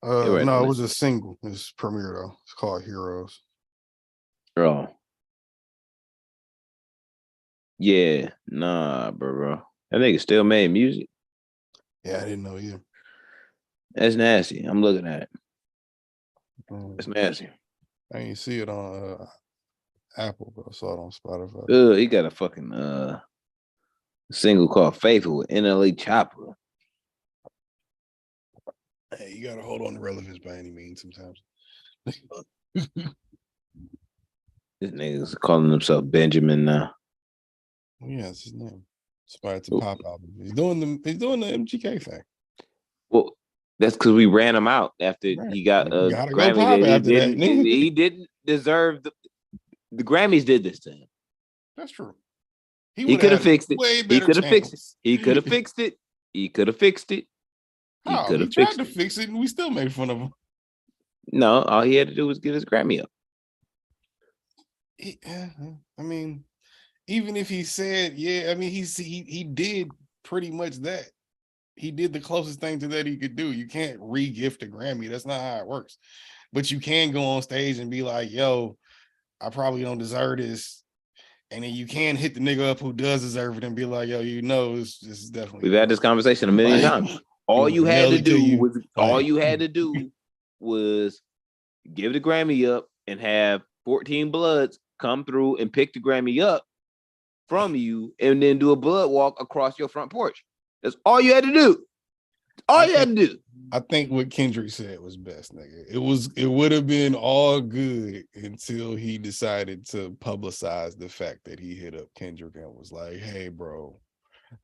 No, it was a single. It's premiere though. It's called Heroes. Bro. Yeah. Nah, bro. That nigga still made music. Yeah, I didn't know either. That's nasty. I'm looking at it. It's nasty. I ain't see it on Apple, but I saw it on Spotify. He got a fucking single called Faithful with NLE Chopper. Hey, you gotta hold on to relevance by any means sometimes. This nigga's calling himself Benjamin now. Yeah, that's his name. Inspired to pop album. He's doing the MGK thing. Well, that's because we ran him out after he got a Grammy. He didn't deserve the Grammys did this to him. That's true. He could have fixed it. He could have fixed it. He could have fixed it. He could have fixed it. He tried to fix it, and we still made fun of him. No, all he had to do was get his Grammy up. I mean, even if he said, yeah, I mean, he did pretty much that. he did the closest thing to that he could do. You can't re-gift a Grammy. That's not how it works. But you can go on stage and be like, yo, I probably don't deserve this. And then you can hit the nigga up who does deserve it and be like, yo, you know, this is definitely. We've had this conversation a million times. All you had to do was give the Grammy up and have 14 Bloods come through and pick the Grammy up from you and then do a blood walk across your front porch. That's all you had to do. I think what Kendrick said was best, nigga. It would have been all good until he decided to publicize the fact that he hit up Kendrick and was like, hey, bro.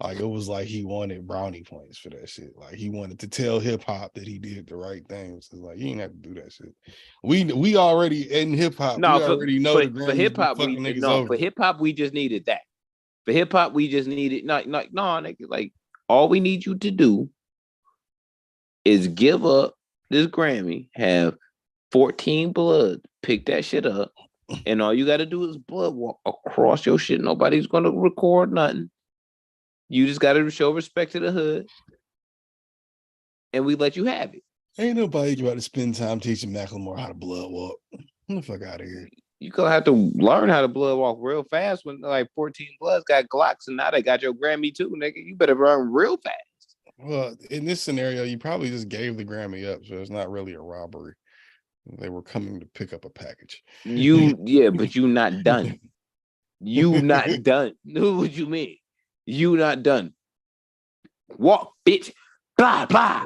Like, it was like he wanted brownie points for that shit. Like, he wanted to tell hip hop that he did the right things. It's like, you ain't have to do that shit. We already in hip hop. No, we already know for hip hop. For hip hop, we just needed that. For hip hop, we just needed nigga, like all we need you to do is give up this Grammy, have 14 Bloods pick that shit up, and all you got to do is blood walk across your shit. Nobody's gonna record nothing. You just got to show respect to the hood, and we let you have it. Ain't nobody about to spend time teaching Macklemore how to blood walk. Get the fuck out of here. You gonna have to learn how to blood walk real fast when like 14 Bloods got Glocks and now they got your Grammy too, nigga. You better run real fast. Well, in this scenario, you probably just gave the Grammy up, so it's not really a robbery. They were coming to pick up a package. But you not done. You not done. What you mean? You not done. Walk, bitch. Blah blah.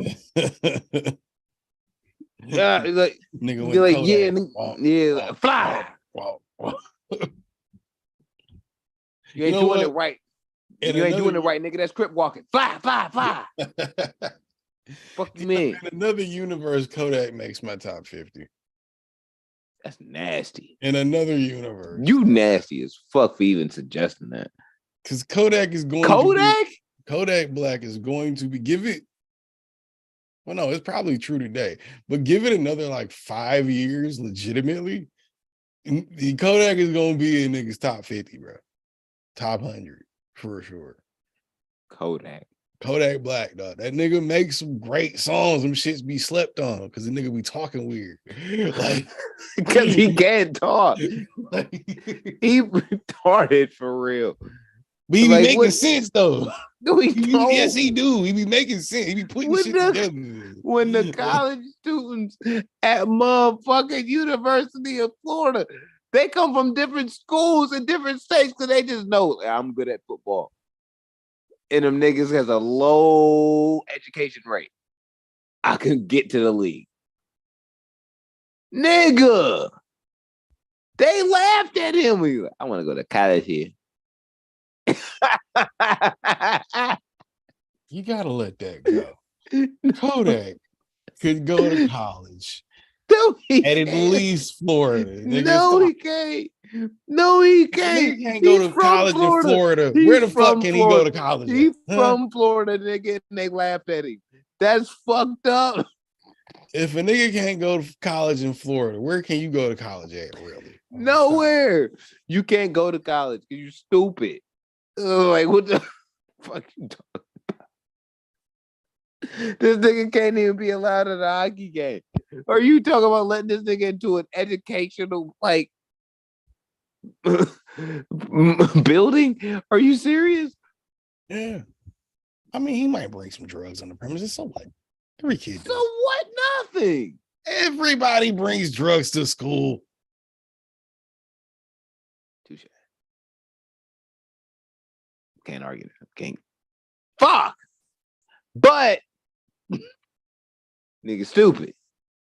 Like nigga, like yeah, fly. Wow. You ain't doing it right. You ain't doing it right, nigga. That's crip walking. Fly. Fuck you, man. In another universe, Kodak makes my top 50. That's nasty. In another universe, you nasty as fuck for even suggesting that. Because Kodak is going. Kodak Black is going to be well, no, it's probably true today, but give it another like 5 years, legitimately. The Kodak is gonna be in niggas top 50, bro. Top 100 for sure. Kodak Black, dog. That nigga makes some great songs. Them shits be slept on because the nigga be talking weird. Like, because he can't talk. Like, he retarded for real. But he be making sense though. No, yes, he do. He be making sense. He be putting shit together. When the college students at motherfucking University of Florida, they come from different schools in different states because they just know I'm good at football. And them niggas has a low education rate. I can get to the league. Nigga. They laughed at him. I want to go to college here. You gotta let that go. Kodak could go to college. No, at least Florida. No, he can't. No, he can't. He can't go to college in Florida. Where the fuck can he go to college? He's from Florida, nigga, and they laughed at him. That's fucked up. If a nigga can't go to college in Florida, where can you go to college at, really? Nowhere. You can't go to college because you're stupid. Like, what the fuck you talking about? This nigga can't even be allowed in a hockey game. Are you talking about letting this nigga into an educational, like, building? Are you serious? Yeah. I mean, he might bring some drugs on the premises. So what? Every kid does. So what? Nothing. Everybody brings drugs to school. Touche. Can't argue that. Can't. Fuck. But nigga stupid.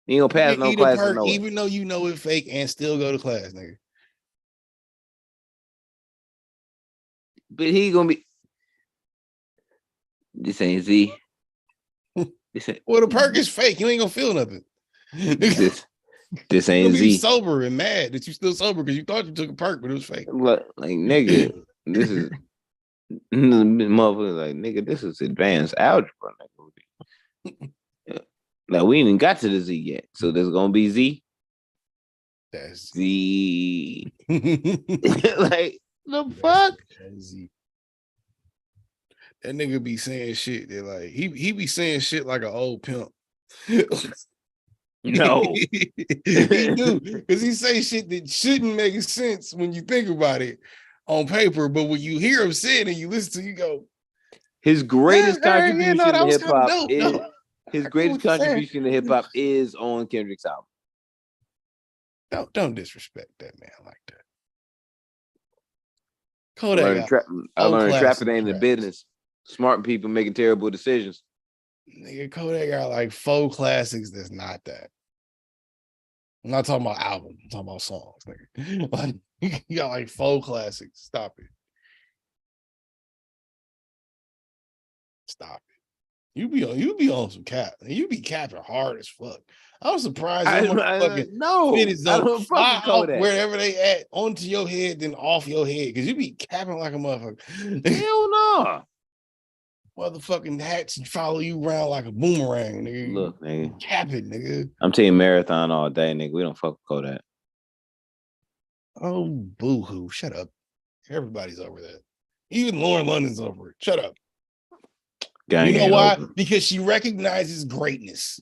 He ain't gonna pass no class. Even though you know it's fake and still go to class, nigga. But he gonna be. This ain't Z. Well, the perk is fake. You ain't gonna feel nothing. This ain't Z. Be sober and mad that you still sober because you thought you took a perk, but it was fake. Like nigga, this is motherfucker. Like nigga, this is advanced algebra. Like we ain't even got to the Z yet, so there's gonna be Z. That's Z. Like the fuck. Z. That nigga be saying shit that like he be saying shit like an old pimp. No. He do, because he say shit that shouldn't make sense when you think about it on paper, but when you hear him say it and you listen to, you go, His greatest yeah, no, contribution that to was hip kind of hop dope. is No, his I get greatest what you're saying. contribution to hip hop is on Kendrick's album. Don't disrespect that man like that. I Kodak learned, classic trapping ain't the tracks. business. Smart people making terrible decisions. Nigga, Kodak got like 4 classics that's not that. I'm not talking about albums, I'm talking about songs, nigga. Like, you got like 4 classics. Stop it. Stop it. You be on some cap. You be capping hard as fuck. I'm surprised I fucking no, fit is I don't don't fuck fly with off Kodak. wherever they at onto your head, then off your head. Because you be capping like a motherfucker. Hell no. Motherfucking hats and follow you around like a boomerang, nigga. Look, nigga. Capping, nigga. I'm team Marathon all day, nigga. We don't fuck with Kodak. Oh, boo-hoo. Shut up. Everybody's over that. Even Lauren London's over it. Shut up. Gang you know ain't why? over. Because she recognizes greatness.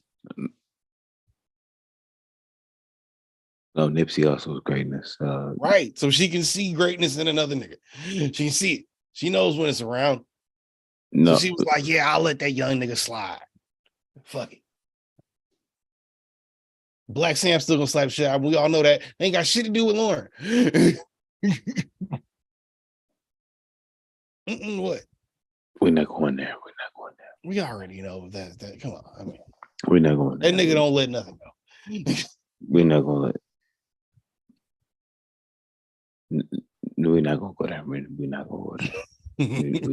No, Nipsey also was greatness. Right. So she can see greatness in another nigga. She can see it. She knows when it's around. No, So she was like, yeah, I'll let that young nigga slide. Fuck it. Black Sam's still gonna slap shit out. We all know that. They ain't got shit to do with Lauren. What? we're not going there. We're not going there. We already know that. Come on. I mean, We're not going there. that nigga don't let nothing go. We're not gonna let. We're not gonna go there. We're not gonna go there. We're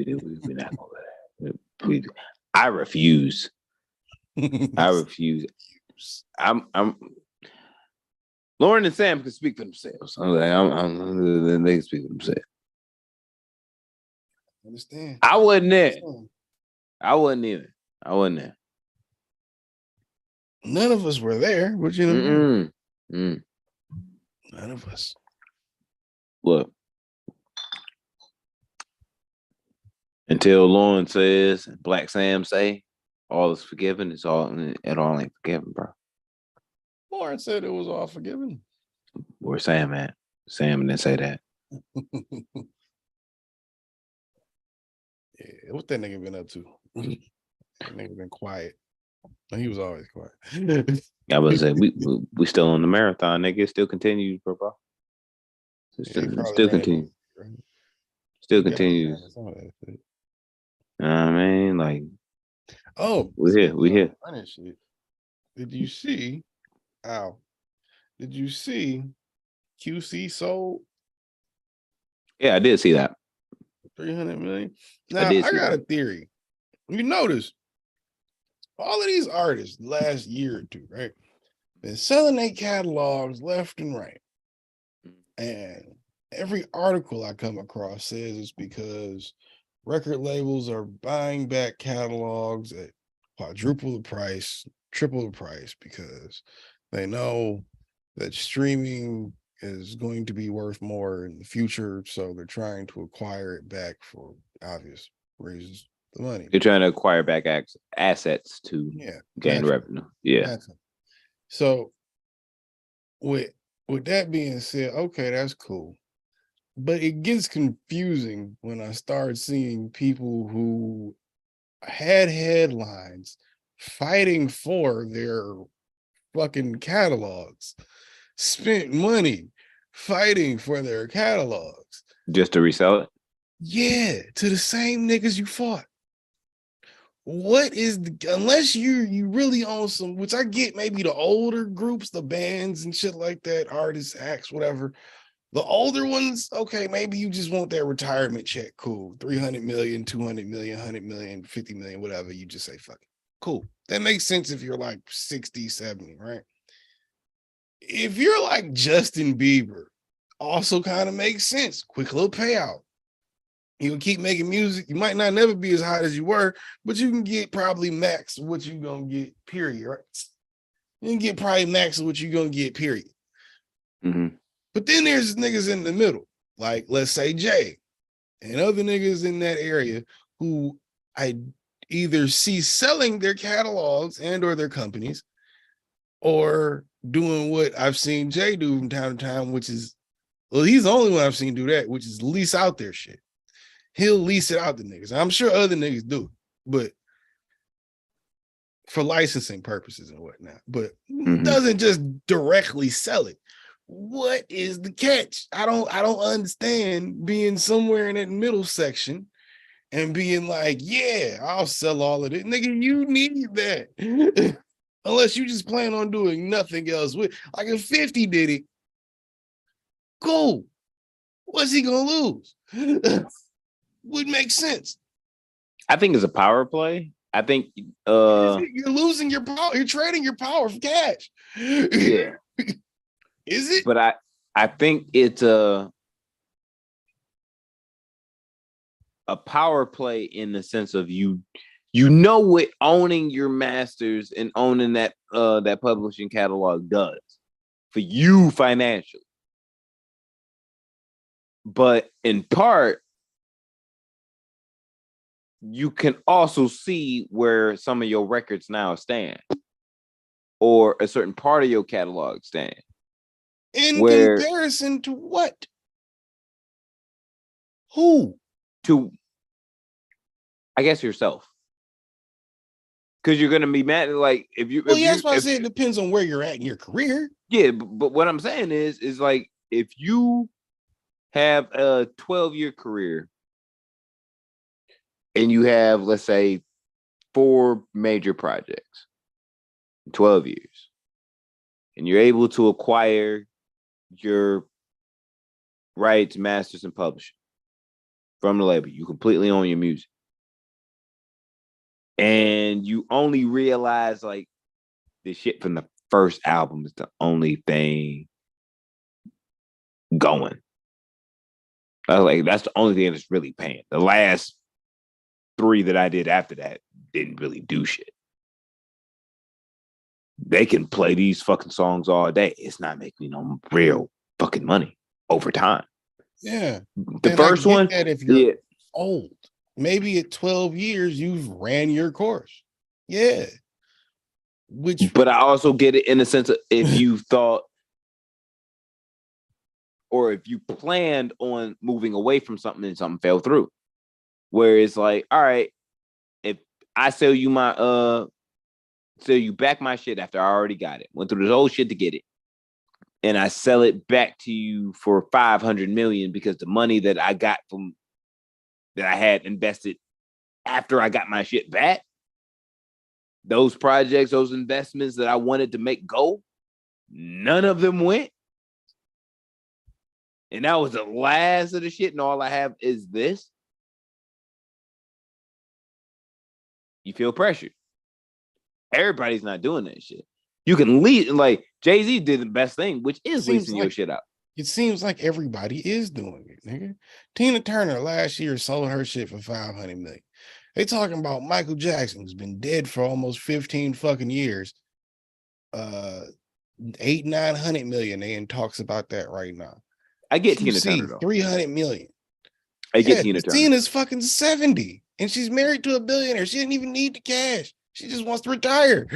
not gonna go there. I refuse. I refuse. I'm. Lauren and Sam can speak for themselves. They can speak for themselves. Understand? I wasn't there. I wasn't either. I wasn't there. None of us were there, but you know, Mm. none of us. Look, until Lauren says, Black Sam say, all is forgiven. It all ain't forgiven, bro. Lauren said it was all forgiven. Where Sam at? Sam didn't say that. Yeah, what that nigga been up to? That nigga been quiet. He was always quiet. I was say we still on the marathon, nigga. It still continues, bro. Still continues. Still continues. You know what I mean? Like, oh, we here. Shit. Did you see? Did you see QC sold? Yeah, I did see that. 300 million. Now I got a theory. You notice all of these artists last year or two, right? Been selling their catalogs left and right. And every article I come across says it's because record labels are buying back catalogs at quadruple the price, triple the price, because they know that streaming is going to be worth more in the future. So they're trying to acquire it back for obvious reasons. The money. They're trying to acquire back assets to gain revenue. Yeah. So with that being said, okay, that's cool. But it gets confusing when I start seeing people who had headlines fighting for their fucking catalogs, spent money fighting for their catalogs. Just to resell it? Yeah, to the same niggas you fought. What is unless you really own some, which I get, maybe the older groups, the bands and shit like that, artists, acts, whatever. The older ones, okay, maybe you just want that retirement check. Cool. 300 million, 200 million, 100 million, 50 million, whatever. You just say, fuck it. Cool. That makes sense if you're like 60, 70, right? If you're like Justin Bieber, also kind of makes sense. Quick little payout. You will keep making music. You might not never be as hot as you were, but you can get probably max what you gonna get, period, right? You can get probably max what you gonna get, period. Mm-hmm. But then there's niggas in the middle, like let's say Jay and other niggas in that area who I either see selling their catalogs and or their companies, or doing what I've seen Jay do from time to time, which is, well, he's the only one I've seen do that, which is lease out their shit. He'll lease it out to niggas. I'm sure other niggas do, but for licensing purposes and whatnot, but doesn't just directly sell it. What is the catch? I don't understand being somewhere in that middle section and being like, yeah, I'll sell all of it. Nigga, you need that. Unless you just plan on doing nothing else with. Like if 50 did it, cool. What's he gonna lose? Would make sense. I think it's a power play. I think you're losing your power. You're trading your power for cash. Yeah. Is it? But I think it's a power play in the sense of you know what owning your masters and owning that publishing catalog does for you financially. But in part, you can also see where some of your records now stand, or a certain part of your catalog stand. In comparison to what? Who? To, I guess, yourself. Because you're gonna be mad, like if you. Well, that's why I say it depends on where you're at in your career. Yeah, but what I'm saying is like if you have a 12-year career and you have, let's say, 4 major projects, 12 years, and you're able to acquire your rights, masters, and publishing from the label, you completely own your music. And you only realize like the shit from the first album is the only thing going. I was like, that's the only thing that's really paying. The last 3 that I did after that didn't really do shit. They can play these fucking songs all day. It's not making no real fucking money over time. Yeah. The first one, that if you're old, maybe at 12 years, you've ran your course. Yeah. But I also get it in the sense of if you thought, or if you planned on moving away from something and something fell through, where it's like, all right, if I sell you back my shit after I already got it, went through this whole shit to get it, and I sell it back to you for $500 million because the money that I got from that I had invested after I got my shit back, those projects, those investments that I wanted to make go, none of them went. And that was the last of the shit, and all I have is this. You feel pressured. Everybody's not doing that shit. You can lead, like Jay-Z did the best thing, which is leasing your shit out. It seems like everybody is doing it, nigga. Tina Turner last year sold her shit for $500 million. They talking about Michael Jackson, who's been dead for almost 15 fucking years. 800-900 million. They in talks about that right now. I get Tina Turner though. 300 million. I get Tina Turner. Tina's fucking 70 and she's married to a billionaire. She didn't even need the cash. She just wants to retire.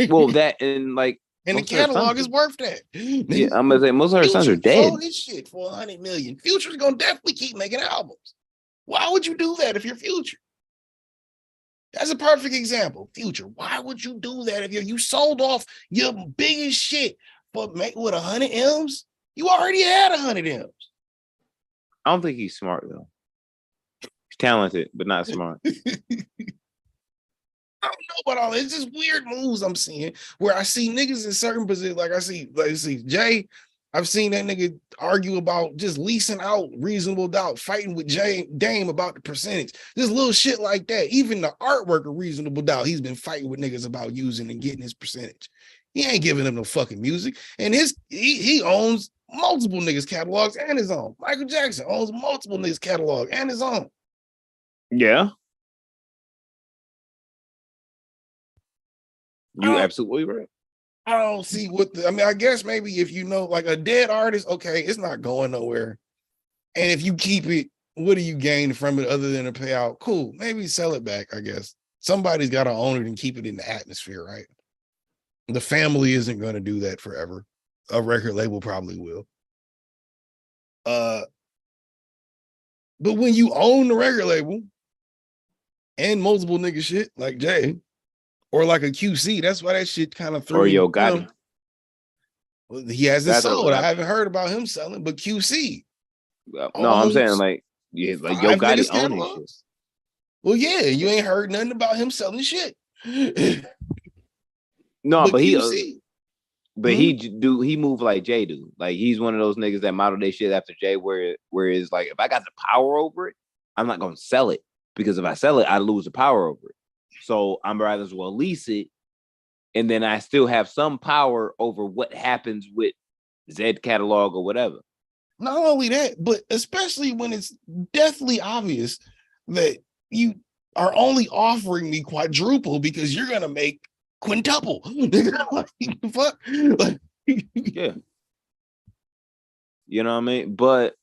Well, that and like, and the catalog is worth that. Yeah, I'm gonna say most of her sons are dead. Sold his shit for $100 million. Future's gonna definitely keep making albums. Why would you do that if you're Future? That's a perfect example. Future. Why would you do that if you sold off your biggest shit for make with 100 M's? You already had 100 M's. I don't think he's smart though. He's talented, but not smart. I don't know about all this. It's just weird moves I'm seeing where I see niggas in certain positions. Like I see Jay. I've seen that nigga argue about just leasing out Reasonable Doubt, fighting with Dame about the percentage. Just little shit like that. Even the artwork of Reasonable Doubt, he's been fighting with niggas about using and getting his percentage. He ain't giving them no fucking music. And he owns multiple niggas' catalogs and his own. Michael Jackson owns multiple niggas' catalog and his own. Yeah. You absolutely right. I don't see I guess maybe if you know, like a dead artist, okay, it's not going nowhere. And if you keep it what do you gain from it other than a payout? Cool, maybe sell it back. I guess somebody's got to own it and keep it in the atmosphere, right? The family isn't going to do that forever. A record label probably will. But when you own the record label and multiple nigga shit like Jay or like a QC, that's why that shit kind of threw Or me. Yo Gotti. Well, he hasn't sold. I haven't heard about him selling, but QC. No, I'm saying like Yo Gotti owning shit. Well, yeah, you ain't heard nothing about him selling shit. No, but QC. He move like Jay do. Like he's one of those niggas that model their shit after Jay, where it's like if I got the power over it, I'm not gonna sell it because if I sell it, I lose the power over it. So I'm rather as well lease it, and then I still have some power over what happens with Zed catalog or whatever. Not only that, but especially when it's deathly obvious that you are only offering me quadruple because you're gonna make quintuple. Fuck. Yeah. You know what I mean? But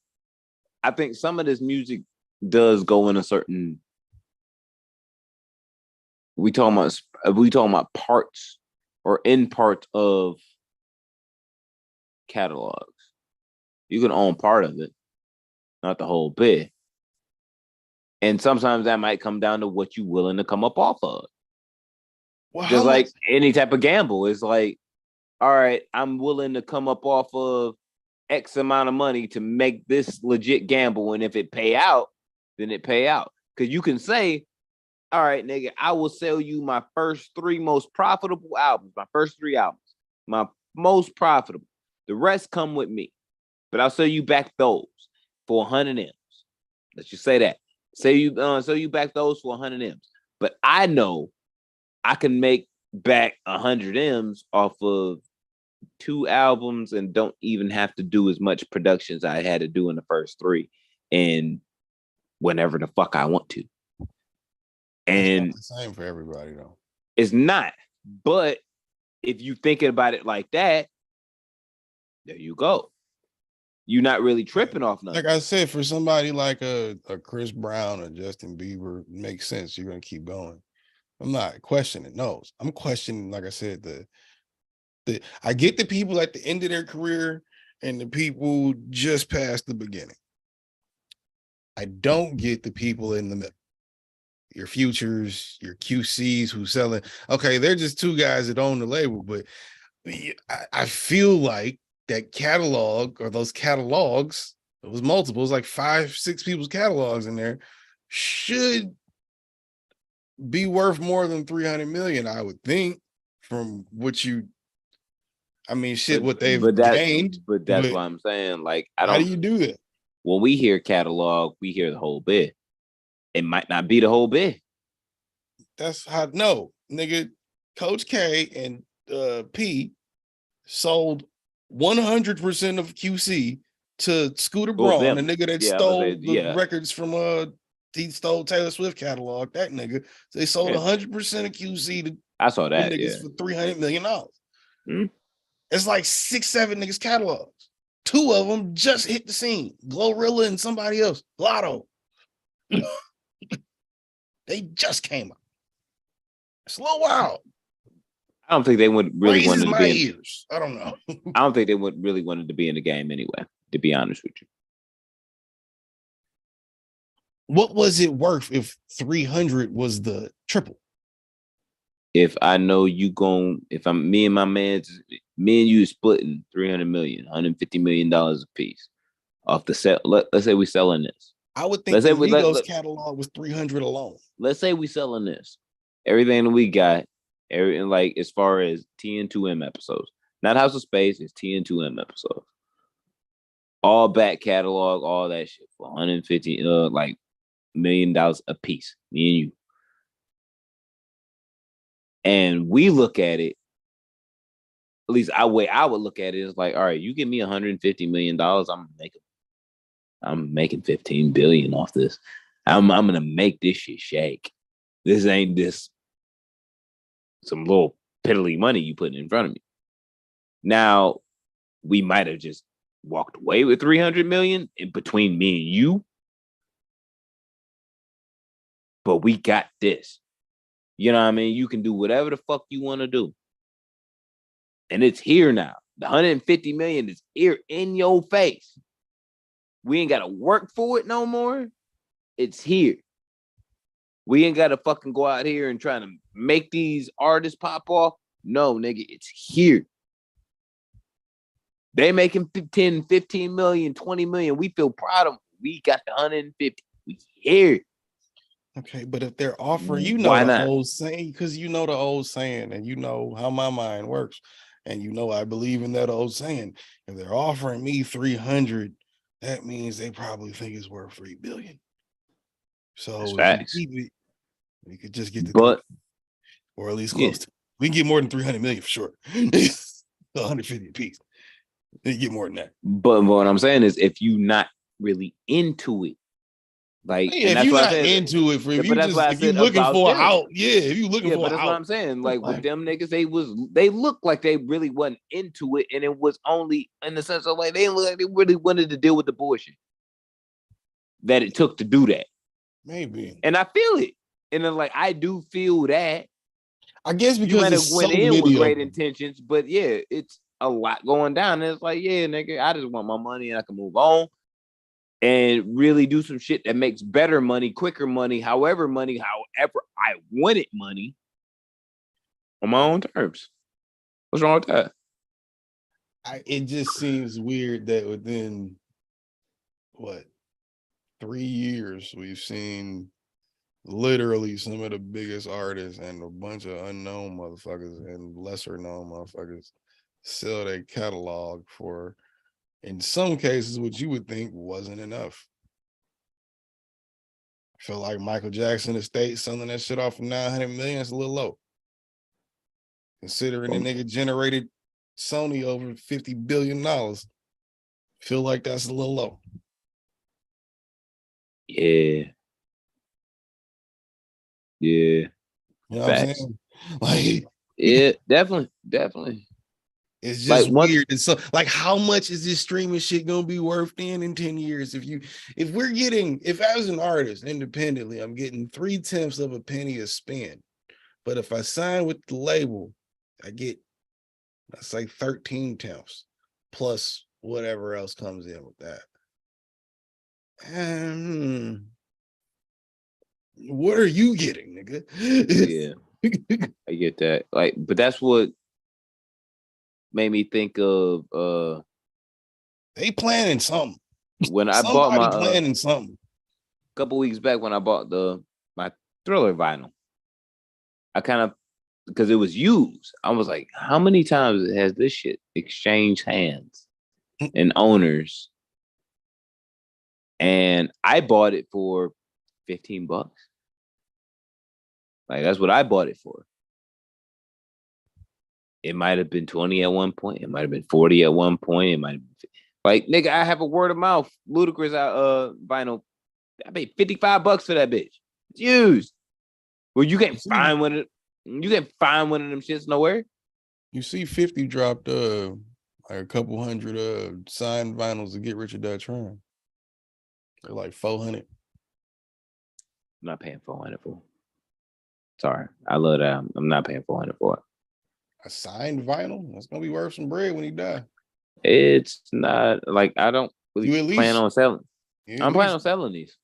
I think some of this music does go in a certain. We talking about parts or in parts of catalogs. You can own part of it, not the whole bit. And sometimes that might come down to what you're willing to come up off of. Well, just like any type of gamble, it's like, all right, I'm willing to come up off of X amount of money to make this legit gamble. And if it pay out, then it pay out. Because you can say, all right, nigga, I will sell you my first 3 most profitable albums, my first 3 albums, my most profitable. The rest come with me. But I'll sell you back those for 100 M's. Let's just say that. Say you back those for 100 M's. But I know I can make back 100 M's off of 2 albums and don't even have to do as much production as I had to do in the first 3 and whenever the fuck I want to. And it's not the same for everybody though. It's not. But if you thinking about it like that, there you go. You're not really tripping off nothing. Like I said, for somebody like a Chris Brown or Justin Bieber, it makes sense. You're gonna keep going. I'm not questioning those. I'm questioning, like I said, the I get the people at the end of their career and the people just past the beginning. I don't get the people in the middle. Your Futures, your QCs who selling. Okay, they're just 2 guys that own the label, but I feel like that catalog or those catalogs, it was multiple, it was like 5, 6 people's catalogs in there, should be worth more than 300 million, I would think, from what you, I mean, shit, what they've gained. But that's what I'm saying. Like, how do you do that? When we hear catalog, we hear the whole bit. It might not be the whole bit. That's how, no, nigga, Coach K and P sold 100% of QC to Scooter Braun, the nigga that stole the records from he stole Taylor Swift catalog. That nigga, they sold 100% of QC to I saw that niggas for $300 million. Hmm? It's like 6, 7 niggas catalogs. 2 of them just hit the scene. Glorilla and somebody else. Lotto. They just came out. It's a little wild. I don't think they would really want to be in, I don't know. I don't think they would really wanted to be in the game anyway, to be honest with you. What was it worth if 300 was the triple? If I know you if I'm me and my man, me and you splitting 300 million, $150 million a piece off the set. Let's say we selling this. I would think the Migos catalog was 300 alone. Let's say we selling this. Everything that we got, everything like as far as TN2M episodes, not House of Space, it's TN2M episodes. All back catalog, all that shit for 150 like $1 million a piece, me and you. And we look at it, at least I would look at it is like, all right, you give me $150 million, I'm making 15 billion off this. I'm gonna make this shit shake. This ain't this some little piddly money you putting in front of me. Now, we might have just walked away with 300 million in between me and you, but we got this. You know what I mean? You can do whatever the fuck you want to do. And it's here now. The 150 million is here in your face. We ain't got to work for it no more. It's here. We ain't got to fucking go out here and try to make these artists pop off. No, nigga, it's here. They making 10, 15 million, 20 million. We feel proud of them. We got the 150. We here. Okay, but if they're offering, you know the old saying, because you know the old saying, and you know how my mind works, and you know I believe in that old saying. If they're offering me 300, that means they probably think it's worth 3 billion. So if you keep it, we could just get the or at least close to. We can get more than 300 million for sure. 150 a piece. You get more than that. But what I'm saying is, if you're not really into it, like, yeah, if you're not into it, if you looking for out, if you looking for but that's what I'm saying. Like with them niggas, they look like they really wasn't into it, and it was only in the sense of like they didn't look like they really wanted to deal with the bullshit that it took to do that. Maybe, and I feel it, and then like I do feel that. I guess because you might have went in with great intentions, but yeah, it's a lot going down. And it's like, yeah, nigga, I just want my money and I can move on and really do some shit that makes better money, quicker money, however I wanted money on my own terms. What's wrong with that? It just seems weird that within 3 years we've seen literally some of the biggest artists and a bunch of unknown motherfuckers and lesser known motherfuckers sell their catalog for, in some cases, what you would think wasn't enough. I feel like Michael Jackson estate selling that shit off for 900 million is a little low. Considering the nigga generated Sony over $50 billion. Feel like that's a little low. Yeah. Yeah. You know what I'm saying? Like, yeah, definitely. It's just like, weird. And so, like, how much is this streaming shit gonna be worth in 10 years? If as an artist independently, I'm getting 3/10 of a penny a spin. But if I sign with the label, I get, let's say 13/10 plus whatever else comes in with that. What are you getting, nigga? Yeah, I get that. Like, but that's what made me think of they planning something. When I bought my planning something a couple weeks back when I bought my Thriller vinyl. I kind of, because it was used, I was like, how many times has this shit exchanged hands and owners? And I bought it for $15. Like, that's what I bought it for. It might have been 20 at one point. It might have been 40 at one point. It might have been, like, nigga, I have a word of mouth Ludacris vinyl. I paid $55 for that bitch. It's used. Well, you can't find one of them shits nowhere. You see 50 dropped like a couple hundred signed vinyls to Get Rich or Die Trying. They're like 400. I'm not paying 400 for it. Sorry. I love that. I'm not paying 400 for it. A signed vinyl? That's gonna be worth some bread when he die. It's not like I don't really plan on selling. I'm planning on selling these.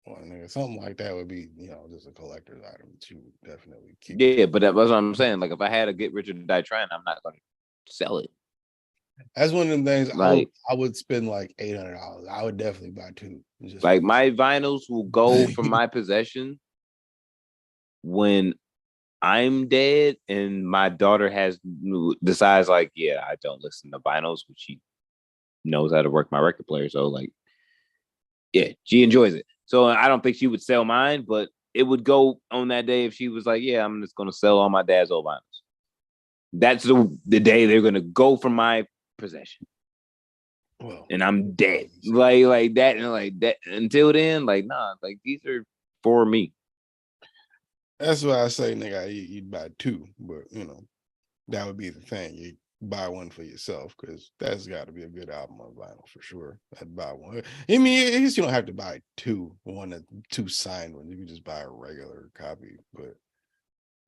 Well, nigga, something like that would be, just a collector's item that you would definitely keep. Yeah, but that's what I'm saying. Like, if I had to Get Rich or Die Trying, I'm not going to sell it. That's one of them things. Like, I would spend like $800. I would definitely buy two. Like, my vinyls will go from my possession when I'm dead and my daughter decides like, yeah, I don't listen to vinyls, which she knows how to work my record player. So like, yeah, she enjoys it. So I don't think she would sell mine, but it would go on that day if she was like, yeah, I'm just going to sell all my dad's old vinyls. That's the day they're going to go from my possession. Well, and I'm dead. Like that. And like that until then, like, nah, like these are for me. That's why I say, nigga, you'd buy two, but that would be the thing. buy one for yourself because that's got to be a good album on vinyl for sure. I'd buy one. I mean, I guess you don't have to buy two signed ones. You can just buy a regular copy, but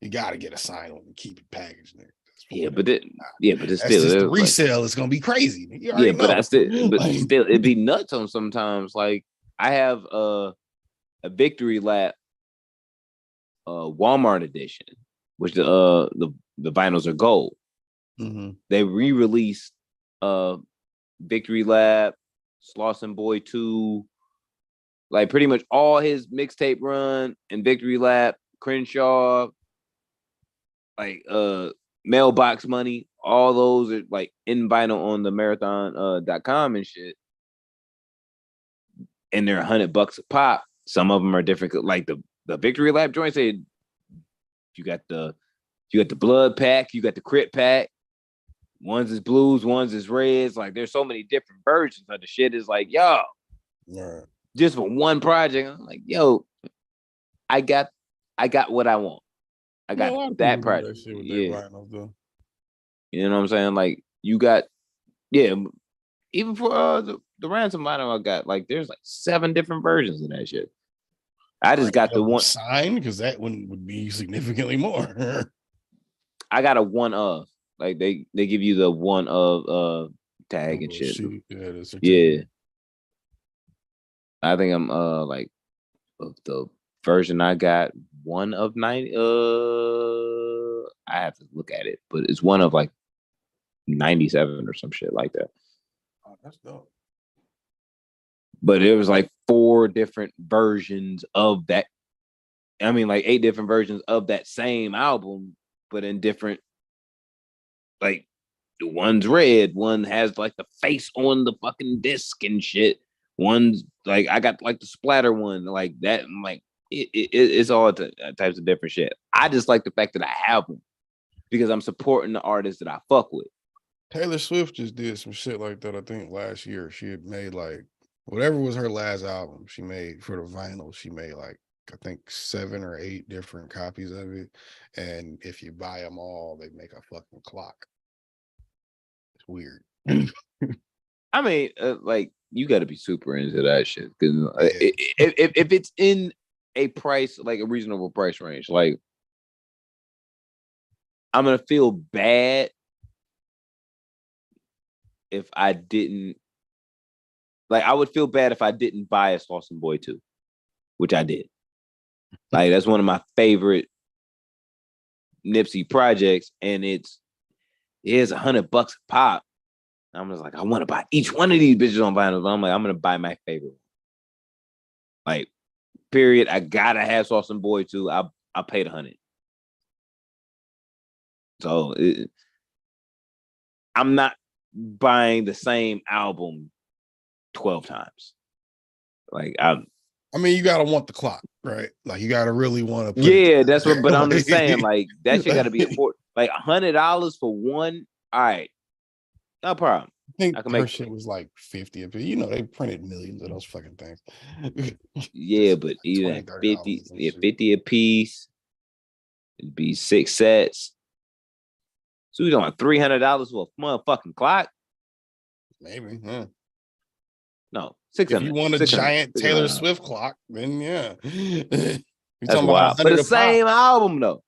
you got to get a signed one and keep it packaged there. Yeah, but it's that's still just the resale is gonna be crazy. Yeah, but know. Still, it'd be nuts on sometimes. Like I have a Victory Lap Walmart edition, which the vinyls are gold. Mm-hmm. They re-released Victory Lap, Slauson Boy 2, like pretty much all his mixtape run and Victory Lap, Crenshaw, like Mailbox Money, all those are like in vinyl on the marathon.com and shit. And they're $100 a pop. Some of them are different. Like the Victory Lap joint said you got the blood pack, you got the crit pack. One's is blues, one's is reds. Like there's so many different versions of the shit. Is like, yo, just for one project. I'm like, yo, I got what I want. I got that project. Yeah. You know what I'm saying? Like you got, yeah. Even for the ransom vinyl I got, like there's like 7 different versions of that shit. I just got the one signed because that one would be significantly more. I got a one of. Like they give you the one of tag and shit. Yeah. I think I'm like the version I got 1 of 90. I have to look at it, but it's 1 of like 97 or some shit like that. Oh, that's dope. But it was like 4 different versions of that. I mean, like 8 different versions of that same album, but in different. Like the one's red, one has like the face on the fucking disc and shit. One's like I got like the splatter one, like that. I'm like it's all types of different shit. I just like the fact that I have them because I'm supporting the artists that I fuck with. Taylor Swift just did some shit like that. I think last year she had made like whatever was her last album. She made for the vinyl. She made like I think 7 or 8 different copies of it, and if you buy them all, they make a fucking clock. It's weird. I mean, like you got to be super into that shit because if it's in a price like a reasonable price range, like I'm gonna feel bad if I didn't. Like I would feel bad if I didn't buy a Slauson Boy 2, which I did. Like that's one of my favorite Nipsey projects, and it's $100 a pop. I'm just like, I want to buy each one of these bitches on vinyl. But I'm like, I'm gonna buy my favorite. Like, period. I gotta have Slauson Boy 2. I paid $100. So I'm not buying the same album 12 times. Like I mean, you gotta want the clock, right? Like you gotta really want to. Yeah, that's what. But I'm just saying, like that shit gotta be important. Like $100 for one. All right, no problem. I think her shit was like 50. You know, they printed millions of those fucking things. Yeah, but even 50 a piece. It'd be 6 sets. So we talking about $300 for a motherfucking clock? Maybe, yeah. No, 600. If you want a giant Taylor Swift clock, then yeah. That's wild. But the same album though.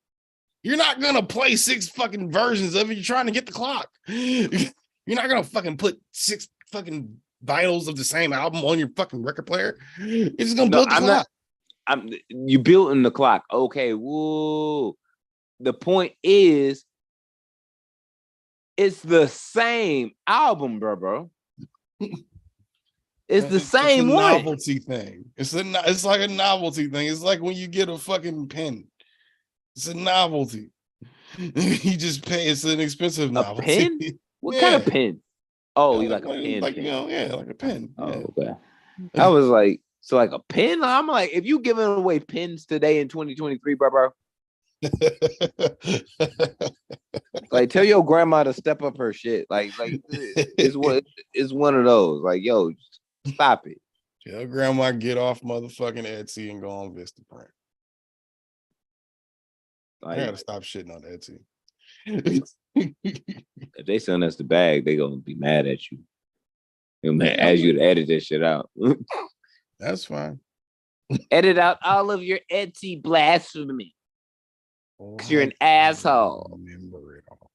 You're not gonna play 6 fucking versions of it. You're trying to get the clock. You're not gonna fucking put 6 fucking vinyls of the same album on your fucking record player. You're just gonna build the clock. You building the clock. Okay, whoa. The point is, it's the same album, bro. It's the same one. Novelty thing. It's like a novelty thing. It's like when you get a fucking pen. It's a novelty. You just pay. It's an expensive novelty. Pen? What kind of pen? Oh, you like a pen? Like like a pen. Oh, okay. I was like, so like a pen. I'm like, if you giving away pens today in 2023, bro. Like tell your grandma to step up her shit. Like it's one of those. Like, yo, stop it. Tell grandma get off motherfucking Etsy and go on Vistaprint. Like, I gotta stop shitting on Etsy. If they send us the bag, they gonna be mad at you. They're gonna Yeah, ask you to edit this shit out. that's fine. Edit out all of your Etsy blasphemy. Because you're an asshole. Remember it all.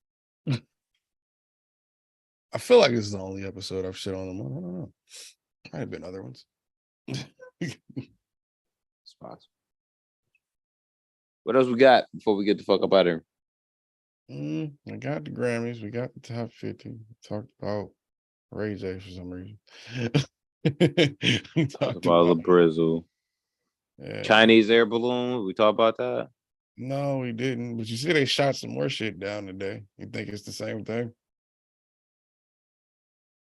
I feel like this is the only episode I've shit on them. I don't know. Might have been other ones. It's possible. What else we got before we get the fuck up out of here? I got the Grammys. We got the top 50. We talked about Ray J for some reason. We talked About the Brizzle. yeah. Chinese air balloon. We talked about that. No, we didn't. But you see, they shot some more shit down today. You think it's the same thing?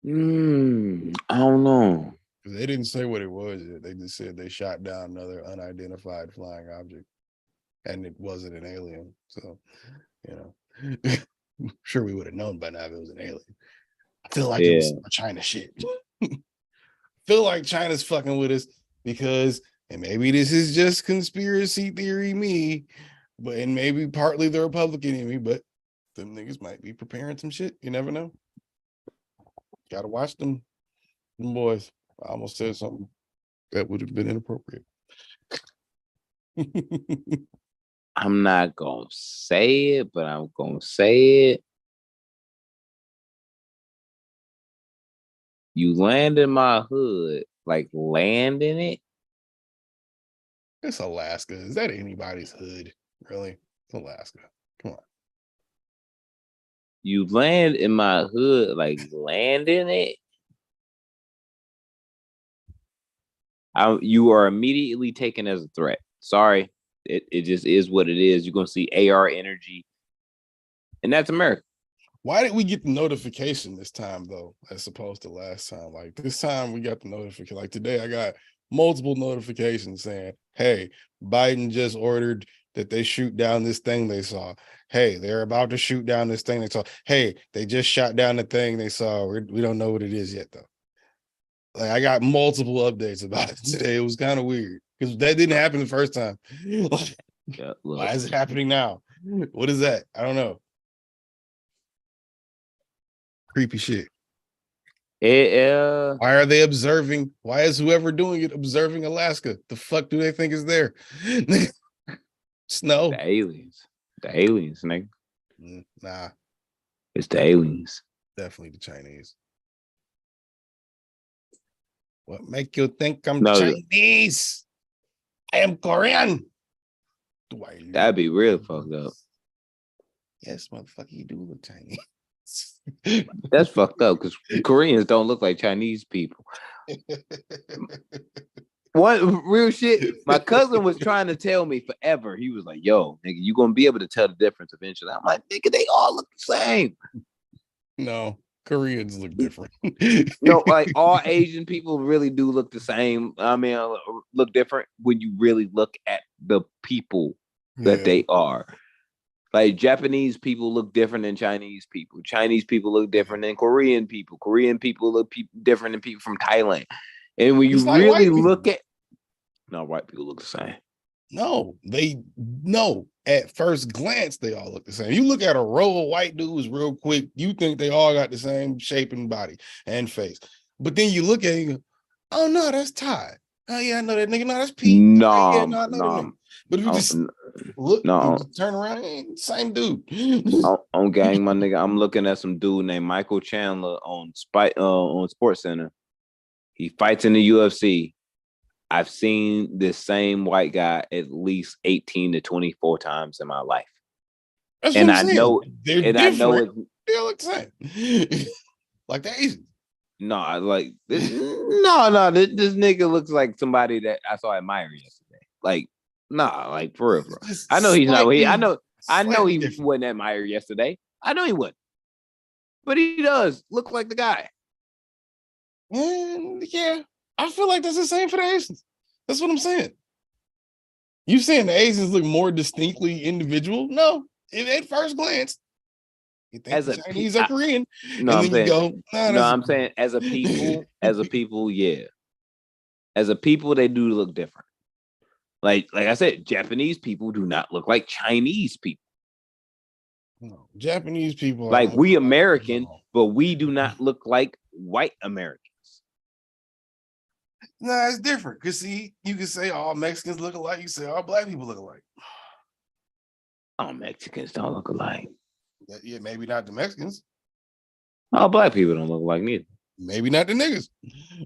I don't know. Because they didn't say what it was yet. They just said they shot down another unidentified flying object, and it wasn't an alien. So, you know, I'm sure we would have known by now if it was an alien. I feel like it was some China shit. Feel like China's fucking with us because, and maybe this is just conspiracy theory me, but and maybe partly the Republican in me, but them niggas might be preparing some shit. You never know. Gotta watch them boys. I almost said something that would have been inappropriate. I'm not gonna say it, but I'm gonna say it. You land in my hood, like land in it. It's Alaska. Is that anybody's hood? Really? It's Alaska. Come on. You land in my hood, like land in it. You are immediately taken as a threat. Sorry, it just is what it is. You're gonna see AR energy, and that's America. Why did we get the notification this time though, as opposed to last time? Like this time we got the notification. Like today, I got multiple notifications saying, "Hey, Biden just ordered that they shoot down this thing they saw. Hey, they're about to shoot down this thing they saw. Hey, they just shot down the thing they saw. We don't know what it is yet though." Like I got multiple updates about it today. It was kind of weird because that didn't happen the first time. Yeah, Why is it happening now? What is that? I don't know. Creepy shit. Why are they observing? Why is whoever doing it observing Alaska? The fuck do they think is there? Snow. The aliens. The aliens, nigga. Nah. It's the aliens. Definitely the Chinese. What make you think I'm Chinese? I am Korean. That'd be real fucked up. Yes, motherfucker, you do look Chinese. That's fucked up because Koreans don't look like Chinese people. What real shit? My cousin was trying to tell me forever. He was like, "Yo, nigga, you gonna be able to tell the difference eventually." I'm like, "Nigga, they all look the same." No, Koreans look different. No, like all Asian people really do look the same. I mean, look different when you really look at the people that they are. Like Japanese people look different than Chinese people. Chinese people look different than Korean people. Korean people look different than people from Thailand. And when you really look at, no, white people look the same. No, at first glance, they all look the same. You look at a row of white dudes real quick, you think they all got the same shape and body and face. But then you look at it and you go, oh no, that's Todd. Oh yeah, I know that nigga. No, that's Pete. No, I know that nigga. But if you just look, turn around, same dude. On gang, my nigga, I'm looking at some dude named Michael Chandler on Sports Center. He fights in the UFC. I've seen this same white guy at least 18 to 24 times in my life. That's and what I I'm saying. know, they're and different. I know it. They look the same. Like the Asians. No, like this. No, this nigga looks like somebody that I saw at Meyer yesterday. Like, nah, like for real, bro. I know he's not. I know he wasn't at Meyer yesterday. I know he wasn't, but he does look like the guy. And yeah, I feel like that's the same for the Asians. That's what I'm saying. You saying the Asians look more distinctly individual? No, at first glance, you think as the Chinese or Korean, no, and then you go, I'm saying as a people, yeah, as a people, they do look different. Like I said, Japanese people do not look like Chinese people. No, Japanese people Like are we American, no. but we do not look like white Americans. Nah, it's different. Cause see, you can say all Mexicans look alike. You say all black people look alike. All Mexicans don't look alike. Yeah, maybe not the Mexicans. All black people don't look alike neither. Maybe not the niggas.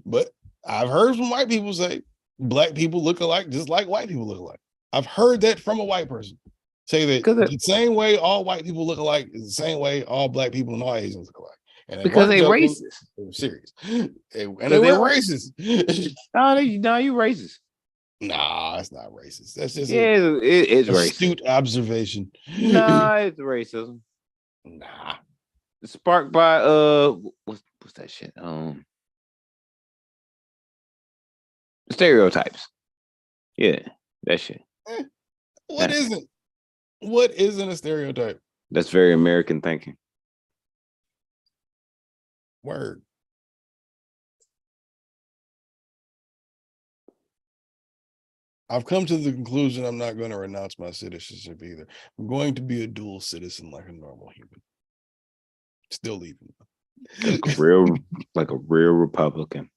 But I've heard from white people say black people look alike, just like white people look alike. I've heard that from a white person. Say that the same way all white people look alike is the same way all black people and all Asians look alike. And because they racist. They were serious. And they weren't racist. No, you racist. Nah, it's not racist. That's just it's astute observation. Nah, it's racism. Nah. Sparked by what's that shit? Stereotypes. Yeah, that shit. What isn't? What isn't a stereotype? That's very American thinking. Word. I've come to the conclusion I'm not going to renounce my citizenship either. I'm going to be a dual citizen like a normal human. Still leaving. Like a real Republican.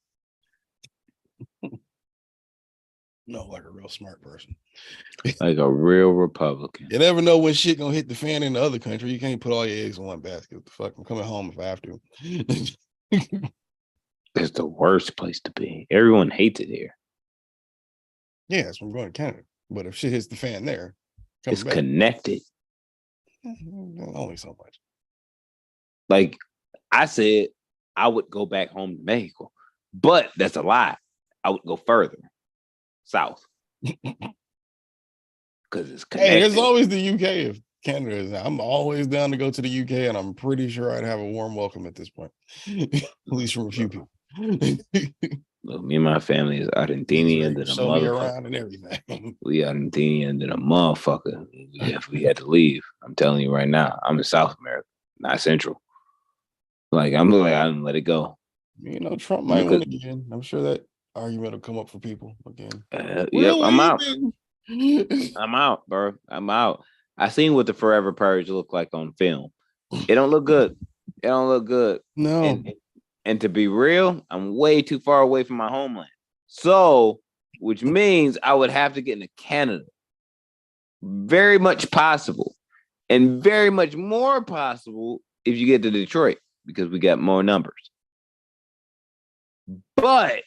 No, like a real smart person. Like a real Republican. You never know when shit gonna hit the fan in the other country. You can't put all your eggs in one basket. What the fuck? I'm coming home if I have to. It's the worst place to be. Everyone hates it here. Yeah, that's why I'm going to Canada. But if shit hits the fan there, it's back. Connected. Only so much. Like I said, I would go back home to Mexico, but that's a lie. I would go further south because it's connected. Hey, there's always the UK if Canada is. I'm always down to go to the UK, and I'm pretty sure I'd have a warm welcome at this point, at least from a few people. Look, me and my family is Argentinian than a motherfucker. And everything. We Argentinian than a motherfucker. If we had to leave, I'm telling you right now, I'm in South America, not Central. Like I didn't let it go. You know, Trump might win again. I'm sure that argument will come up for people again. Yep, I'm out. I'm out, bro. I'm out. I seen what the Forever Purge looked like on film. It don't look good. It don't look good. No. And to be real, I'm way too far away from my homeland. So, which means I would have to get into Canada. Very much possible. And very much more possible if you get to Detroit, because we got more numbers. But,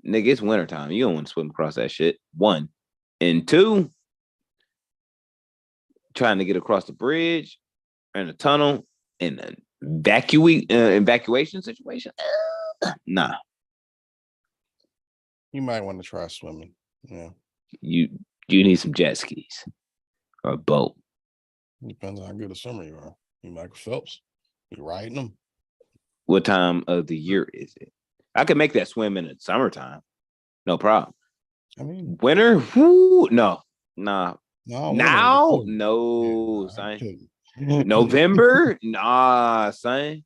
nigga, it's wintertime. You don't want to swim across that shit. 1. And 2, trying to get across the bridge and a tunnel in an evacuation situation. Nah. You might want to try swimming. Yeah. You need some jet skis or a boat. Depends on how good a swimmer you are. You Michael Phelps. You riding them. What time of the year is it? I could make that swim in the summertime. No problem. I mean, winter? Whoo, no. Nah. No, now? No, son. November? Nah, son.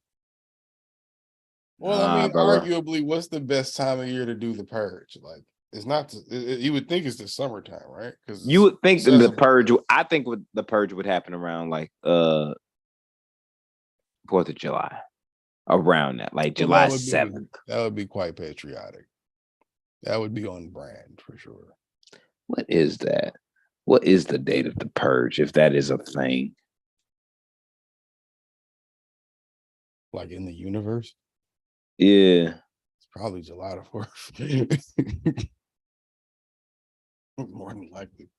Well, I mean, arguably, what's the best time of year to do the purge? Like, it's not. You would think it's the summertime, right? Because you would think the purge. I think the purge would happen around like 4th of July, around that, like July 7th. That would be quite patriotic. That would be on brand for sure. What is that? What is the date of the purge, if that is a thing? Like in the universe? Yeah. It's probably July the 4th. More than likely.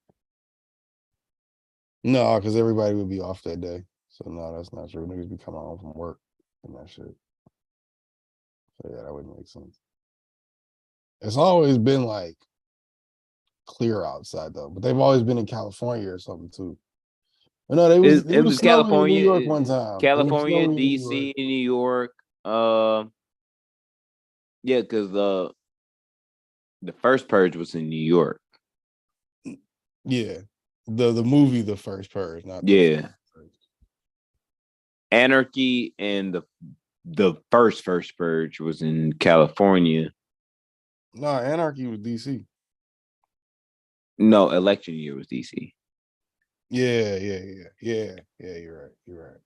No, because everybody would be off that day. So no, that's not true. Niggas be coming home from work and that shit. So yeah, that wouldn't make sense. It's always been like clear outside though, but they've always been in California or something too. But no, it was California, New York one time. California, DC, New York. Yeah, because the first purge was in New York. Yeah, the movie, The First Purge, not Anarchy and the first purge was in California. No, Anarchy was DC. No, election year was DC. Yeah. You're right.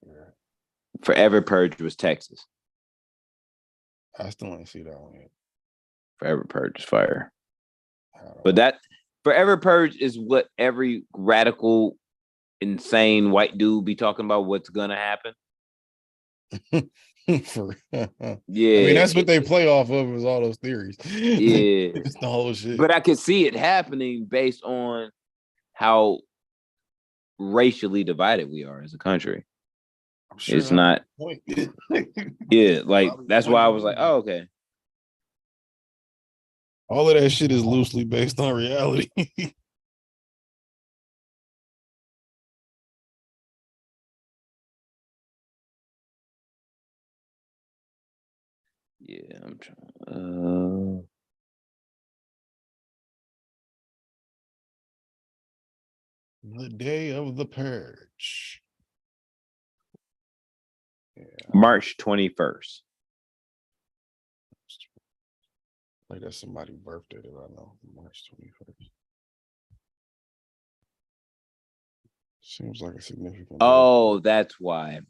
Forever Purge was Texas. I still want to see that one yet. Forever Purge is fire. But that Forever Purge is what every radical, insane white dude be talking about what's gonna happen. Yeah. I Yeah. mean, that's what they play off of is all those theories. Yeah. It's the whole shit. But I could see it happening based on how racially divided we are as a country. Sure it's not. Yeah, like that's why I was like, oh, okay. All of that shit is loosely based on reality. Yeah, I'm trying. The day of the purge. Yeah. March 21st. Like that's somebody's birthday that I know. March 21st. Seems like a significant. Oh, that's why.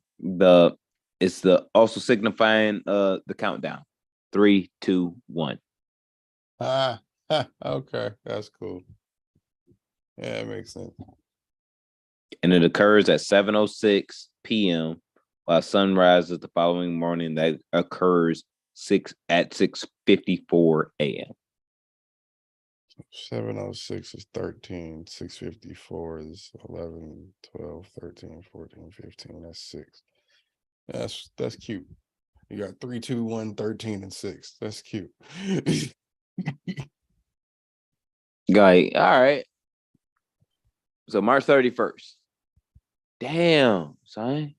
It's the also signifying the countdown. 3, 2, 1. Okay, that's cool. Yeah, it makes sense. And it occurs at 7:06 p.m. while sunrise is the following morning. That occurs at 6:54 a.m. 7:06 is 13. 6:54 is 11, 12, 13, 14, 15. That's 6. That's cute. You got 3, 2, 1, 13, and 6. That's cute. Guy, all right. So March 31st. Damn, son.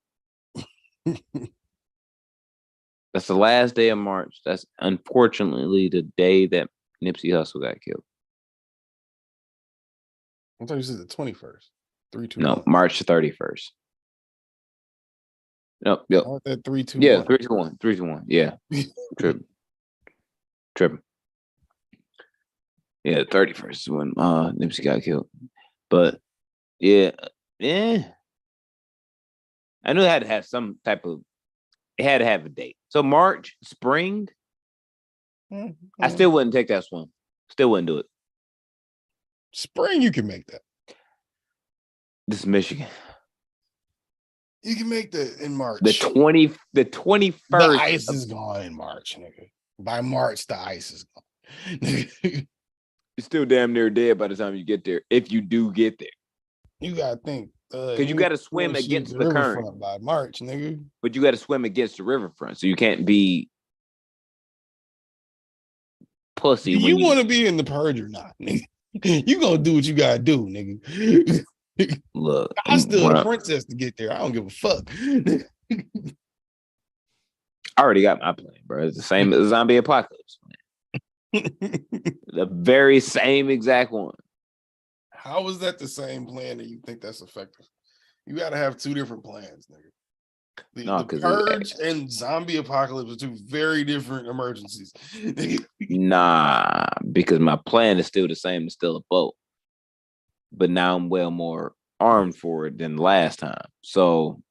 That's the last day of March. That's unfortunately the day that Nipsey Hussle got killed. I thought you said the 21st. 3, 2, no, 1. March 31st. No, yep. That 3, 2, yeah, 1. 3, 2, 1. 3, 2, 1. Yeah. Tripping. Yeah, 31st is when Nipsey got killed. But yeah. I knew it had to have some type of, it had to have a date. So March, spring, I still wouldn't take that swim. Still wouldn't do it. Spring, you can make that. This is Michigan. You can make that in March. The 21st. The ice is gone in March, nigga. By March, the ice is gone. You're still damn near dead by the time you get there, if you do get there. You gotta think. Because you got to swim against the current by March, nigga. But you got to swim against the riverfront, so you can't be pussy. Do you want to be in the purge or not, nigga? You gonna do what you gotta do, nigga. Look, I'm still a princess to get there. I don't give a fuck. I already got my plan, bro. It's the same as zombie apocalypse plan. The very same exact one. How is that the same plan that you think that's effective? You got to have two different plans, nigga. The purge and zombie apocalypse are two very different emergencies. Nah, because my plan is still the same. It's still a boat. But now I'm well more armed for it than last time. So,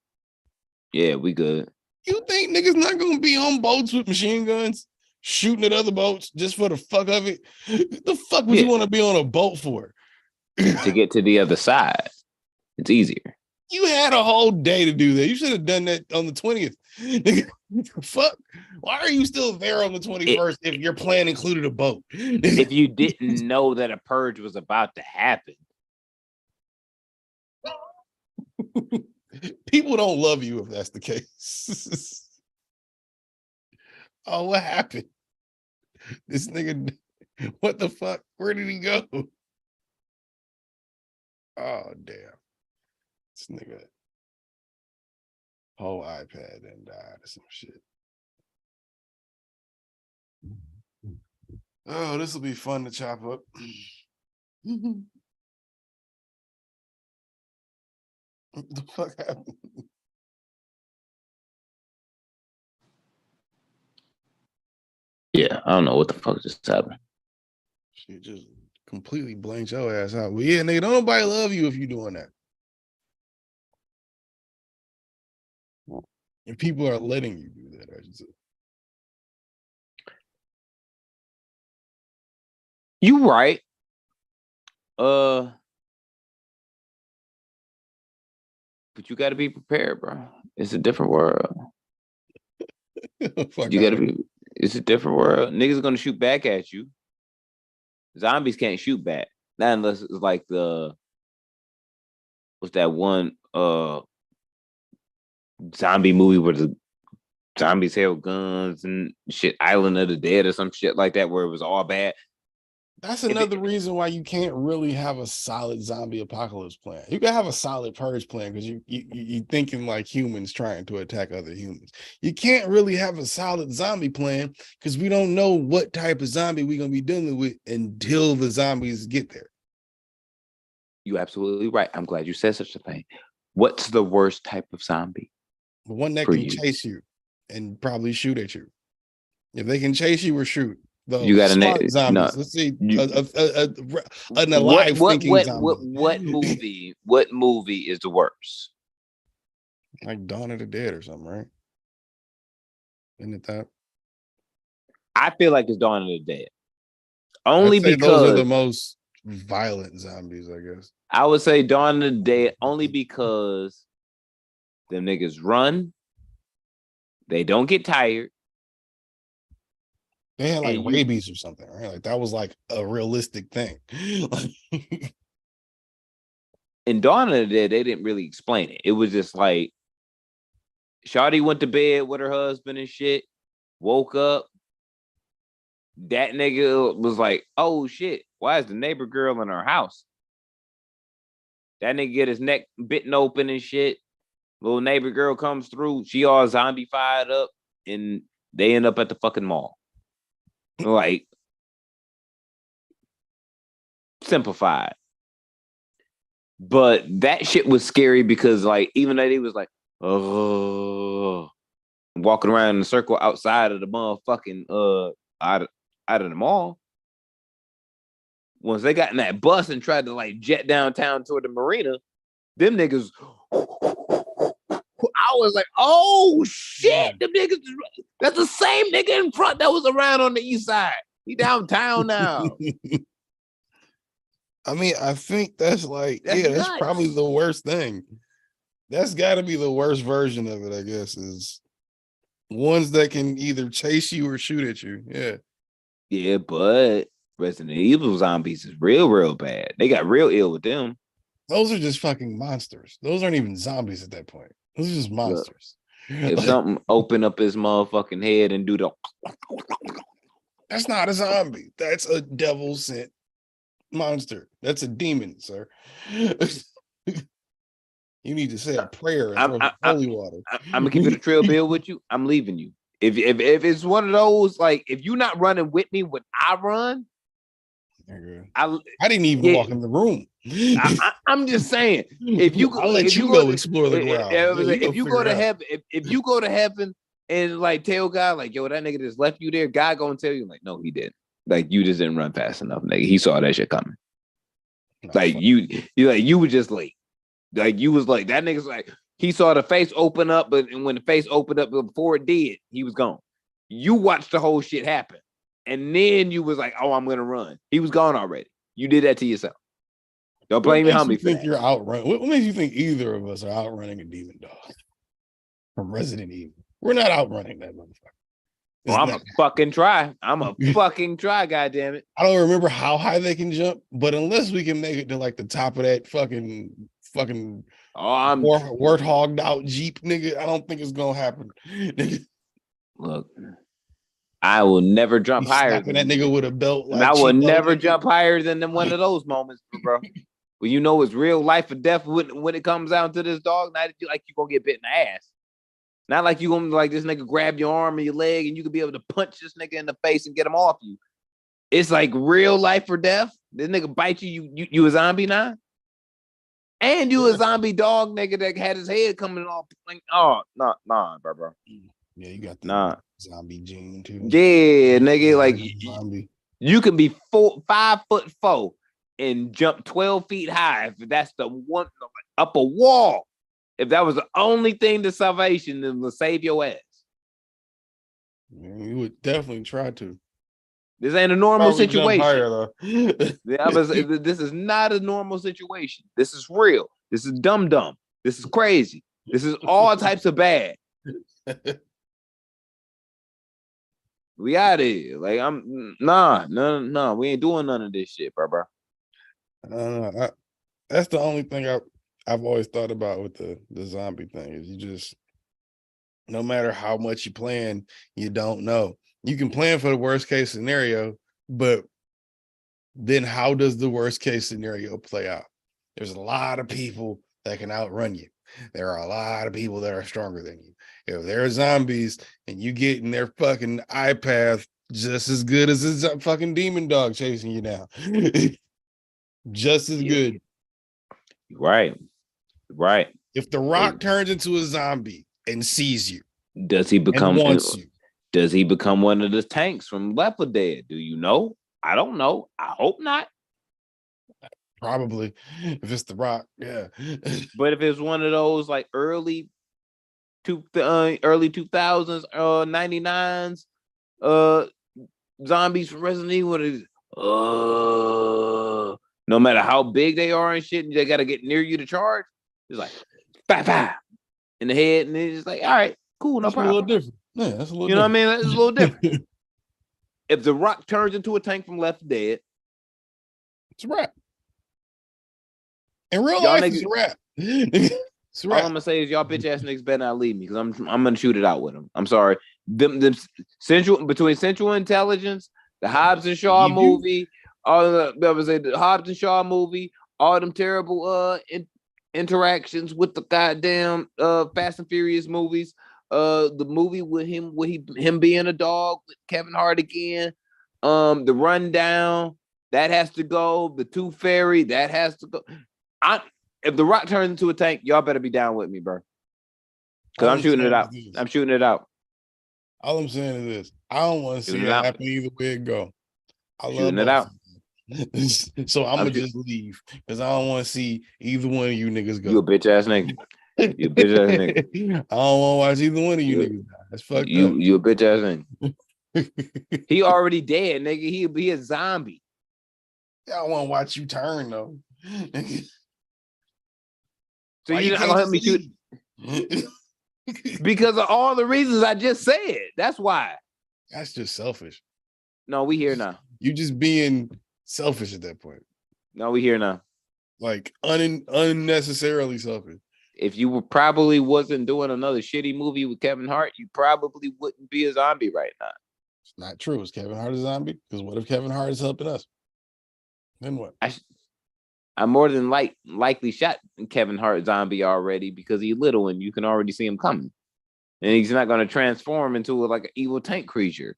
yeah, we good. You think niggas not going to be on boats with machine guns? Shooting at other boats just for the fuck of it? The fuck would you want to be on a boat for? To get to the other side. It's easier. You had a whole day to do that. You should have done that on the 20th. Fuck. Why are you still there on the 21st if your plan included a boat? If you didn't know that a purge was about to happen. People don't love you if that's the case. Oh, what happened? This nigga, what the fuck? Where did he go? Oh, damn. This nigga, whole iPad and died or some shit. Oh, this will be fun to chop up. What the fuck happened? Yeah, I don't know what the fuck just happened. She just completely blanked your ass out. Well, yeah, nigga, don't nobody love you if you doing that. And people are letting you do that, I should say. You right. But you got to be prepared, bro. It's a different world. Fuck You got to out. be. It's a different world. Niggas gonna shoot back at you. Zombies can't shoot back. Not unless it's like what's that one zombie movie where the zombies held guns and shit, Island of the Dead or some shit like that, where it was all bad. That's another reason why you can't really have a solid zombie apocalypse plan. You can have a solid purge plan because you thinking like humans trying to attack other humans. You can't really have a solid zombie plan because we don't know what type of zombie we're gonna be dealing with until the zombies get there. You're absolutely right. I'm glad you said such a thing. What's the worst type of zombie? The one that For can you. chase you and probably shoot at you. If they can chase you or shoot, those You got smart a zombies. no. Let's see, You- an alive thinking zombie. What movie is the worst? Like Dawn of the Dead or something, right? Isn't it that? I feel like it's Dawn of the Dead. Only I'd say because those are the most violent zombies, I guess. I would say Dawn of the Dead only because them niggas run, they don't get tired. They had like And you- rabies or something, right? Like that was like a realistic thing. In Dawn of the Dead, they didn't really explain it. It was just like Shawty went to bed with her husband and shit, woke up. That nigga was like, oh shit, why is the neighbor girl in her house? That nigga get his neck bitten open and shit. Little neighbor girl comes through. She all zombie-fied up, and they end up at the fucking mall. Like, simplified. But that shit was scary because, like, even though they was like, oh, walking around in a circle outside of the motherfucking out of the mall. Once they got in that bus and tried to like jet downtown toward the marina, them niggas. I was like, oh shit, them niggas. That's the same nigga in front that was around on the east side. He downtown now. I mean, I think that's like, That's that's nuts. probably the worst thing. That's got to be the worst version of it, I guess, is ones that can either chase you or shoot at you. Yeah. Yeah, but Resident Evil zombies is real bad. They got real ill with them. Those are just fucking monsters. Those aren't even zombies at that point. Those are just monsters. If Like, something open up his motherfucking head and do the that's not a zombie. That's a devil sent monster. That's a demon, sir. You need to say a prayer and throw some holy water. I'm gonna keep it a trail bill with you. I'm leaving you. If it's one of those, like, if you're not running with me when I run, I didn't even walk in the room. I'm just saying, if you I'll let you go explore the ground. If you go to heaven, if you go to heaven and like tell God, like, yo, that nigga just left you there, God gonna tell you, like, no, he didn't. Like, you just didn't run fast enough, nigga. He saw that shit coming. Like, you were just late. Like, you was like, that nigga's like, he saw the face open up, but and when the face opened up before it did, he was gone. You watched the whole shit happen. And then you was like, oh, I'm gonna run. He was gone already. You did that to yourself. Don't blame me, homie. Think you're outrunning? What makes you think either of us are outrunning a demon dog from Resident Evil? We're not outrunning that motherfucker. Well, I'm a fucking try. I'm a fucking try, goddammit. I don't remember how high they can jump, but unless we can make it to like the top of that fucking I'm warthogged out Jeep, nigga, I don't think it's gonna happen. Look, I will never jump higher than that nigga with a belt. Like I will never jump higher than one of those moments, bro. Well, you know it's real life or death when it comes down to this dog. Not that you like you gonna get bit in the ass. Not like you gonna like this nigga grab your arm or your leg and you could be able to punch this nigga in the face and get him off you. It's like real life or death. This nigga bite you a zombie now? And you a zombie dog nigga that had his head coming off. Like, oh, nah, bro. Yeah, you got the zombie gene too. Yeah, nigga, like zombie. You can be 5'4" and jump 12 feet high if that's the one up a wall. If that was the only thing to salvation, then will save your ass. You would definitely try to. This ain't a normal Probably jump situation. higher, though. This is not a normal situation. This is real. This is dumb. This is crazy. This is all types of bad. We out of here. Like nah. We ain't doing none of this shit, bro. That's the only thing I've always thought about with the zombie thing is you just, no matter how much you plan, you don't know. You can plan for the worst case scenario, but then how does the worst case scenario play out? There's a lot of people that can outrun you. There are a lot of people that are stronger than you. If they're zombies and you get in their fucking eye path just as good as a fucking demon dog chasing you now. Just as good. Right. If The Rock turns into a zombie and sees you, does he become wants you? Does he become one of the tanks from Left 4 Dead? Do you know? I don't know. I hope not. Probably, if it's The Rock, yeah. But if it's one of those like early 2000s, 99s, zombies from Resident Evil, no matter how big they are and shit, they gotta get near you to charge. It's like, bah, in the head, and it's just like, all right, cool, no problem. A little different. Yeah, that's a little. You know what I mean? That's a little different. If The Rock turns into a tank from Left 4 Dead, it's a wrap. In real life, it's a wrap. It's a wrap. All I'm gonna say is y'all bitch ass niggas better not leave me because I'm gonna shoot it out with them. I'm sorry. Them between Central Intelligence, the Hobbs and Shaw movie, the Hobbs and Shaw movie, all them terrible interactions with the goddamn Fast and Furious movies, the movie with him being a dog with Kevin Hart again, the Rundown that has to go, the Tooth Fairy that has to go. If The Rock turns into a tank, y'all better be down with me, bro. Because I'm shooting it out. I'm shooting it out. All I'm saying is this: I don't want to see it happen either way it go. I love shooting it out. So I'm gonna just leave because I don't want to see either one of you niggas go. You a bitch ass nigga. You a bitch ass nigga. I don't want to watch either one of you niggas. That's fucked up. You a bitch ass nigga. He already dead, nigga. He'll be a zombie. I don't want to watch you turn though. So you're not gonna help me shoot because of all the reasons I just said. That's why. That's just selfish. No, we here now. You just being selfish at that point. No, we here now. Like unnecessarily selfish. If you probably wasn't doing another shitty movie with Kevin Hart, you probably wouldn't be a zombie right now. It's not true. Is Kevin Hart a zombie? Because what if Kevin Hart is helping us? Then what? I more than likely shot Kevin Hart zombie already because he's little and you can already see him coming. And he's not going to transform into like an evil tank creature.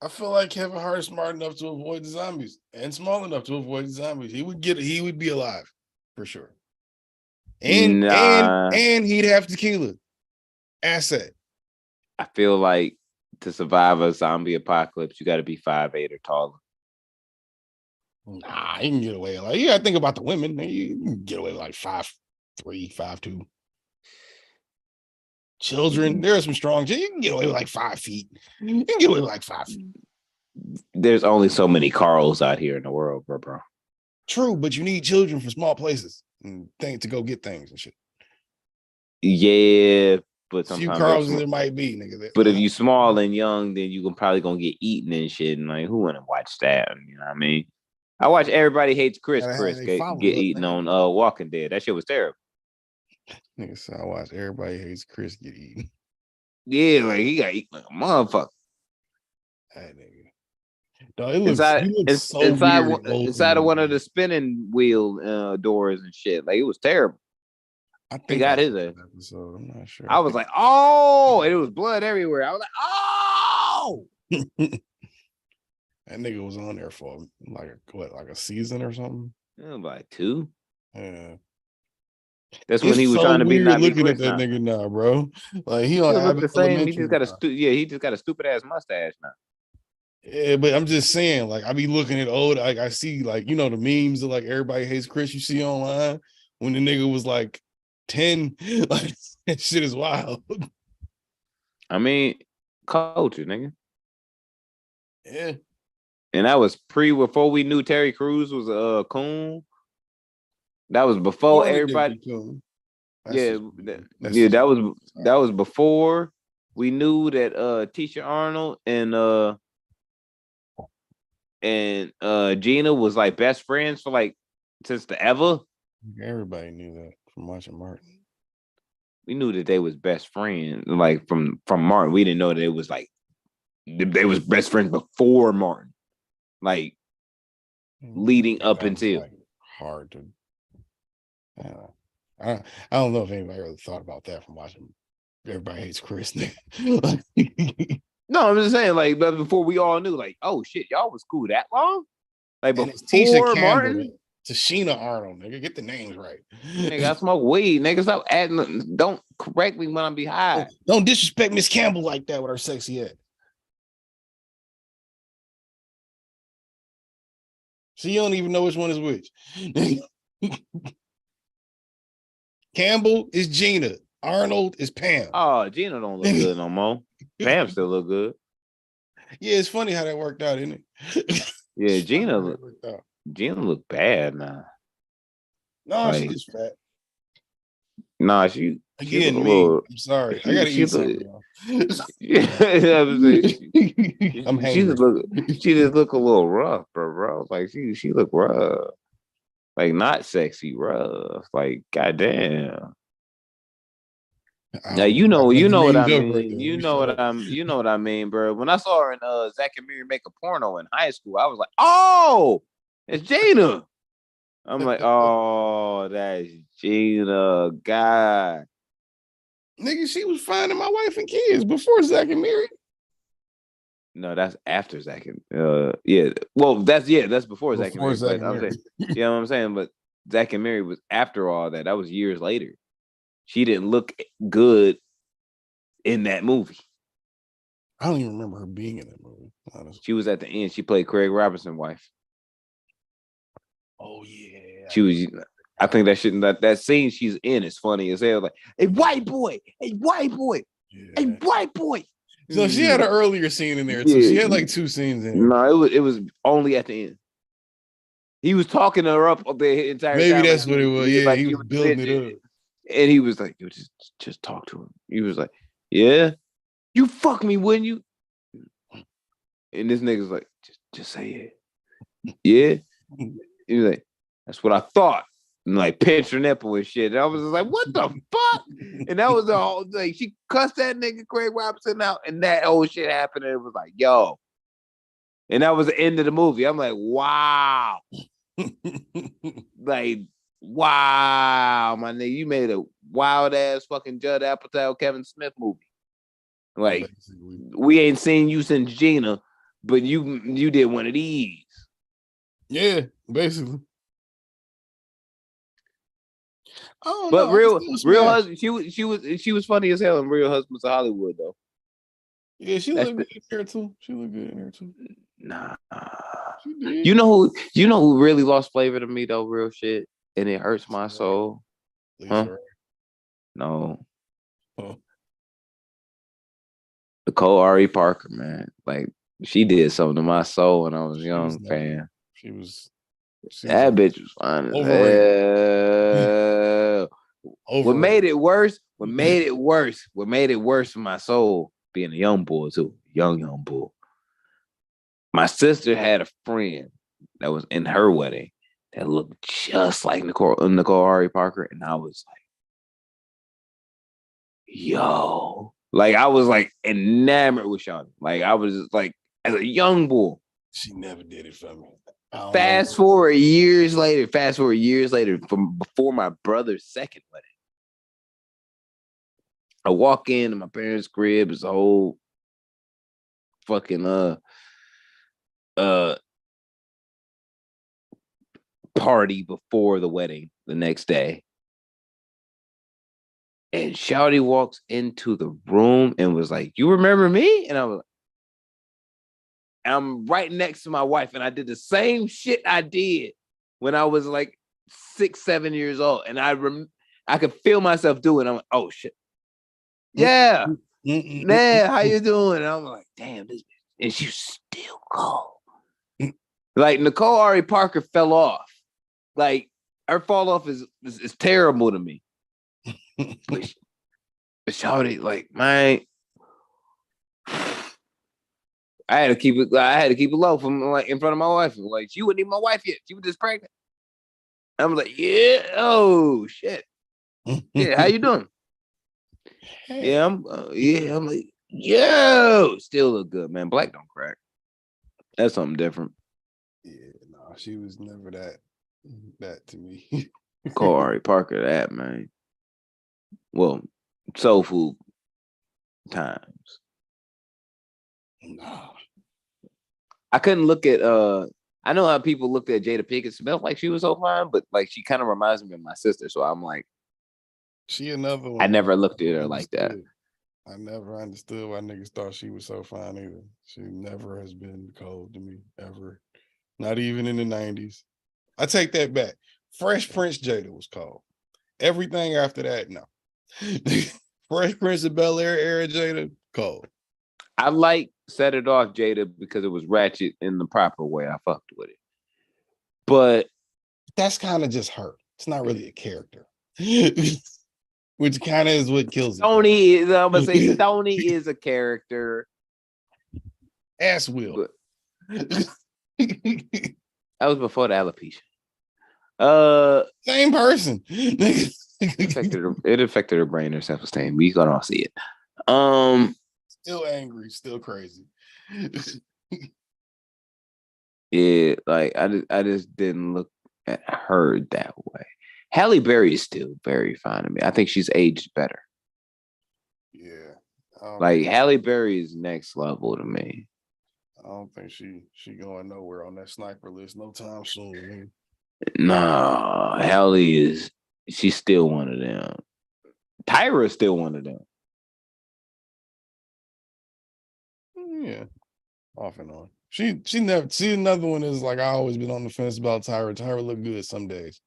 I feel like Kevin Hart is smart enough to avoid the zombies and small enough to avoid the zombies. He would be alive for sure. And he'd have tequila. Asset. I feel like to survive a zombie apocalypse, you got to be 5'8" or taller. Nah, you can get away. Like, you gotta think about the women. You can get away with like 5'3", 5'2". Children, there are some strong. You can get away with like 5 feet. You can get away with like 5 feet. There's only so many Carls out here in the world, bro. True, but you need children for small places and things to go get things and shit. Yeah, but sometimes few Carls there might be, nigga. But if you small and young, then you probably gonna get eaten and shit. And like, who wanna watch that? You know what I mean? I watch Everybody Hates Chris get eaten on Walking Dead. That shit was terrible. Nigga, so I watch Everybody Hates Chris get eaten. Yeah, like he got eaten like a motherfucker. That nigga. No, it looks inside of one of the spinning wheel doors and shit. Like it was terrible. I think he got his ass. Episode. I'm not sure. I was like, oh, and it was blood everywhere. I was like, oh. That nigga was on there for like a season or something. Yeah, like 2. Yeah. That's when he was trying to be not looking at that nigga now, bro. Like he don't look the same. He just got he just got a stupid ass mustache now. Yeah, but I'm just saying, like I be looking at old, like I see like, you know, the memes of like Everybody Hates Chris you see online when the nigga was like 10. Like that shit is wild. I mean, culture, nigga. Yeah. And that was before we knew Terry Crews was a coon. That was before everybody. Yeah, that was before we knew that Tisha Arnold and Gina was like best friends for like since the ever. Everybody knew that from watching Martin. We knew that they was best friends, like from Martin. We didn't know that it was like they was best friends before Martin, like leading up until. Like hard to. I don't know if anybody really thought about that from watching Everybody Hates Chris. No, I'm just saying, like, but before we all knew, like, oh shit, y'all was cool that long? Like and before Martin? Tashina Arnold, nigga, get the names right. Nigga, I smoke weed. Nigga, stop adding. Don't correct me when I'm be high. Don't disrespect Miss Campbell like that with her sexy head. So you don't even know which one is which. Campbell is Gina. Arnold is Pam. Oh, Gina don't look good no more. Pam still look good. Yeah, it's funny how that worked out, isn't it? Yeah, Gina look bad now. No, like, she is fat. Nah, she again, me. I'm sorry. I gotta eat something. I'm hangry. She just look a little rough, bro. Like she look rough. Like not sexy rough. Like goddamn. Now you know what I mean. You know what I mean, bro. When I saw her in Zach and Miri make a porno in high school, I was like, oh, it's Gina. I'm like, oh, that's Gina. God. Nigga, she was finding my wife and kids before Zach and Miri. No, that's after Zach and yeah. Well, that's before Zach and Miri. But I'm saying, you know what I'm saying? But Zach and Miri was after all that. That was years later. She didn't look good in that movie. I don't even remember her being in that movie, honestly. She was at the end. She played Craig Robinson's wife. Oh yeah. She was. I think that scene she's in is funny as hell. Like, a white boy, a white boy, a white boy. So she had an earlier scene in there too. She had like 2 scenes in. No, it was only at the end. He was talking to her up the entire time. Maybe that's what it was. Yeah, he was building it up. And he was like, just talk to him. He was like, yeah, you fuck me, wouldn't you? And this nigga's like, just say it. Yeah. He was like, that's what I thought. And like pinch her nipple and shit. And I was just like, what the fuck? And that was the whole thing. She cussed that nigga Craig Robinson out, and that whole shit happened. And it was like, yo. And that was the end of the movie. I'm like, wow. Like, wow, my nigga, you made a wild ass fucking Judd Apatow, Kevin Smith movie. Like, we ain't seen you since Gina, but you did one of these. Yeah, basically. Oh, but no, real husband, she was funny as hell in Real Husbands of Hollywood though. Yeah, she looked good in there too. She looked good in there too. Nah, you know who really lost flavor to me though, real shit, and it hurts my soul. Huh? No. Huh. Nicole Ari Parker, man, like she did something to my soul when I was young, fam. She was that bitch was fine as hell. What made it worse for my soul, being a young boy too, young boy. My sister had a friend that was in her wedding that looked just like Nicole Ari Parker, and I was like, yo. Like, I was like enamored with Shawty. Like, I was just like, as a young boy. She never did it for me. Fast forward years later, from before my brother's second wedding. I walk into my parents' crib, it's a whole fucking party before the wedding the next day. And Shawty walks into the room and was like, you remember me? And I was like, I'm right next to my wife, and I did the same shit I did when I was like 6, 7 years old. And I could feel myself doing. I'm like, oh shit. Yeah. Man, how you doing? And I'm like, damn, this bitch. And she's still cold. Like Nicole Ari Parker fell off. Like her fall off is terrible to me. But shawty, like, man, I had to keep it low from like in front of my wife. Like she wasn't even my wife yet. She was just pregnant. I'm like, yeah, oh shit. Yeah, how you doing? Yeah, I'm like, yo, still look good, man. Black don't crack. That's something different. Yeah, no, she was never that to me. Corey Parker, that man. Well, soul food times. No. I couldn't look at I know how people looked at Jada Pinkett Smith like she was so fine, but like she kind of reminds me of my sister. So I'm like, she another one. I never looked at her like that. I never understood why niggas thought she was so fine either. She never has been cold to me, ever. Not even in the 90s. I take that back. Fresh Prince Jada was cold. Everything after that, no. Fresh Prince of Bel-Air era Jada, cold. I like Set It Off Jada because it was ratchet in the proper way. I fucked with it. But that's kind of just her. It's not really a character. Which kind of is what kills it. Stoney is, I'm gonna say Stoney is a character. Ass Will. That was before the alopecia. Same person. It affected her brain or self-esteem. We gonna all see it. Still angry, still crazy. Yeah, like I just didn't look at her that way. Halle Berry is still very fine to me. I think she's aged better. Yeah. Like Halle Berry is next level to me. I don't think she going nowhere on that sniper list no time soon. Man. Nah, Halle she's still one of them. Tyra is still one of them. Yeah. Off and on. She never see another one is like I always been on the fence about Tyra. Tyra look good some days.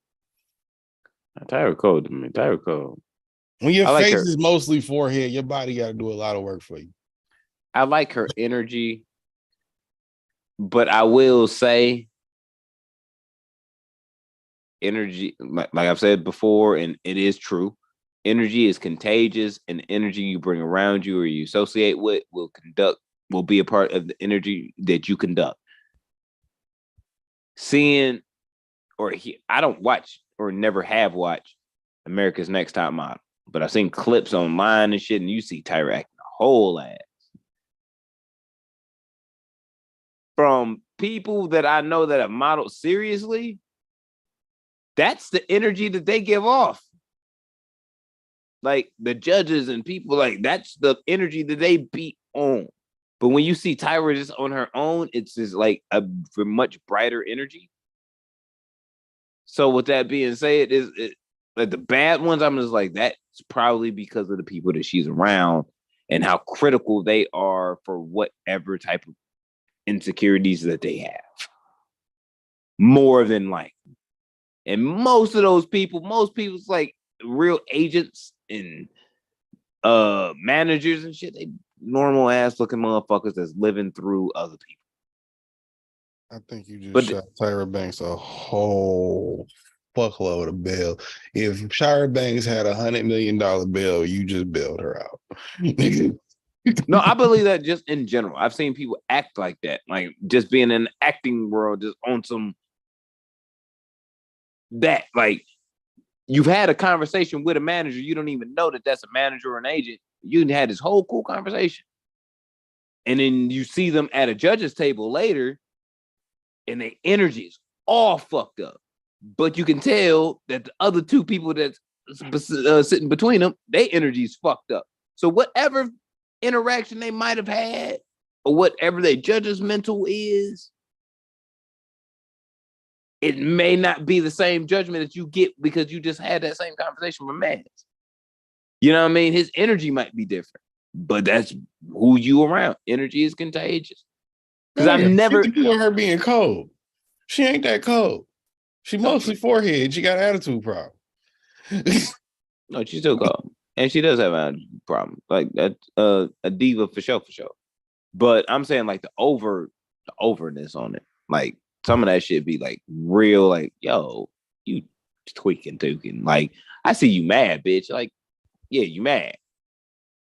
Tyra cold to me. Tyra cold. When your face is mostly forehead, your body got to do a lot of work for you. I like her energy, but I will say, energy, like I've said before, and it is true. Energy is contagious, and energy you bring around you or you associate with will be a part of the energy that you conduct. I don't watch or never have watched America's Next Top Model, but I've seen clips online and shit, and you see Tyra acting a whole ass. From people that I know that have modeled seriously, that's the energy that they give off. Like the judges and people, like that's the energy that they be on. But when you see Tyra just on her own, it's just like a much brighter energy. So with that being said, like the bad ones, I'm just like, that's probably because of the people that she's around and how critical they are for whatever type of insecurities that they have. More than like. And most people's like real agents and managers and shit, they normal ass looking motherfuckers that's living through other people. I think you just shot Tyra Banks a whole fuckload of bail. If Tyra Banks had $100 million bail, you just bailed her out. No, I believe that just in general. I've seen people act like that, like just being in the acting world, just on some that, like you've had a conversation with a manager, you don't even know that that's a manager or an agent. You had this whole cool conversation, and then you see them at a judge's table later, and their energy is all fucked up. But you can tell that the other two people that's sitting between them, their energy is fucked up. So whatever interaction they might have had, or whatever their judge's mental is, it may not be the same judgment that you get because you just had that same conversation with Mans. You know what I mean? His energy might be different, but that's who you around. Energy is contagious. Because I've never doing her being cold. She ain't that cold. She mostly forehead. She got an attitude problem. No, she still go, and she does have a problem. Like that, a diva for sure, for sure. But I'm saying like the overness on it. Like some of that shit be like real. Like yo, you tweaking. Like I see you mad, bitch. Like yeah, you mad.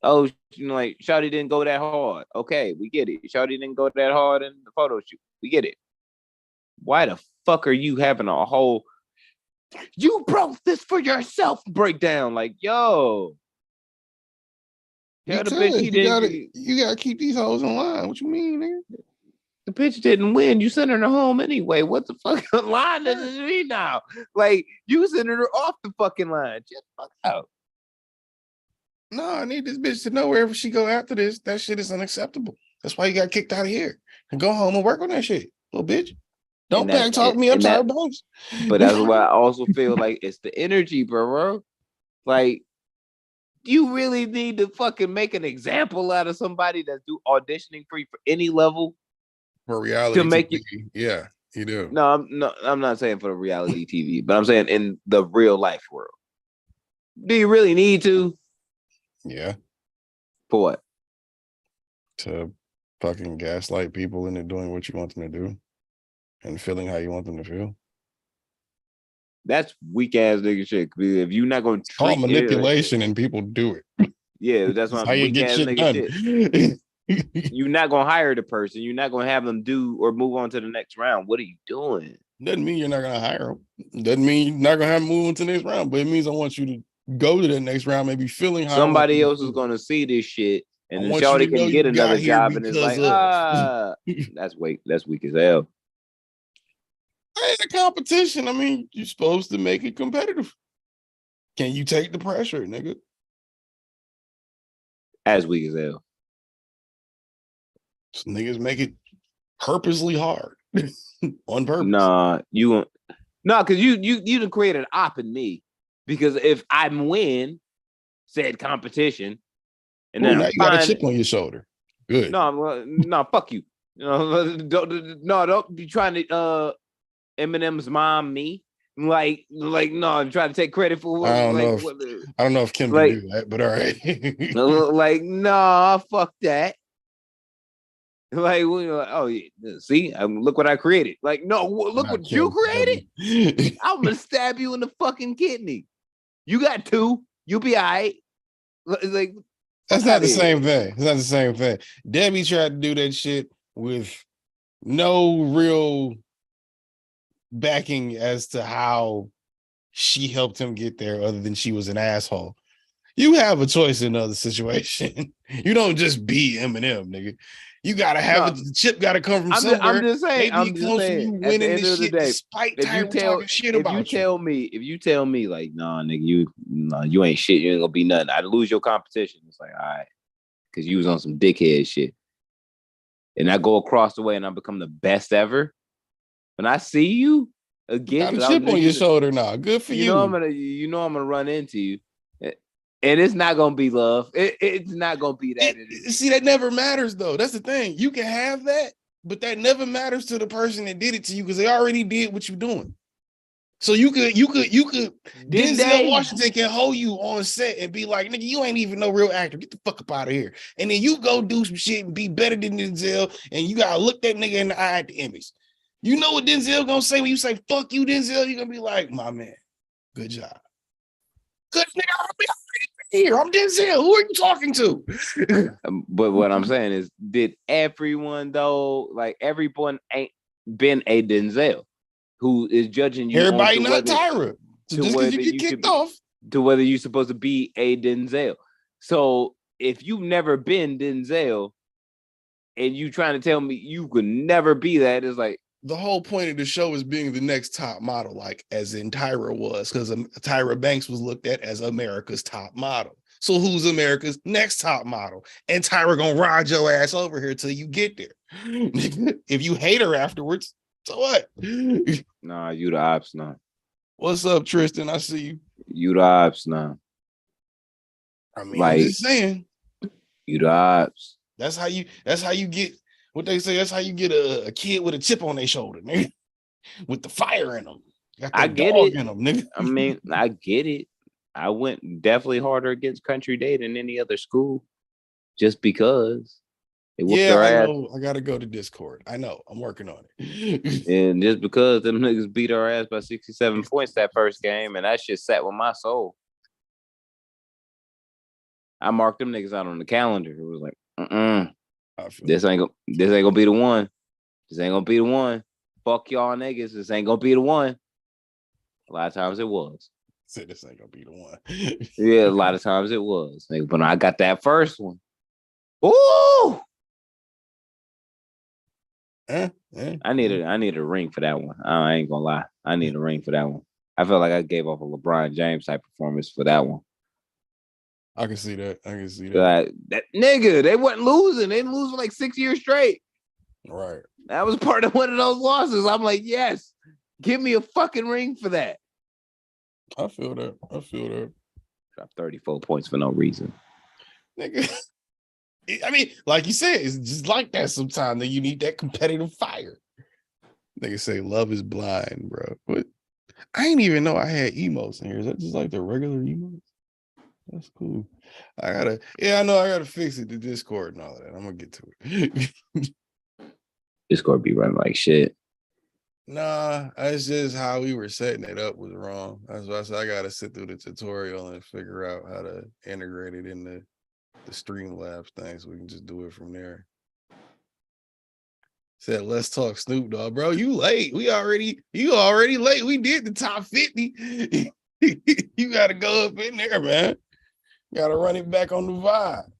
Oh, like Shawty didn't go that hard. Okay, we get it. Shawty didn't go that hard in the photo shoot. We get it. Why the fuck are you having a whole you broke this for yourself breakdown? Like, yo. Yeah, the bitch you gotta keep these hoes in line. What you mean, nigga? The bitch didn't win. You sent her to home anyway. What the fuck line does it mean now? Like, you sent her off the fucking line. Just fuck out. No, I need this bitch to know wherever she go after this, that shit is unacceptable. That's why you got kicked out of here. And go home and work on that shit, little bitch. Don't back talk me. I'm sorry, boss. But that's why I also feel like it's the energy, bro. Like, you really need to fucking make an example out of somebody that's do auditioning for you for any level for reality to make TV. Yeah, you do. No, I'm not saying for the reality TV, but I'm saying in the real life world. Do you really need to? Yeah. For what? To fucking gaslight people into doing what you want them to do and feeling how you want them to feel. That's weak ass nigga shit. If you're not gonna call manipulation and people do it. Yeah, that's why weak ass nigga shit. You're not gonna hire the person. You're not gonna have them do or move on to the next round. What are you doing? Doesn't mean you're not gonna hire them. Doesn't mean you're not gonna have them move on to the next round. But it means I want you to go to the next round, maybe feeling how somebody else is gonna see this shit, and then Shawty can get another job, and it's like, that's weak. That's weak as hell. Ain't a competition. I mean, you're supposed to make it competitive. Can you take the pressure, nigga? As weak as hell. So niggas make it purposely hard on purpose. Nah, because you done created an op in me. Because if I win said competition, and then now you got a chip on your shoulder. Good. No, fuck you. Don't be trying to Eminem's mom me. Like no, I'm trying to take credit for what I don't know if Kim can do that, but all right. Like, nah, fuck that. Like, oh yeah, see, look what I created. Like, no, look what you created. I'm gonna stab you in the fucking kidney. You got two. You be all right. Like, that's not the same thing. It's not the same thing. Debbie tried to do that shit with no real backing as to how she helped him get there, other than she was an asshole. You have a choice in another situation. You don't just be Eminem, nigga. You gotta have it. The chip gotta come from somewhere. I'm just saying. Maybe it comes from you winning this shit despite Tyra talking shit about you. If you tell me like, nah, nigga, you ain't shit. You ain't gonna be nothing. I'd lose your competition. It's like, all right, because you was on some dickhead shit, and I go across the way and I become the best ever. When I see you again, got a chip on your shoulder now. Good for you. I'm gonna run into you. And it's not gonna be love. It's not gonna be that. See, that never matters though. That's the thing. You can have that, but that never matters to the person that did it to you because they already did what you're doing. So you could. Denzel Washington can hold you on set and be like, "Nigga, you ain't even no real actor. Get the fuck up out of here." And then you go do some shit and be better than Denzel, and you gotta look that nigga in the eye at the image. You know what Denzel gonna say when you say "fuck you, Denzel"? You're gonna be like, "My man, good job." Good nigga, I'll be here. I'm Denzel. Who are you talking to? But what I'm saying is, did everyone though, like everyone ain't been a Denzel who is judging you? Everybody not Tyra. So just because you get kicked off. To whether you're supposed to be a Denzel. So if you've never been Denzel and you trying to tell me you could never be that, it's like, the whole point of the show is being the next top model, like as in Tyra was, because Tyra Banks was looked at as America's top model. So who's America's next top model? And Tyra gonna ride your ass over here till you get there. If you hate her afterwards, so what? Nah, you the ops now. What's up, Tristan? I see you. You the ops now. I mean, like, I'm just saying. You the ops. That's how you get. What they say, that's how you get a kid with a chip on their shoulder, nigga. With the fire in them. I get it. In them, nigga. I mean, I get it. I went definitely harder against Country Day than any other school, just because they whooped Yeah, their I ass, know. I gotta go to Discord. I know. I'm working on it. and just because them niggas beat our ass by 67 points that first game, and that shit sat with my soul. I marked them niggas out on the calendar. It was like, this ain't gonna be the one. This ain't gonna be the one. Fuck y'all niggas. This ain't gonna be the one. A lot of times it was. Said this ain't gonna be the one. Yeah, a lot of times it was. But I got that first one. Ooh! I need a ring for that one. I ain't gonna lie. I need a ring for that one. I felt like I gave off a LeBron James type performance for that one. I can see that. That nigga, they wasn't losing. They didn't lose for like 6 years straight. Right. That was part of one of those losses. I'm like, yes, give me a fucking ring for that. I feel that. Dropped 34 points for no reason. Nigga. I mean, like you said, it's just like that sometimes that you need that competitive fire. Nigga say love is blind, bro. What? I didn't even know I had emotes in here. Is that just like the regular emotes? That's cool. I gotta fix it to Discord and all of that. I'm gonna get to it. Discord be running like shit. Nah, that's just how we were setting it up was wrong. That's why I said I gotta sit through the tutorial and figure out how to integrate it in the Streamlabs thing so we can just do it from there. Said, let's talk Snoop Dogg, bro. You late. You already late. We did the top 50. You gotta go up in there, man. Gotta run it back on the vibe.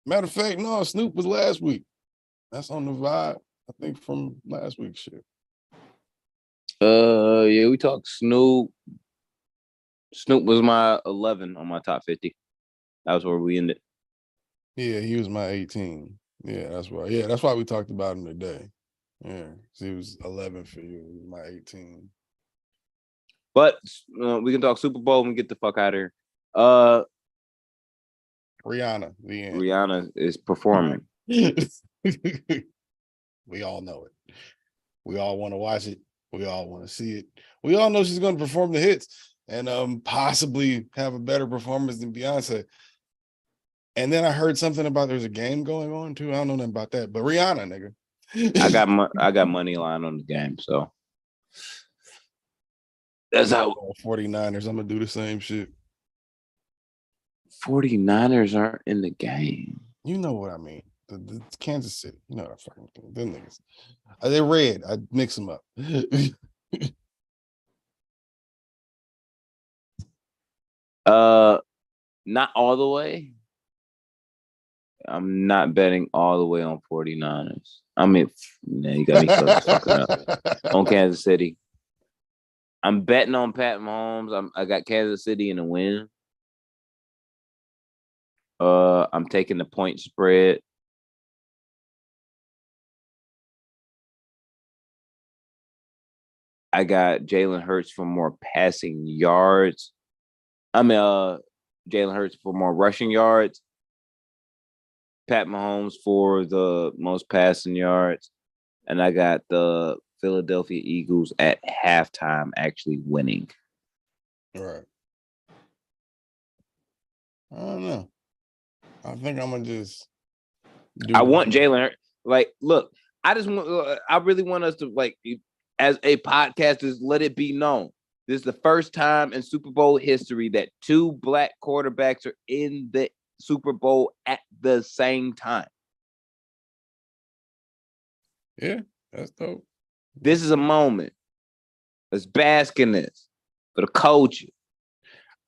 Matter of fact, no, Snoop was last week. That's on the vibe, I think, from last week's shit. Yeah, we talked Snoop. Snoop was my 11 on my top 50. That was where we ended. Yeah, he was my 18. Yeah, that's why. Yeah, that's why we talked about him today. Yeah, so he was 11 for you. He was my 18. But we can talk Super Bowl and get the fuck out of here. Rihanna, the end. Rihanna is performing. We all know it. We all want to watch it. We all want to see it. We all know she's going to perform the hits and possibly have a better performance than Beyonce. And then I heard something about there's a game going on too. I don't know nothing about that, but Rihanna, nigga. I got money line on the game, so that's how 49ers. I'm gonna do the same shit. 49ers aren't in the game. You know what I mean. The Kansas City. You know what I fucking think. Them niggas. They're red. I mix them up. Not all the way. I'm not betting all the way on 49ers. I mean, you got me fucking up on Kansas City. I'm betting on Pat Mahomes. I got Kansas City in a win. I'm taking the point spread. I got Jalen Hurts for more passing yards. Jalen Hurts for more rushing yards. Pat Mahomes for the most passing yards. And I got the Philadelphia Eagles at halftime actually winning. Right. I don't know. I think I'm gonna just. I want Jalen Hurts. Like, look, I really want us to, like, as a podcast, is let it be known. This is the first time in Super Bowl history that two black quarterbacks are in the Super Bowl at the same time. Yeah, that's dope. This is a moment. Let's bask in this for the coaches.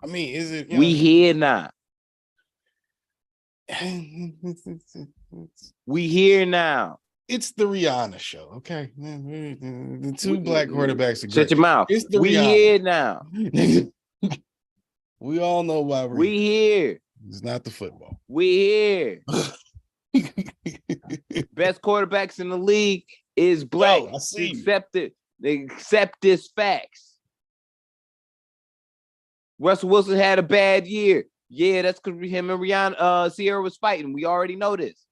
I mean, is it? We here now. We here now. It's the Rihanna show, okay? The two black quarterbacks are great. Shut your mouth. It's the we Rihanna. Here now. We all know why we here. It's not the football. We here. Best quarterbacks in the league is black. Yo, I see. They accept this facts. Russell Wilson had a bad year. Yeah, that's because him and Rihanna, Sierra was fighting. We already know this.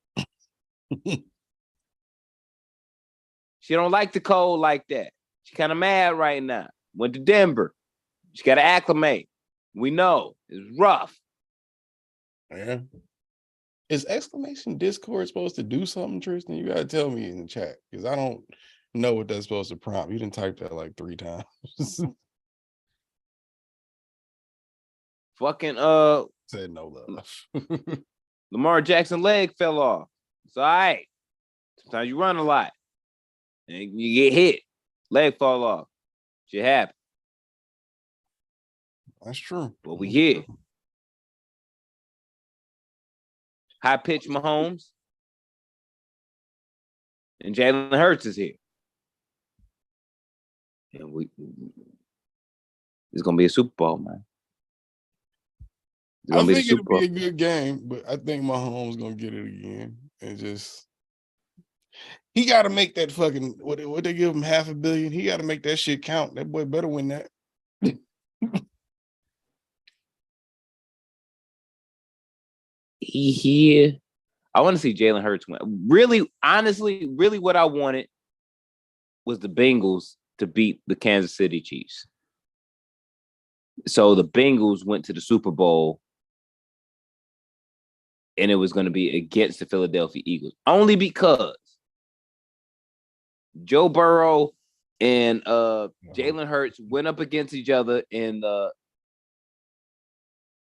She don't like the cold like that. She kind of mad right now. Went to Denver. She got to acclimate. We know it's rough. Yeah. Is exclamation Discord supposed to do something, Tristan? You gotta tell me in the chat because I don't know what that's supposed to prompt. You didn't type that like 3 times. Fucking Said no love. Lamar Jackson leg fell off. It's all right. Sometimes you run a lot and you get hit, leg fall off. Shit happen. That's true. But we here. High pitch Mahomes. And Jalen Hurts is here. And it's gonna be a Super Bowl, man. I think it'll be a good game, but I think Mahomes gonna get it again. And just he gotta make that fucking what they give him $500 million. He gotta make that shit count. That boy better win that. He here. I want to see Jalen Hurts win. Really, honestly, really what I wanted was the Bengals to beat the Kansas City Chiefs. So the Bengals went to the Super Bowl and it was going to be against the Philadelphia Eagles. Only because Joe Burrow and Jalen Hurts went up against each other in the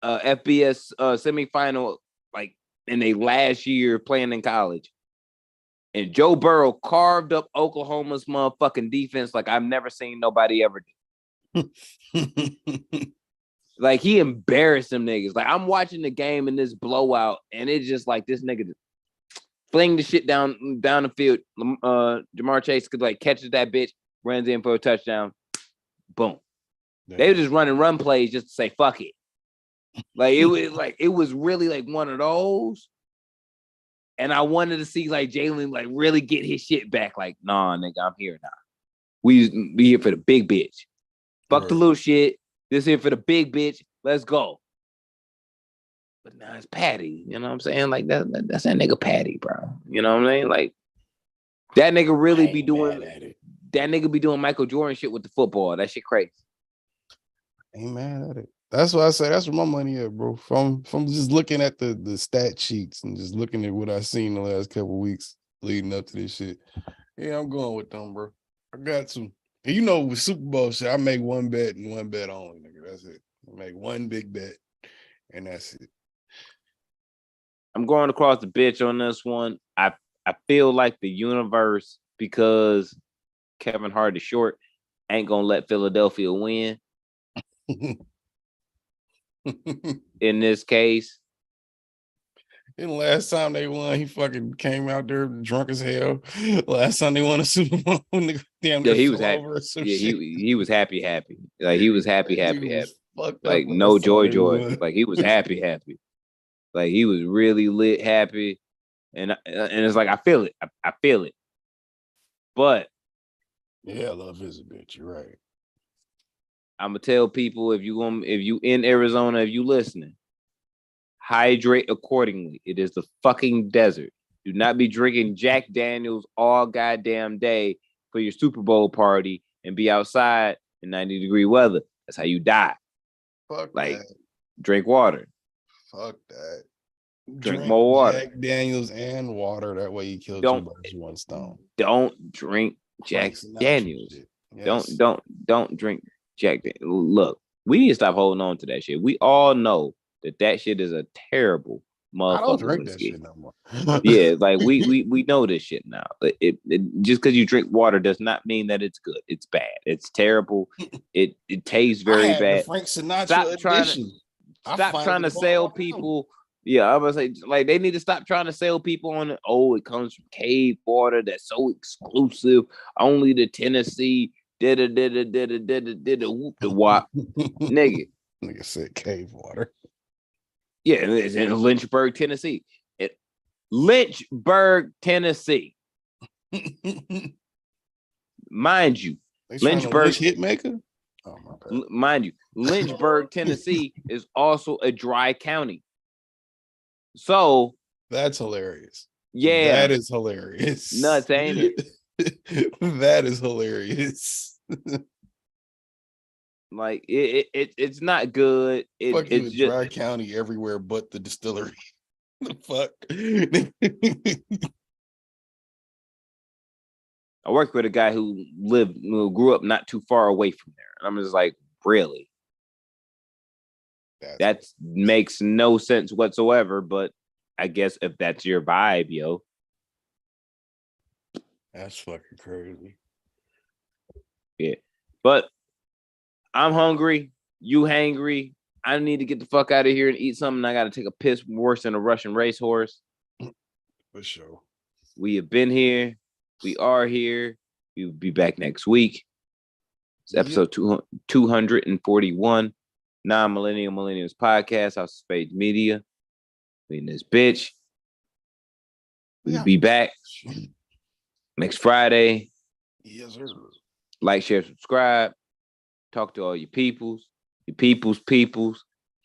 FBS semifinal, like in their last year playing in college. And Joe Burrow carved up Oklahoma's motherfucking defense like I've never seen nobody ever do. Like he embarrassed them niggas. Like I'm watching the game in this blowout, and it's just like this nigga fling the shit down the field. Jamar Chase could like catches that bitch, runs in for a touchdown. Boom. Damn. They were just running run plays just to say fuck it. Like it was really like one of those. And I wanted to see like Jalen like really get his shit back. Like, nah, nigga, I'm here now. We here for the big bitch. Fuck the little shit. This here for the big bitch. Let's go. But now it's Patty. You know what I'm saying? Like that's that nigga Patty, bro. You know what I mean? Like that nigga really be doing that nigga be doing Michael Jordan shit with the football. That shit crazy. Ain't mad at it. That's what I say. That's where my money at, bro. From just looking at the stat sheets and just looking at what I seen the last couple of weeks leading up to this shit. Yeah, I'm going with them, bro. I got to. And you know, with Super Bowl shit, I make one bet and one bet only, nigga. That's it. I make one big bet, and that's it. I'm going across the bitch on this one. I feel like the universe, because Kevin Hart is short, ain't gonna let Philadelphia win. In this case. And last time they won, he fucking came out there drunk as hell. Last time they won a Super Bowl, he was happy. He was happy. Like he was happy. Like no joy. Like he was happy. Like he was really lit, happy, and it's like I feel it. I feel it. But yeah, love is a bitch. You're right. I'm gonna tell people if you in Arizona, if you listening, hydrate accordingly. It is the fucking desert. Do not be drinking Jack Daniels all goddamn day for your Super Bowl party and be outside in 90-degree weather. That's how you die. Fuck like that. Drink water. Fuck that. Drink more water. Jack Daniels and water. That way you kill two birds with one stone. Don't drink Jack Daniels. Yes. Don't drink Jack Daniels. Look, we need to stop holding on to that shit. We all know that shit is a terrible motherfucker. I don't drink that shit no more. Yeah, like we know this shit now. It just because you drink water does not mean that it's good. It's bad. It's terrible. It tastes very bad. Frank Sinatra Stop trying to sell people. Yeah, I was say like they need to stop trying to sell people on it. Oh, it comes from cave water that's so exclusive. Only the Tennessee did whoop the wop. Nigga said cave water. Yeah, it's in Lynchburg, Tennessee. Lynchburg, Tennessee. Mind you, Lynchburg hitmaker. Oh my God. Mind you, Lynchburg, Tennessee is also a dry county. So that's hilarious. Yeah, that is hilarious. Nuts, ain't it? That is hilarious. Like it's not good. Fuck you It's in just Dry County everywhere but the distillery. The fuck? I worked with a guy who grew up not too far away from there. And I'm just like, really? That makes no sense whatsoever. But I guess if that's your vibe, yo. That's fucking crazy. Yeah. But I'm hungry. You hangry. I need to get the fuck out of here and eat something. I got to take a piss worse than a Russian racehorse. For sure. We have been here. We are here. We will be back next week. It's episode 241. Non-Millennial Millennials Podcast, House of Spades Media. We in this bitch. We'll be back next Friday. Yes, sir. Like, share, subscribe. Talk to all your peoples, your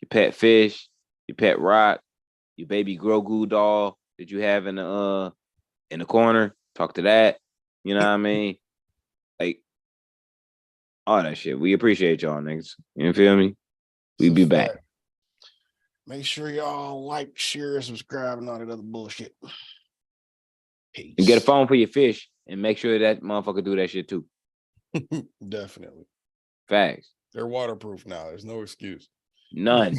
pet fish, your pet rock, your baby Grogu doll that you have in the corner. Talk to that. You know what I mean? Like all that shit. We appreciate y'all, niggas. You feel me? We be back. Make sure y'all like, share, subscribe, and all that other bullshit. Peace. And get a phone for your fish and make sure that motherfucker do that shit too. Definitely. Facts. They're waterproof now. There's no excuse. None.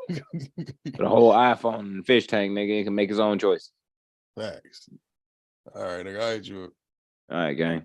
The whole iPhone and fish tank, nigga, he can make his own choice. Facts. All right, nigga, I hate you. All right, gang.